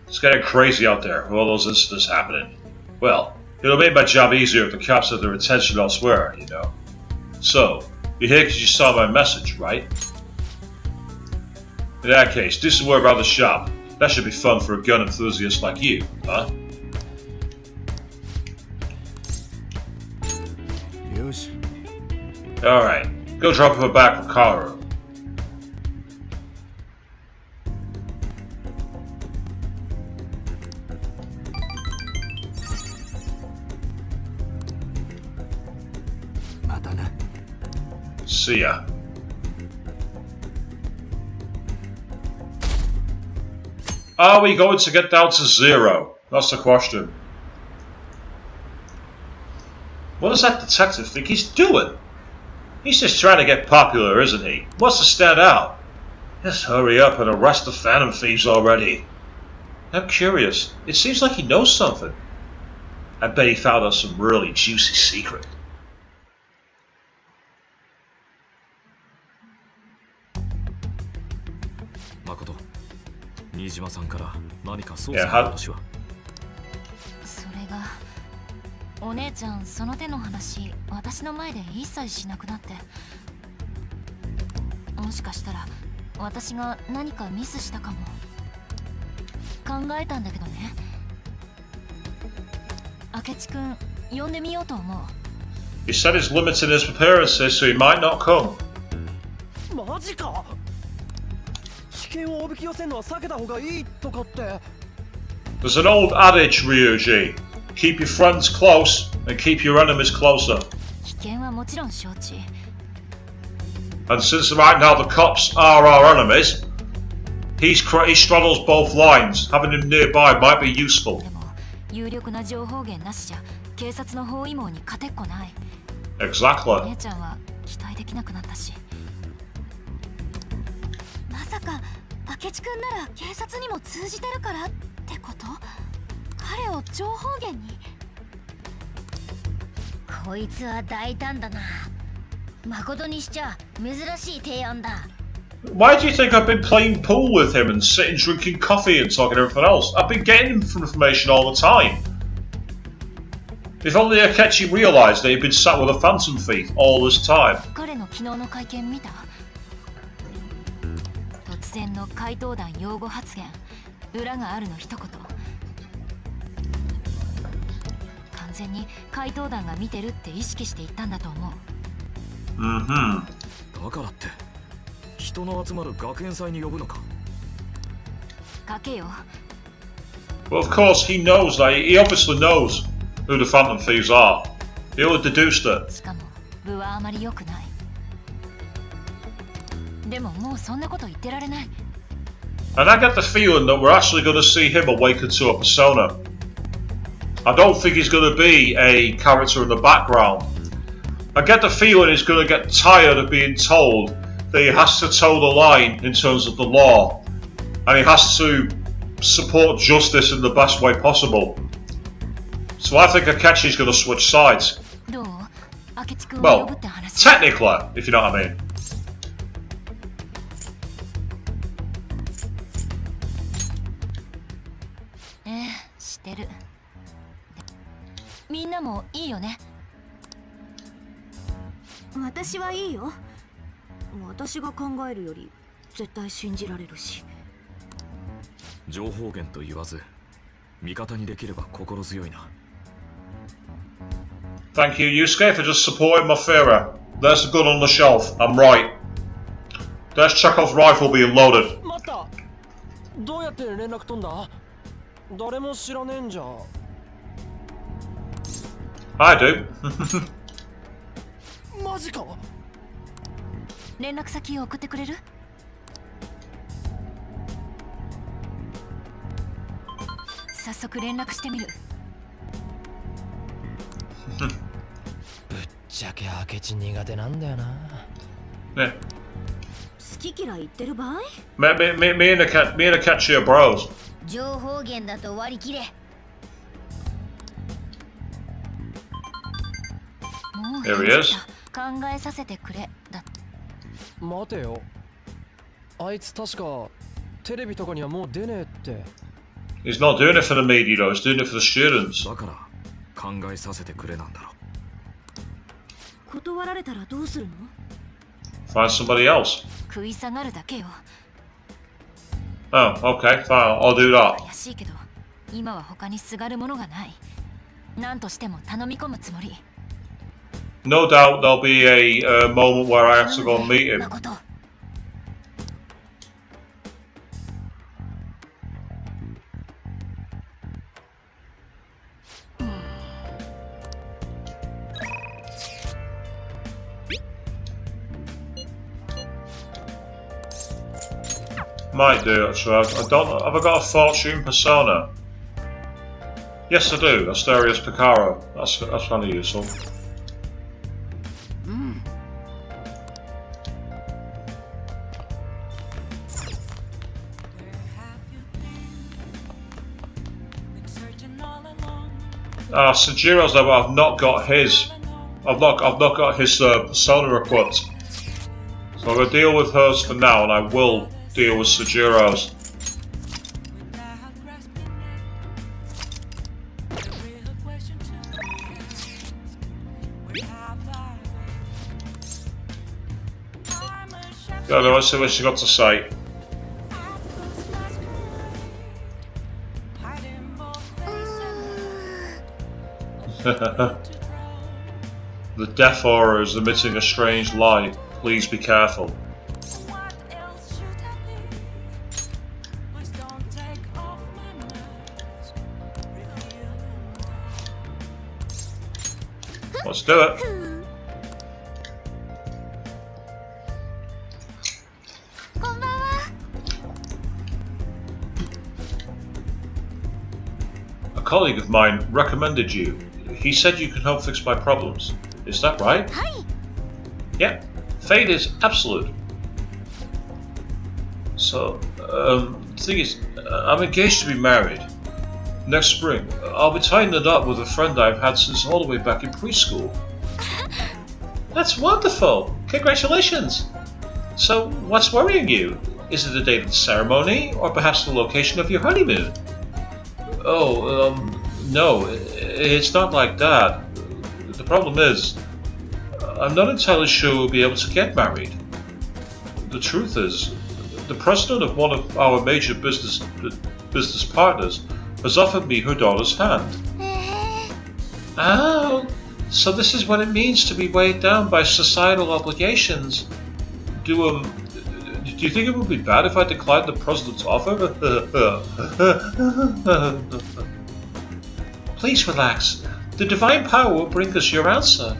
It's getting crazy out there with all those incidents happening. Well, it'll make my job easier if the cops have their attention elsewhere, you know. So, you're here because you saw my message, right? In that case, do some work around the shop. That should be fun for a gun enthusiast like you, huh? よし Alright, go drop him back from Karu. またな See ya. Are we going to get down to 0? That's the question. What does that detective think he's doing? He's just trying to get popular, isn't he? Wants to stand out. Just hurry up and arrest the Phantom Thieves already. I'm curious. It seems like he knows something. I bet he found out some really juicy secret. Makoto, 新島さんから何か捜いや査の話はそれがお姉ちゃんその手の話私の前で一切しなくなってもしかしたら私が何かミスしたかも考えたんだけどね明智くん呼んでみようと思う He said he's limiting his appearances so he might not come. マジか危険をおびき寄せるのは避けた方がいいとかって There's an old adage, Ryuji. Keep your friends close and keep your enemies closer. 危険はもちろん承知 And since right now the cops are our enemies, he straddles both lines. Having him nearby might be useful. でも有力な情報源なしじゃ警察の包囲網に勝てっこない Exactly. 姉ちゃんは期待できなくなったしまさか明智くんなら警察にも通じてるからってこと彼を情報源にこいつは大胆だな誠にしちゃ珍しい提案だ Why do you think I've been playing pool with him and sitting drinking coffee and talking everything else? I've been getting him information all the time. If only Akechi realised that he'd been sat with a phantom thief all this time. 彼の昨日の会見見た突然の怪盗団擁護発言裏があるの一言完全に怪盗団が見てるって意識して言ったんだと思う Mm-hmm. だからって人の集まる学園祭に呼ぶのか書けよ。 Well, of course, he knows that. He obviously knows who the Phantom Thieves are. He only deduced it. しかも部はあまり良くない。でももうそんなこと言ってられない。 And I get the feeling that we're actually going to see him awaken to a persona. I don't think he's going to be a character in the background. I get the feeling he's going to get tired of being told that he has to toe the line in terms of the law. And he has to support justice in the best way possible. So I think Akechi's going to switch sides. どう？明智君を呼ぶ Well, って話。 technically, if you know what I mean. してる。みんなもいいよね。私はいいよ。私が考えるより絶対信じられるし。情報源と言わず味方にできれば心強いな。 Thank you, Yusuke, for just supporting my theory. There's the gun on the shelf. I'm right. There's Chekhov's rifle being loaded. 待った。どうやって連絡取んだ？誰も知らねえんじゃ。 I do. マジか。連絡先を送ってくれる？早速連絡してみる。ぶっちゃけ明智苦手なんだよな。 Yeah. 好き嫌い言ってる場合？ Me and Akechi are bros. 情報源だと割り切れ。もう Here he is. 考えさせてくれだ。待てよ。あいつ確かテレビとかにはもう出ねえって。 He's not doing it for the media though, he's doing it for the students. だから考えさせてくれなんだろう。断られたらどうするの？ Find somebody else. 食い下がるだけよ。 Oh, okay, fine, I'll do that. 怪しいけど、今は他にすがるものがない。何としても頼み込むつもり。 No doubt there'll be a moment where I have to go and meet him. 誠。 Might do actually. I don't. Have I got a fortune persona? Yes, I do. Asterios Picaro. That's kind of useful. Sajiro's though, I've not got his. I've not got his persona equipped. So I'm gonna deal with hers for now, and I will deal with Sajiro's. Yeah, let's see what she got to say. The death aura is emitting a strange light. Please be careful. Let's do it. A colleague of mine recommended you. He said you can help fix my problems. Is that right? Hi. Yeah. Fate is absolute. So, the thing is, I'm engaged to be married. Next spring, I'll be tying it up with a friend I've had since all the way back in preschool. That's wonderful! Congratulations! So, what's worrying you? Is it the date of the ceremony, or perhaps the location of your honeymoon? Oh, no, it's not like that. The problem is, I'm not entirely sure we'll be able to get married. The truth is, the president of one of our major business partners has offered me her daughter's hand. Oh, so this is what it means to be weighed down by societal obligations. Do Do you think it would be bad if I declined the president's offer? Please relax. The divine power will bring us your answer.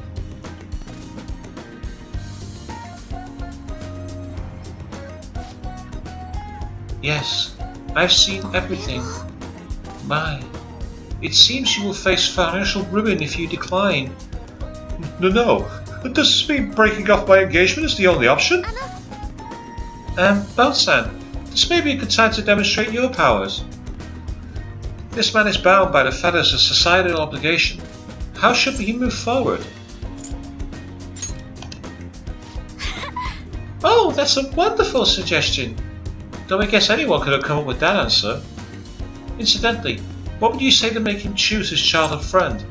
Yes, I've seen everything. My, it seems you will face financial ruin if you decline. No. Does this mean breaking off my engagement is the only option? Boat-san, this may be a good time to demonstrate your powers. This man is bound by the fetters of societal obligation. How should he move forward? Oh, that's a wonderful suggestion. Though I guess anyone could have come up with that answer. Incidentally, what would you say to make him choose his childhood friend?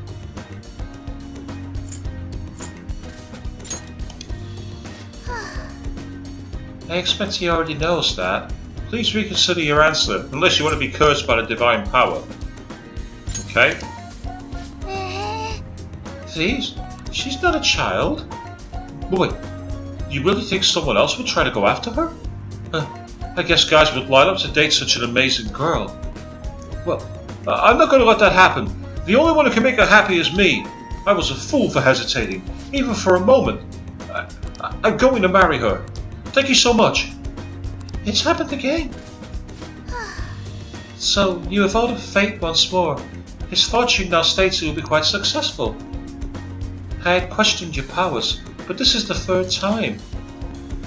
I expect he already knows that. Please reconsider your answer, unless you want to be cursed by the divine power. Okay. Thieves? She's not a child. Wait, you really think someone else would try to go after her? I guess guys would line up to date such an amazing girl. Well, I'm not going to let that happen. The only one who can make her happy is me. I was a fool for hesitating, even for a moment. I'm going to marry her. Thank you so much. It's happened again. So, you have voted fate once more. His fortune now states he will be quite successful. I had questioned your powers, but this is the third time.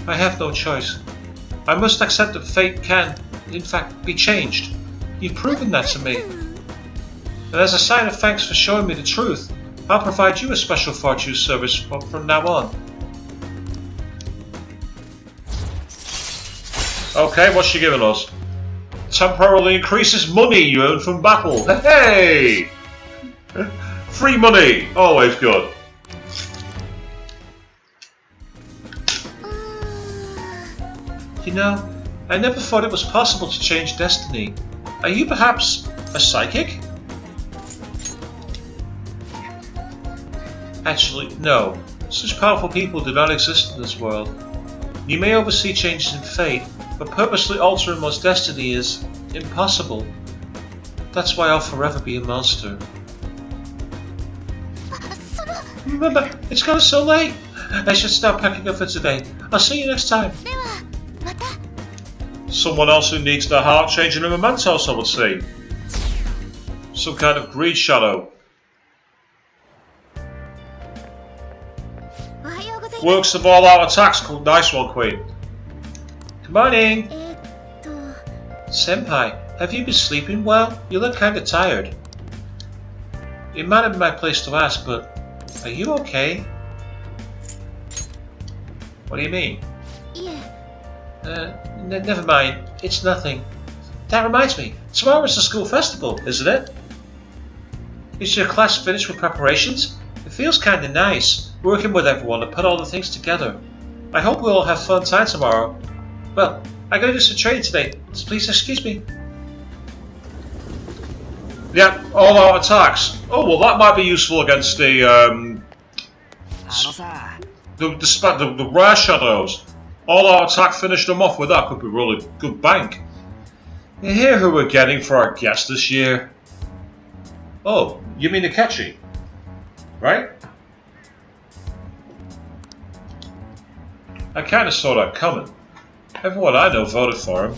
I have no choice. I must accept that fate can, in fact, be changed. You've proven that to me. And as a sign of thanks for showing me the truth, I'll provide you a special fortune service from now on. Okay, what's she giving us? Temporarily increases money you earn from battle. Hey! Free money! Always good. You know, I never thought it was possible to change destiny. Are you perhaps a psychic? Actually, no. Such powerful people do not exist in this world. You may oversee changes in fate, but purposely altering one's destiny is impossible. That's why I'll forever be a monster. Remember, it's gotten so late. I should start packing up for today. I'll see you next time. Someone else who needs their heart changing in mementos, I would say. Some kind of greed shadow. Works of all-out attacks. Nice one, Queen. Good morning. Senpai, have you been sleeping well? You look kinda tired. It might have been my place to ask, but are you okay? What do you mean? Never mind. It's nothing. That reminds me. Tomorrow is the school festival, isn't it? Is your class finished with preparations? It feels kinda nice, working with everyone to put all the things together. I hope we'll all have fun time tomorrow. Well, I gotta do some training today, so please excuse me. Yeah, all out attacks. Oh well, that might be useful against the rare shadows. All out attack finished them off with that. Could be really good bank. You hear who we're getting for our guest this year? Oh, you mean Akechi, right? I kinda saw that coming. Everyone I know voted for him.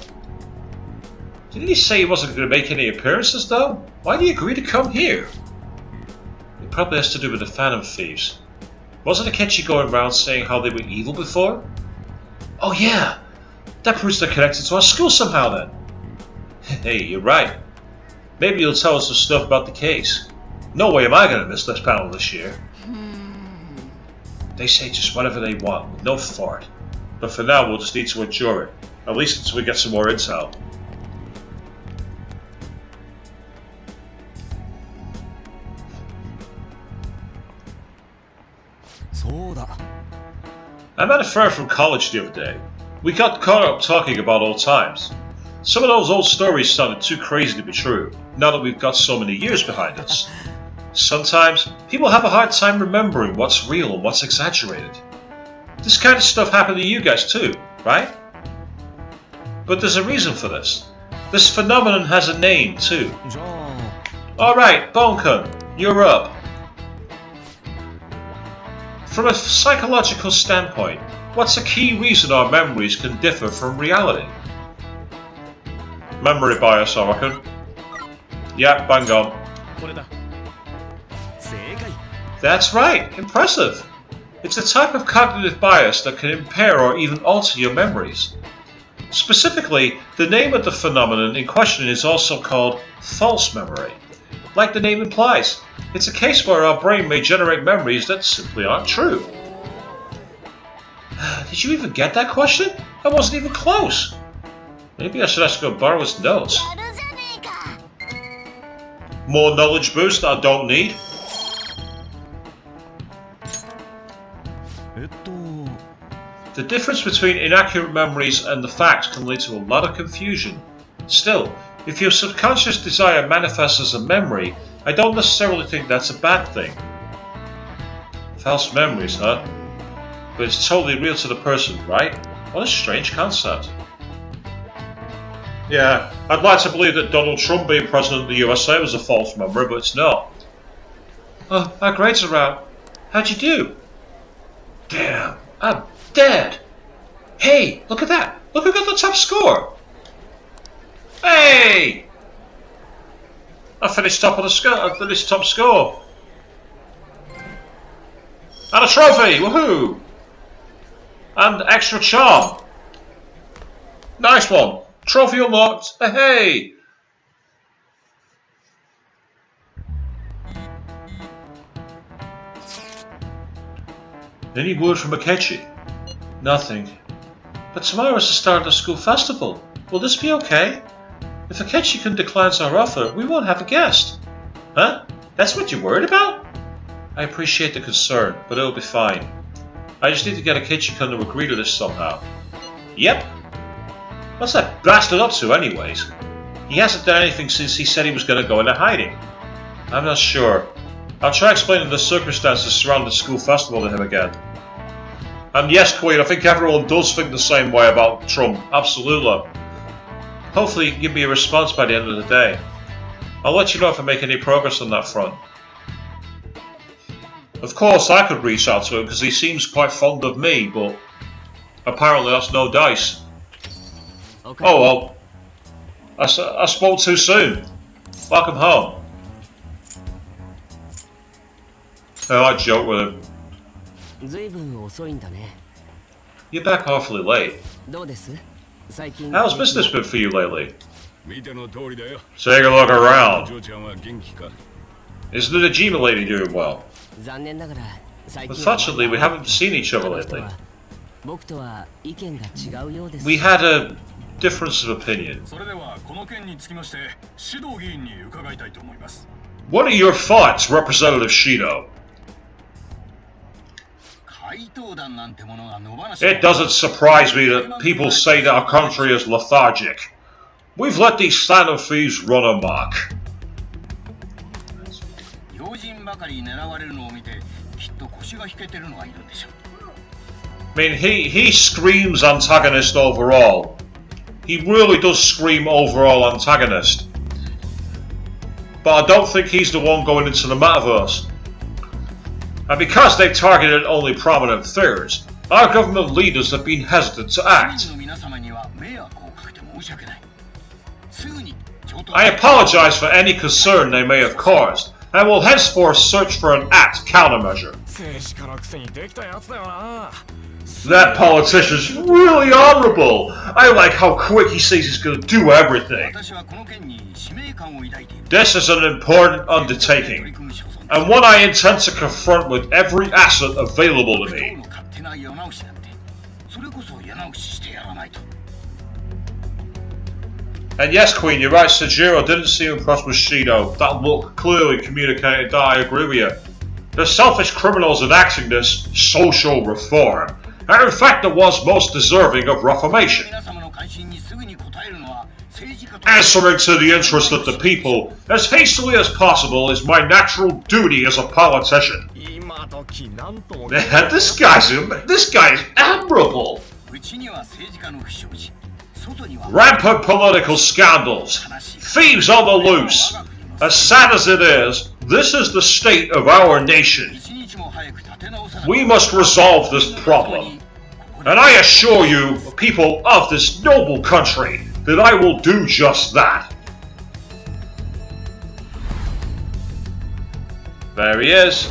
Didn't he say he wasn't going to make any appearances though? Why did he agree to come here? It probably has to do with the Phantom Thieves. Wasn't Akechi going around saying how they were evil before? Oh yeah! That proves they're connected to our school somehow then. Hey, you're right. Maybe you'll tell us some stuff about the case. No way am I going to miss this panel this year. They say just whatever they want, with no thought. But for now, we'll just need to endure it. At least until we get some more intel. I met a friend from college the other day. We got caught up talking about old times. Some of those old stories sounded too crazy to be true, now that we've got so many years behind us. Sometimes, people have a hard time remembering what's real and what's exaggerated. This kind of stuff happened to you guys too, right? But there's a reason for this. This phenomenon has a name, too. じゃあ Alright, Bonkun, you're up. From a psychological standpoint, what's a key reason our memories can differ from reality? Memory bias, I reckon. Yeah, bang on. これだ That's right, impressive. It's a type of cognitive bias that can impair or even alter your memories. Specifically, the name of the phenomenon in question is also called false memory. Like the name implies, it's a case where our brain may generate memories that simply aren't true. Did you even get that question? I wasn't even close. Maybe I should ask to go borrow his notes. More knowledge boost that I don't need. えっと The difference between inaccurate memories and the facts can lead to a lot of confusion. Still, if your subconscious desire manifests as a memory, I don't necessarily think that's a bad thing. False memories, huh? But it's totally real to the person, right? What a strange concept. Yeah, I'd like to believe that Donald Trump being president of the USA was a false memory, but it's not. Oh, our grades are out. How'd you do? Damn, I'm dead. Hey, look at that. Look who got the top score. Hey! I finished top of the score. I finished top score. And a trophy, woohoo! And extra charm. Nice one. Trophy unlocked. Hey! Any word from Akechi? Nothing. But tomorrow is the start of the school festival. Will this be okay? If Akechi-kun declines our offer, we won't have a guest. Huh? That's what you're worried about? I appreciate the concern, but it'll be fine. I just need to get Akechi-kun to agree to this somehow. Yep. What's that bastard up to anyways? He hasn't done anything since he said he was going to go into hiding. I'm not sure. I'll try explaining the circumstances surrounding the school festival to him again. And yes, Queen, I think everyone does think the same way about Trump. Absolutely. Hopefully you can give me a response by the end of the day. I'll let you know if I make any progress on that front. Of course, I could reach out to him because he seems quite fond of me, but apparently that's no dice. Okay. Oh well. I spoke too soon. Welcome home. Oh, I joke with him. ずいぶん遅いんだね。 You're back awfully late. どうです？最近 How's business been for you lately? 見ての通りだよ Take a look around. 嬢ちゃんは元気か Isn't the Najima lady doing well? 残念ながら最近 Unfortunately, we haven't seen each other あの人 lately. は僕とは意見が違うようです。 We had a difference of opinion. それではこの件につきまして指導議員に伺いたいと思います What are your thoughts, Representative Shido? 怪盗団なんてものが野放し It doesn't surprise me that people say that our country is lethargic. We've let these standard thieves run amok. 用心ばかり狙われるのを見てきっと腰が引けてるのがいるんでしょう I mean, he screams antagonist overall. He really does scream overall antagonist. But I don't think he's the one going into the metaverse. And because they've targeted only prominent thieves, our government leaders have been hesitant to act. の皆様には迷惑をかけて申し訳ないすぐに上等 I apologize for any concern they may have caused, and will henceforth search for an apt countermeasure. 政治家のくせにできたやつだよな That politician's really honorable. I like how quick he says he's going to do everything. 私はこの件に使命感を抱いている This is an important undertaking, and one I intend to confront with every asset available to 党 me. の勝手な世直しなんてそれこそ世直ししてやらないと And yes, Queen, you're right, Sejiro didn't seem impressed with Shido. That look clearly communicated that I agree with you. The selfish criminals enacting this social reform are in fact the ones most deserving of reformation. 皆様の関心にすぐに応えるのは政治家と Answering to the interests of the people as hastily as possible is my natural duty as a politician. 今時なんとも Man, this guy is admirable. うちには政治家の不祥事 Rampant political scandals. Thieves on the loose. As sad as it is, this is the state of our nation. We must resolve this problem. And I assure you, people of this noble country, that I will do just that. There he is.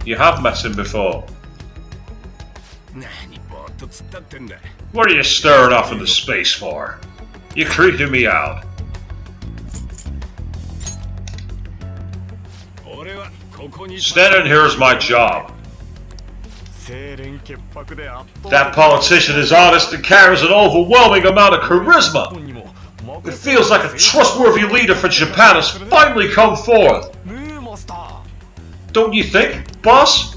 You have met him before. What are you staring off into space for? You're creeping me out. Standing here is my job. That politician is honest and carries an overwhelming amount of charisma. It feels like a trustworthy leader for Japan has finally come forth. Don't you think, boss?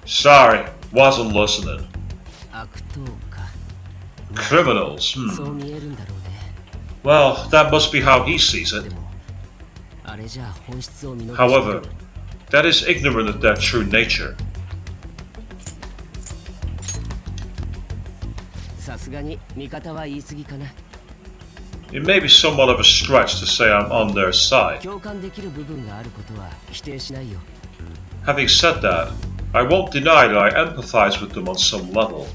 Sorry, wasn't listening. Criminals, Well, that must be how he sees it. However, that is ignorant of their true nature. It may be somewhat of a stretch to say I'm on their side. Having said that, I won't deny that I empathize with them on some level.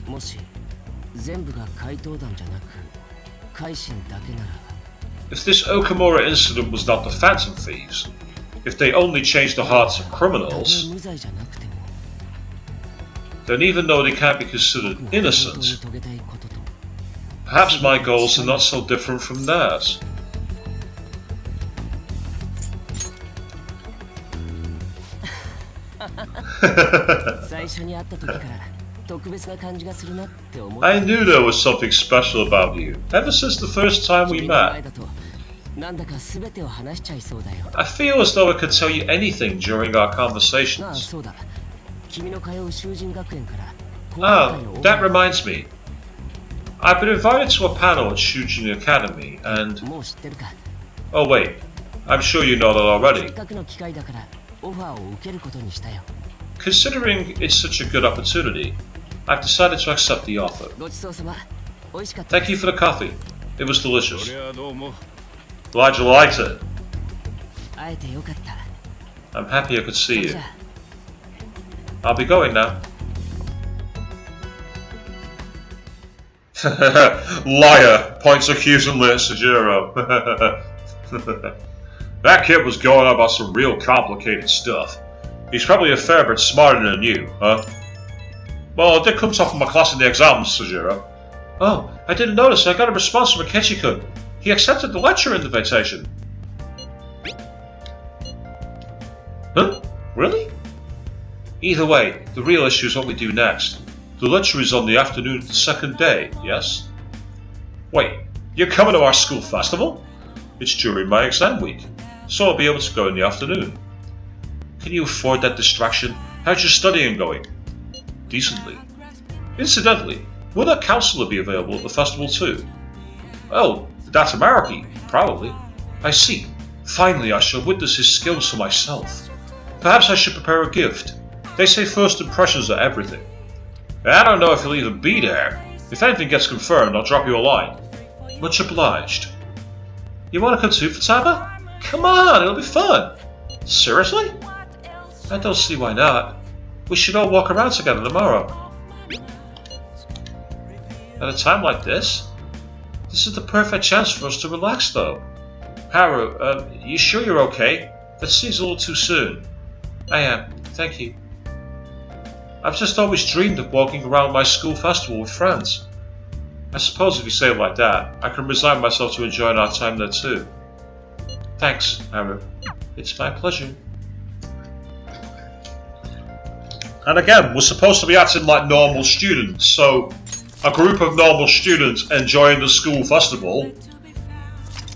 If this Okumura incident was not the Phantom Thieves, if they only changed the hearts of criminals, then even though they can't be considered innocent, perhaps my goals are not so different from theirs. I knew there was something special about you, ever since the first time we met. I feel as though I could tell you anything during our conversations. Oh, that reminds me. I've been invited to a panel at Shujin Academy and... Oh wait, I'm sure you know that already. Considering it's such a good opportunity, I've decided to accept the offer. Thank you for the coffee. It was delicious. Glad you liked it. I'm happy I could see you. I'll be going now. Liar! Points accusingly at Sujiro. That kid was going on about some real complicated stuff. He's probably a fair bit smarter than you, huh? Well, it did come top of my class in the exams, Sujiro. Oh, I didn't notice. I got a response from Akechi-kun. He accepted the lecture invitation. Huh? Really? Either way, the real issue is what we do next. The lecture is on the afternoon of the second day, yes? Wait, you're coming to our school festival? It's during my exam week, so I'll be able to go in the afternoon. Can you afford that distraction? How's your studying going? Decently. Incidentally, will that counselor be available at the festival too? Oh, that's American, probably. I see. Finally I shall witness his skills for myself. Perhaps I should prepare a gift. They say first impressions are everything. I don't know if he'll even be there. If anything gets confirmed, I'll drop you a line. Much obliged. You want to come too, Futaba? Come on, it'll be fun. Seriously? I don't see why not. We should all walk around together tomorrow. At a time like this? This is the perfect chance for us to relax though. Haru, you sure you're okay? That seems a little too soon. I am, thank you. I've just always dreamed of walking around my school festival with friends. I suppose if you say it like that, I can resign myself to enjoying our time there too. Thanks, Haru. It's my pleasure. And again, we're supposed to be acting like normal students, so a group of normal students enjoying the school festival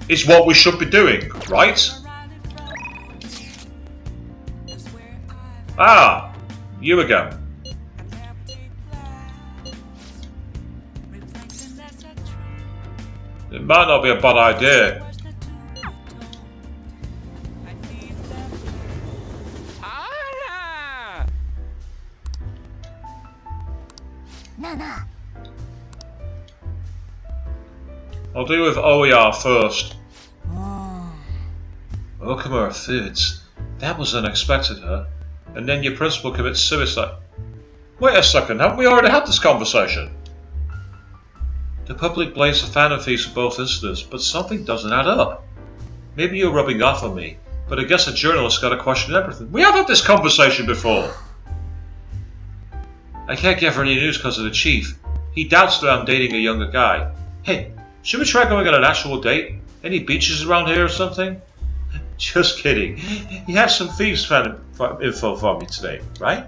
is what we should be doing, right? Ah, you again. It might not be a bad idea. なあなあ。 I'll deal with OER first. Okumura thieves. That was unexpected, huh? And then your principal commits suicide. Wait a second, haven't we already had this conversation? The public blames the Phantom Thieves for both incidents, but something doesn't add up. Maybe you're rubbing off on me, but I guess a journalist gotta question everything. We have had this conversation before! I can't give her any news because of the chief. He doubts that I'm dating a younger guy. Hey, should we try going on an actual date? Any beaches around here or something? Just kidding. You have some thieves info for me today, right?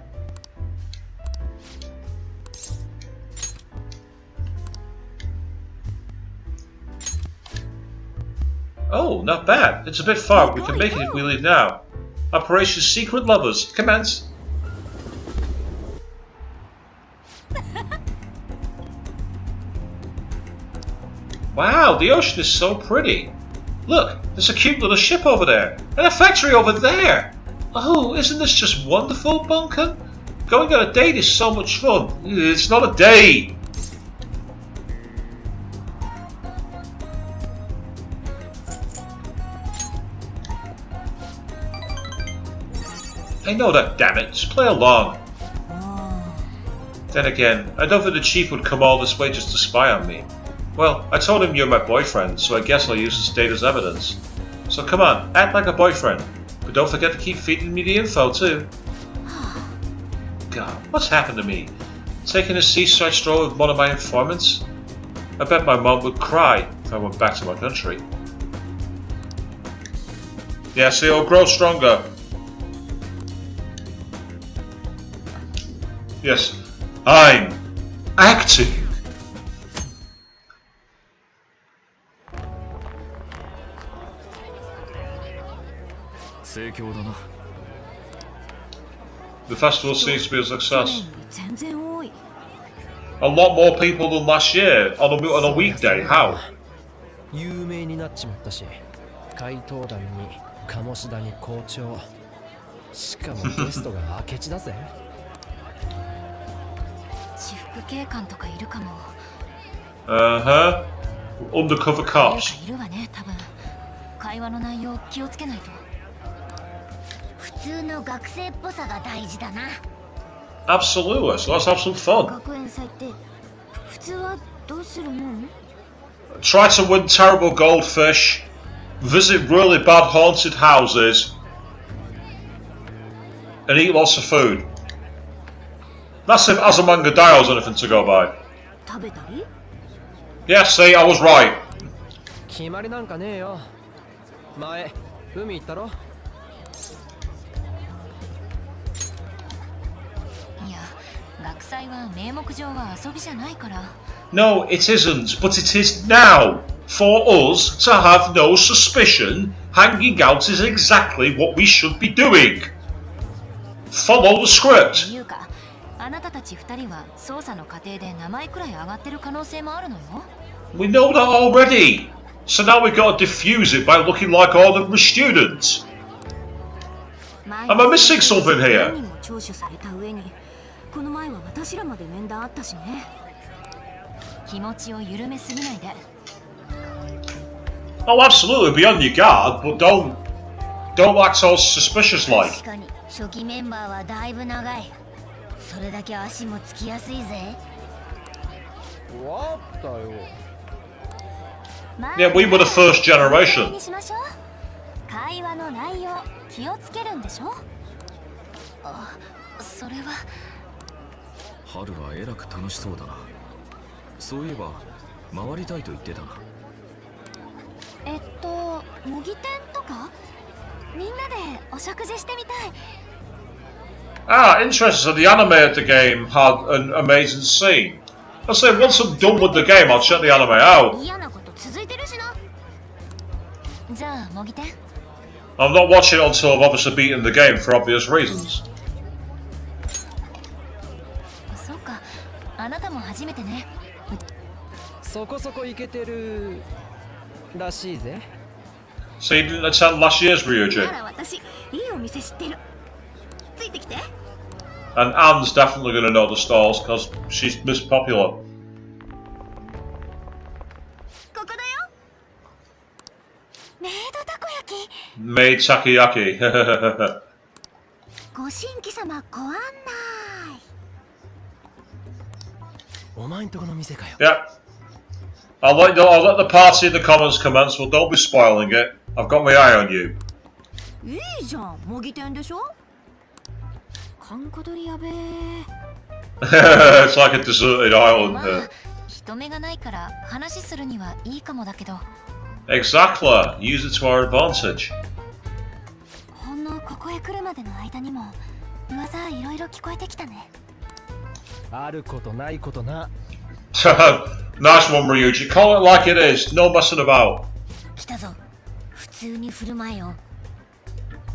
Oh, not bad. It's a bit far. We can make it if we leave now. Operation Secret Lovers. Commence. Wow, the ocean is so pretty. Look, there's a cute little ship over there, and a factory over there. Oh, isn't this just wonderful, Bunker? Going on a date is so much fun. It's not a date. I know that, damn it. Just play along. Then again, I don't think the chief would come all this way just to spy on me. Well, I told him you're my boyfriend, so I guess I'll use this date as evidence. So come on, act like a boyfriend. But don't forget to keep feeding me the info, too. God, what's happened to me? Taking a seaside stroll with one of my informants? I bet my mom would cry if I went back to my country. Yes, he'll grow stronger. Yes, I'm acting. The festival seems to be a success. A lot more people than last year on a weekday. How? 有名になっちまったし、怪盗団に鴨志田に校長、しかもゲストが明智だぜ。私服警官とかいるかも。Undercover cops. いるわね、多分。会話の内容気をつけないと。普通の学生っぽさが大事だな。Absolutely, so let's have some fun. 学園祭って普通はどうするの？ Try to win terrible goldfish, visit really bad haunted houses, and eat lots of food. That's if Azumanga Daio's anything to go by. 食べたり？ Yeah, see, I was right. 決まりなんかねえよ。前、海行ったろ？いや、学祭は名目上は遊びじゃないから。No, it isn't, but it is now. For us to have no suspicion, hanging out is exactly what we should be doing. Follow the script. いうか、あなたたち二人は捜査の過程で名前くらい上がってる可能性もあるのよ。We know that already. So now we've got to diffuse it by looking like ordinary students. Am I missing something here? 聴取された上に、この前は私らまで面談あったしね。気持ちを緩めすぎないで。Oh, absolutely, be on your guard, but don't act so suspicious like. 確かに初期メンバーはだいぶ長い。それだけ足もつきやすいぜ。わかったよ。Yeah, we were the first generation. にしましょう。会話の内容気をつけるんでしょ。あ、それは。春はえらく楽しそうだな。そういえば回りたいと言ってたな。模擬店とか？みんなでお食事してみたい。Ah, interesting. So the anime at the game had an amazing scene. I say, once I'm done with the game, I'll check the anime out. 嫌なこと続いてるしな。じゃあ模擬店。I'm not watching it until I've obviously beaten the game for obvious reasons. そうか、あなたも初めてね。そこそこイケてるらしいぜ。So you didn't attend last year's Ryujin? なら私いいお店知ってる。ついてきて。And Anne's definitely going to know the stalls because she's Miss Popular. ここだよ。メイドたこ焼き。 Made takoyaki. ご新規様ご案内。お前んとこの店かよ。 Yeah. I'll let the party in the comments commence, but don't be spoiling it. I've got my eye on you. いいじゃん、模擬店でしょ。観光鳥やべえ。It's like a deserted island ま here. あ人目がないから話するにはいいかもだけど Exactly. Use it to our advantage. ほんのここへ来るまでの間にも噂いろいろ聞こえてきたね。あることないことな。Nice one, Ryuji. Call it like it is. No messing about. 来たぞ。普通に振る舞えよ。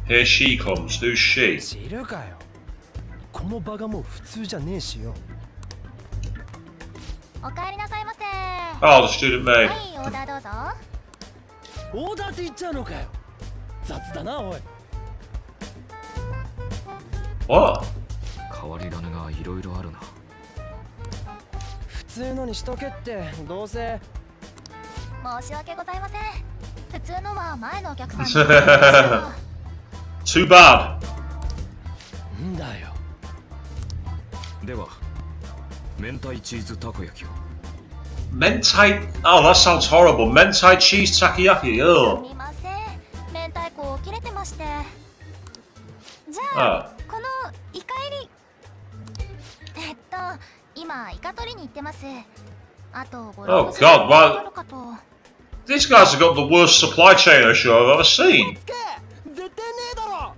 Here she comes. Who's she? 知るかよ。この場がもう普通じゃねえしよ。お帰りなさいませ。 Oh, the student は maid. い、オーダーどうぞ。オーダーって言っちゃうのかよ。雑だなおい。 What? 変わり種がいろいろあるな。普通のにしとけってどうせ。申し訳ございません。普通のは前のお客さんに。 Too bad. んだよ。では明太チーズたこ焼きを。 Mentai. Oh, that sounds horrible. Mentai cheese takoyaki. す Ugh. みません。明太子切れてまして。じゃあ、このイカ入り。今イカ取りに行ってます。あと5、Oh 6時 God, 間 wow. かかるかと。 These guys have got the worst supply chain I'm sure I've ever seen. 絶対ねえだろ。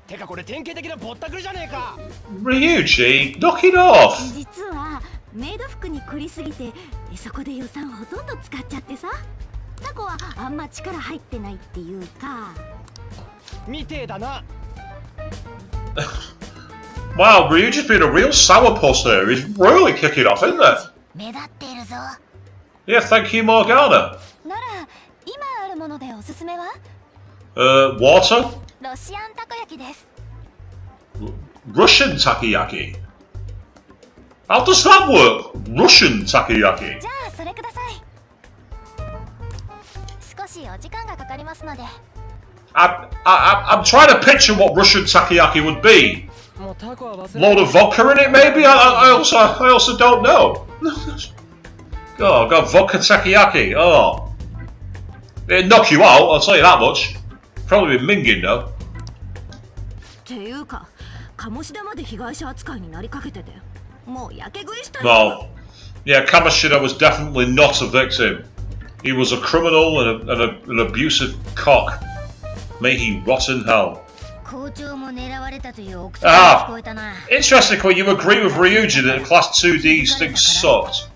てかこれ典型的なぼったくりじゃねえか。 Ryuji, knock it off. 実はメイド服に凝りすぎてそこで予算ほとんど使っちゃってさ。タコはあんま力入ってないっていうか。みてえだな。 Wow, Ryuji's been a real sourpuss here. He's really kicking off, isn't it? 目立っているぞ。 Yeah, thank you, Morgana. なら今あるものでおすすめは Water? ロシアンたこ焼きです。 Russian takoyaki. How does that work? Russian takoyaki. じゃあそれください。少しお時間がかかりますので。 I'm trying to picture what Russian takoyaki would be. もうタコは忘れ。 Load of vodka in it, maybe? I also don't know. Oh, God, vodka takoyaki. Oh. It'd knock you out, I'll tell you that much. Probably be minging, though. っていうか、鴨志田まで被害者扱いになりかけてて、もうやけ食いしたい。 Well, yeah, Kamashida was definitely not a victim. He was a criminal and an abusive cock. May he rot in hell. 校長も狙われたという憶測が聞こえたな。 Interesting, Quinn, you agree with Ryuji that Class 2 these things sucked.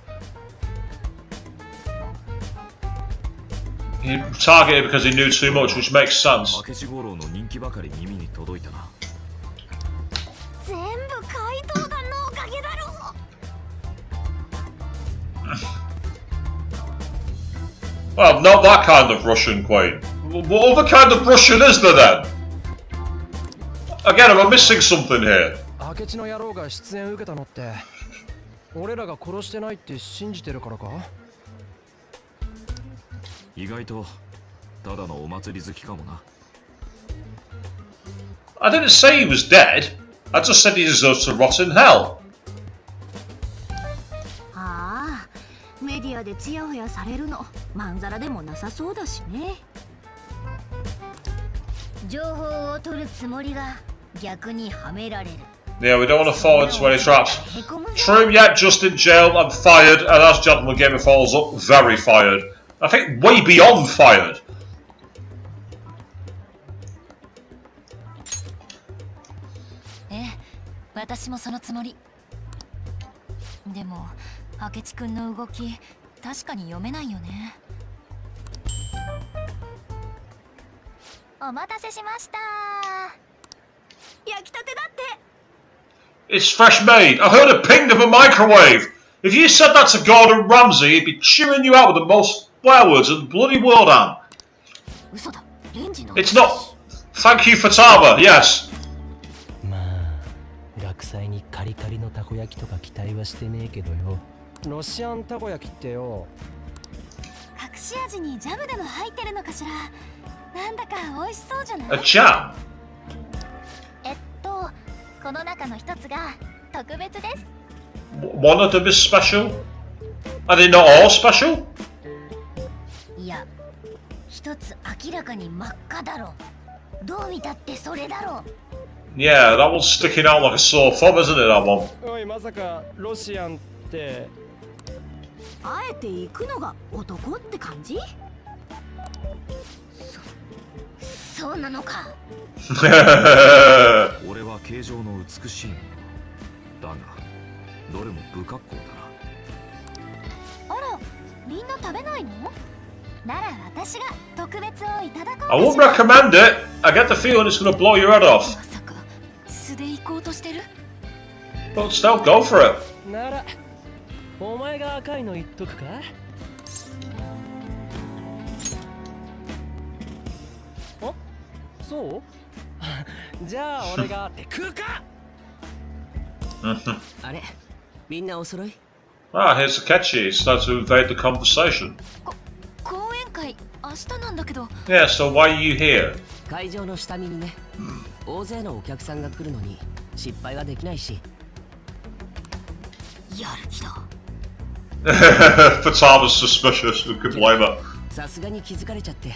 He targeted because he knew too much, which makes sense. 明智五郎の人気ばかり耳に届いたな。全部怪盗団のおかげだろ。 Well, not that kind of Russian, Queen. What other kind of Russian is there then? Again, am I missing something here? 明智の野郎が出演受けたのって俺らが殺してないって信じてるからか。意外とただのお祭り好きかもな。 I didn't say he was dead. I just said he deserves to rot in hell. ああ、メディアでチヤホヤされるのまんざらでもなさそうだしね。情報を取るつもりが逆にはめられる。 Yeah, we don't want to fall into any traps. True, yeah, just in jail and fired, and as Gentleman Gamer follows up, very fired. I think way beyond fired. 私もそのつもり。でも明智くんの動き確かに読めないよね。お待たせしました。焼きたてだって。 It's fresh made. I heard a ping of a microwave. If you said that to Gordon Ramsay, he'd be chewing you out with the most swear words in the bloody world, Anne. 嘘だ。レンジの。 It's not. Thank you, Fatama. Yes. まあ学祭に焼きとか期待はしてねえけどよ。ロシアンたこ焼きってよ、隠し味にジャムでも入ってるのかしら。なんだか美味しそうじゃない？ A jam? この中の一つが特別です。One of them is special? Are they not all special? いや、一つ明らかに真っ赤だろ。どう見たってそれだろ。 Yeah, that one's sticking out like a sore thumb, isn't it, that one? おい、まさかロシアンって。あえて行くのが男って感じ？そうなのか。俺は形状の美しいものだが、どれも不格好だな。あら、みんな食べないの？なら私が特別をいただこう。 I won't recommend it. I get the feeling it's going to blow your head off. まさか素で行こうとしてる？ But still, go for it. ならお前が赤いの言っとくか。お、そうじゃあ俺が食うか。あれ、みんなお揃い？ Ah, here's Takechi. It's time to invade the conversation. 講演会明日なんだけど。 Yeah, so why are you here? 会場の下見にね。大勢のお客さんが来るのに失敗はできないし。やる気だ。Fatama's suspicious. Who could blame her? さすがに気づかれちゃって、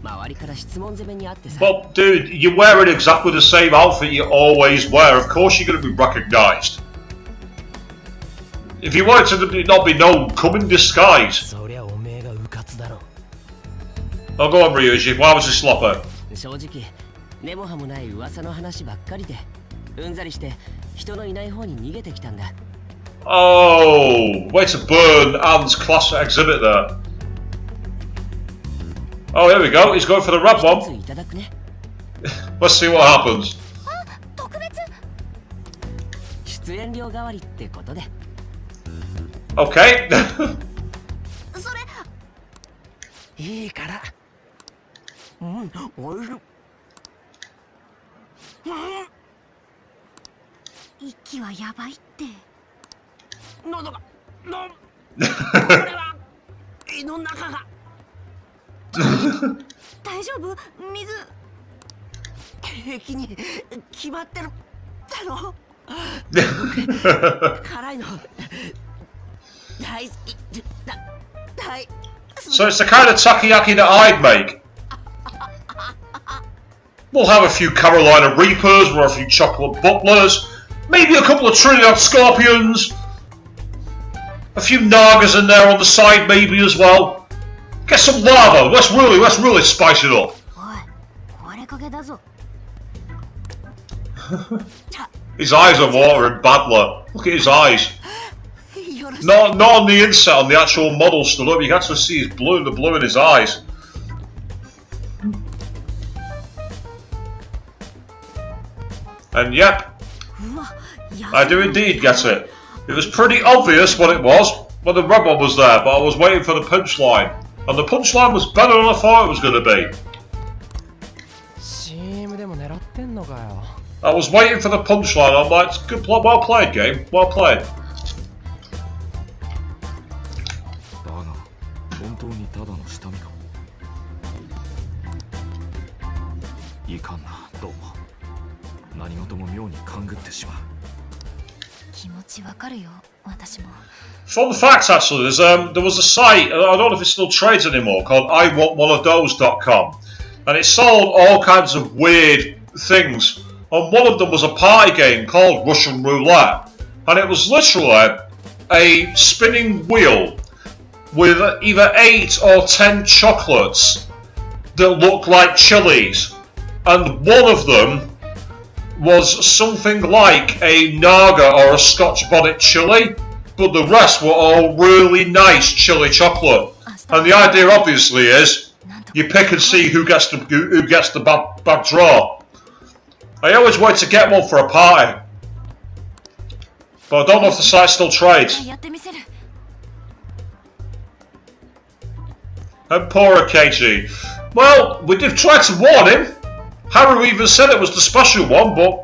周りから質問攻めにあってさ。 But dude, you're wearing exactly the same outfit you always wear. Of course you're going to be recognised. If you want it to not be known, come in disguise. そりゃおめえがうかつだろ。 Oh, go on, Ryuji. Why was he slopper? 正直、根も葉もない噂の話ばっかりで、うんざりして人のいない方に逃げてきたんだ。 Oh, way to burn Anne's class exhibit there. Oh, here we go. He's going for the red 一 one. ついただくね。 Let's see what happens. 特別？出演料代わりってことで。 Okay. それいいから。うん、おいしい。息はやばいって。喉が、これは胃の中が。大丈夫？水。平気に決まってるだろ。辛いの大好きだ。大 So it's the kind of takoyaki that I'd make. We'll have a few Carolina Reapers, we'll have a few chocolate butlers, maybe a couple of Trinidad Scorpions, a few Nagas in there on the side maybe as well. Get some lava, let's really spice it up. おい、これかけだぞ。 His eyes are watering badly. Look at his eyes. よろしく。 Not on the inset, on the actual model still up. You can actually see his blue, the blue in his eyes. And yep, うわ、や I do indeed get it. It was pretty obvious what it was when the red one was there, but I was waiting for the punchline. And the punchline was better than I thought it was going to be. チームでも狙ってんのかよ。 I was waiting for the punchline. I'm like, good, well played, game. Well played. だが本当にただの下見か。いかんな、どうも。何事も妙に勘ぐってしまう。気持ちわかるよ、私も。 Fun fact, actually, there was a site, I don't know if it still trades anymore, called iwantOneofthose.com. And it sold all kinds of weird things. And one of them was a party game called Russian Roulette. And it was literally a spinning wheel with either 8 or 10 chocolates that looked like chilies. And one of them was something like a Naga or a Scotch bonnet chili, but the rest were all really nice chili chocolate. And the idea obviously is you pick and see who gets the bad draw. I always wanted to get one for a party, but I don't know if the site still trades. やってみせる。 And poor Akechi. Well, we did try to warn him. Haru even said it was the special one, but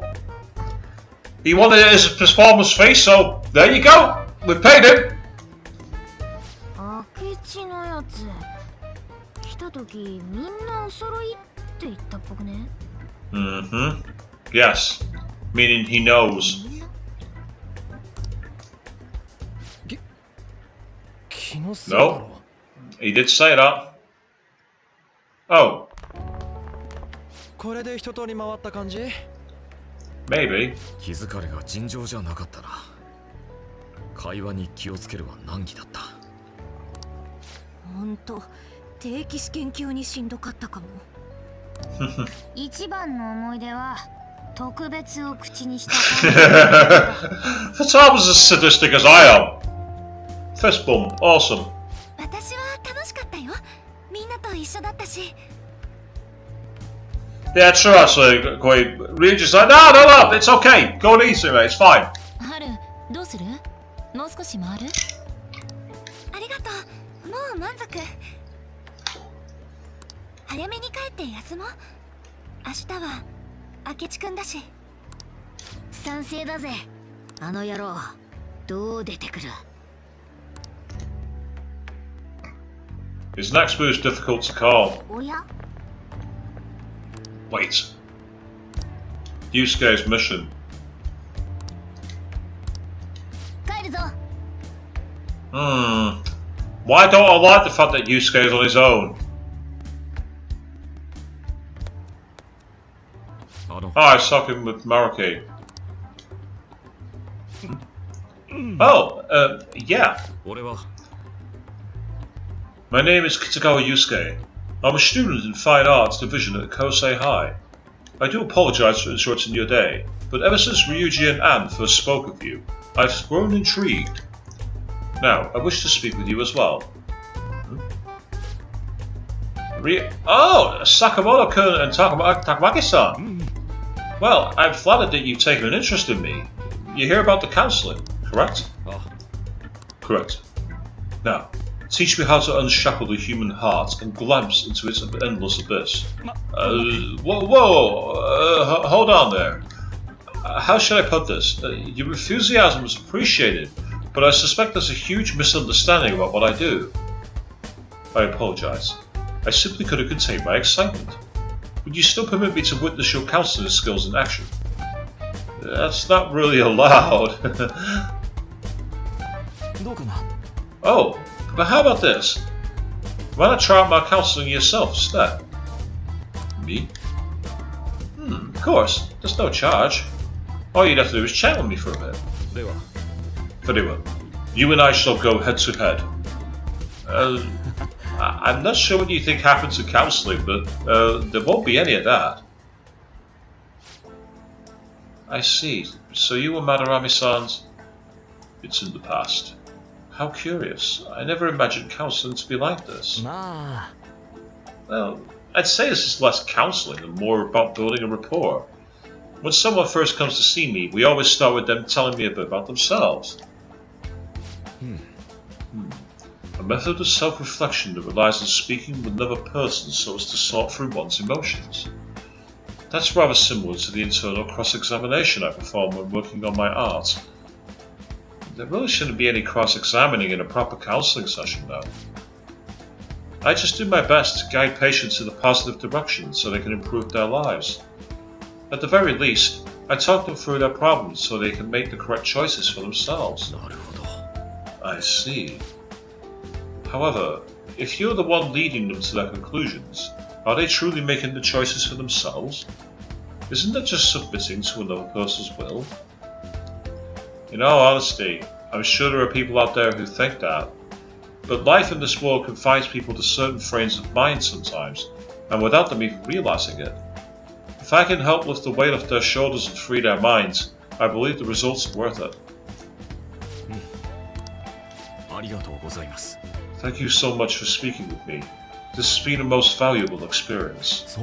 He wanted his performance fee, so there you go. We paid him. 明智のやつ来た時みんなお揃いって言ったっぽくね。Yes. Meaning he knows. 気のせいだろ。 No. He did say that. Oh. これで一通り回った感じ？ Maybe. 気づかれが尋常じゃなかったな。会話に気をつけるは難儀だった。ほんと定期試験級にしんどかったかも。一番の思い出は特別を口にした感じ。 For Tom's as sadistic as I am. Fist bump, awesome. 私は楽しかったよ。みんなと一緒だったし。 Yeah, true actually. Quite really just like, no, it's okay. Go and easy, mate. It's fine. ハル、どうする？もう少し回る？ありがとう。もう満足。早めに帰って休もう。明日は明智くんだし。賛成だぜ。あの野郎どう出てくる？ His next move is difficult to call. おや？ Wait. Yusuke's mission. 帰るぞ。 Why don't I like the fact that Yusuke is on his own? Oh, I was talking with Maruki. Oh, yeah. 俺は My name is Kitagawa Yusuke. I'm a student in Fine Arts Division at Kosei High. I do apologize for interrupting your day, but ever since Ryuji and Anne first spoke of you, I've grown intrigued. Now, I wish to speak with you as well. Oh, Sakamoto-kun and Takamaki-san. Well, I'm flattered that you've taken an interest in me. You hear about the counselling, correct? Correct. Now, teach me how to unshackle the human heart and glimpse into its endless abyss. Hold on there. How should I put this? Your enthusiasm is appreciated, but I suspect there's a huge misunderstanding about what I do. I apologize. I simply couldn't contain my excitement. Would you still permit me to witness your counselling skills in action? That's not really allowed. Oh, but how about this? Why not try out my counselling yourself instead? Me? Of course, there's no charge. All you'd have to do is chat with me for a bit. Very well. You and I shall go head to head. I'm not sure what you think happens in counselling, but there won't be any of that. I see. So you and Madarami-san's... It's in the past. How curious. I never imagined counselling to be like this. Well, I'd say this is less counselling and more about building a rapport. When someone first comes to see me, we always start with them telling me a bit about themselves. A method of self-reflection that relies on speaking with another person so as to sort through one's emotions. That's rather similar to the internal cross-examination I perform when working on my art. There really shouldn't be any cross-examining in a proper counselling session, though. I just do my best to guide patients in a positive direction so they can improve their lives. At the very least, I talk them through their problems so they can make the correct choices for themselves. I see. However, if you're the one leading them to their conclusions, are they truly making the choices for themselves? Isn't that just submitting to another person's will? In all honesty, I'm sure there are people out there who think that. But life in this world confines people to certain frames of mind sometimes, and without them even realizing it. If I can help lift the weight off their shoulders and free their minds, I believe the results are worth it. Thank you so much for speaking with me. This has been a most valuable experience.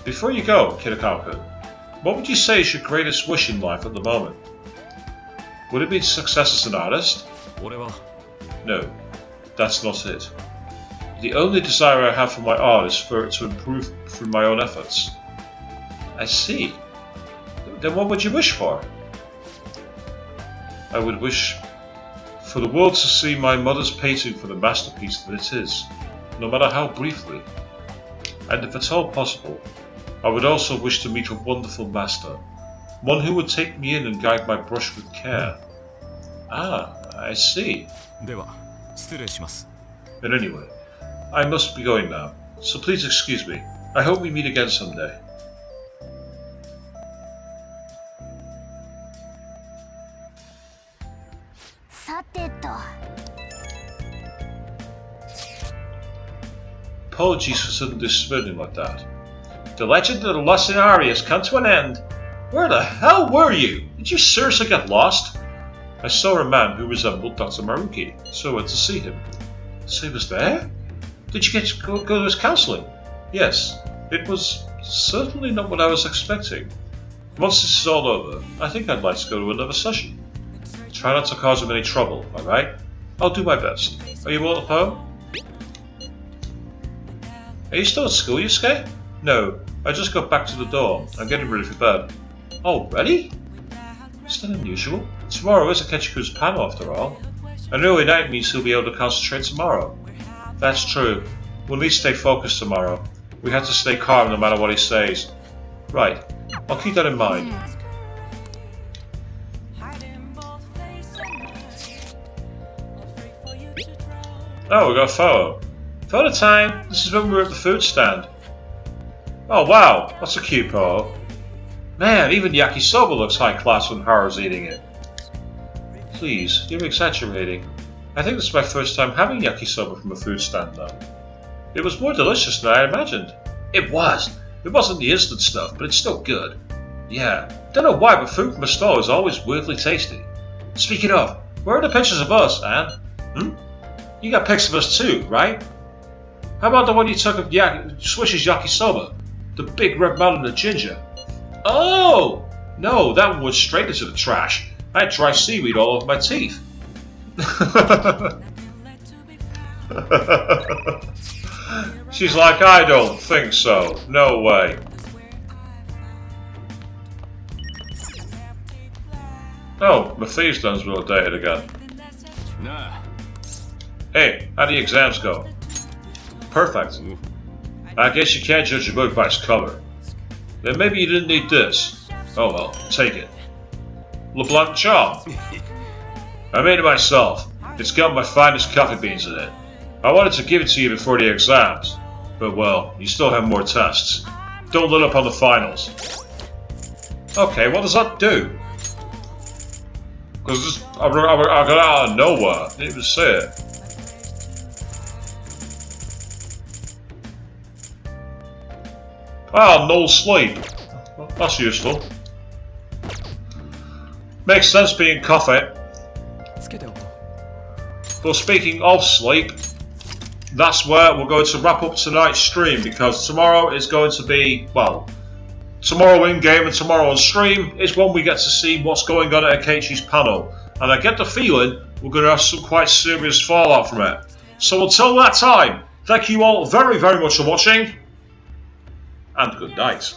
Before you go, Kitagawa-kun, what would you say is your greatest wish in life at the moment? Would it be success as an artist? No, that's not it. The only desire I have for my art is for it to improve through my own efforts. I see. Then what would you wish for? I would wish for the world to see my mother's painting for the masterpiece that it is, no matter how briefly. And if at all possible, I would also wish to meet a wonderful master, one who would take me in and guide my brush with care. Ah, I see. では失礼します。 But anyway, I must be going now, so please excuse me. I hope we meet again someday. Apologies for suddenly spinning like that. The legend of the Lost Inari has come to an end. Where the hell were you? Did you seriously get lost? I saw a man who resembled Dr. Maruki, so I went to see him. So he was there? Did you get to go to his counseling? Yes, it was certainly not what I was expecting. Once this is all over, I think I'd like to go to another session. Try not to cause him any trouble, alright? I'll do my best. Are you all at home? Are you still at school, Yusuke? No, I just got back to the dorm. I'm getting ready for bed. Already? Is that unusual? Tomorrow is Akechiku's panel after all. An early night means he'll be able to concentrate tomorrow. That's true. We'll need to stay focused tomorrow. We have to stay calm no matter what he says. Right, I'll keep that in mind. Oh, we got a photo. Photo time! This is when we were at the food stand. Oh wow, that's a cute photo. Man, even yakisoba looks high class when Haru's eating it. Please, you're exaggerating. I think this is my first time having yakisoba from a food stand though. It was more delicious than I imagined. It was. It wasn't the instant stuff, but it's still good. Yeah, don't know why, but food from a store is always weirdly tasty. Speaking of, where are the pictures of us, Anne? You got pics of us too, right? How about the one you took of Swish's yakisoba? The big red mountain of ginger. Oh! No, that one went straight into the trash. I had dry seaweed all over my teeth. She's like, I don't think so. No way. Oh, my thieves done's real dated again. Nah. Hey, how do the exams go? Perfect. I guess you can't judge a book by its cover. Then maybe you didn't need this. Oh well, take it. LeBlanc Charm. I made it myself. It's got my finest coffee beans in it. I wanted to give it to you before the exams, but well, you still have more tests. Don't let up on the finals. Okay, what does that do? Because I got out of nowhere. Didn't even say it. Ah, no sleep. That's useful. Makes sense being coffee. But speaking of sleep, that's where we're going to wrap up tonight's stream, because tomorrow is going to be, well, tomorrow in game and tomorrow on stream is when we get to see what's going on at Akechi's panel. And I get the feeling we're going to have some quite serious fallout from it. So until that time, thank you all very, very much for watching, and good night.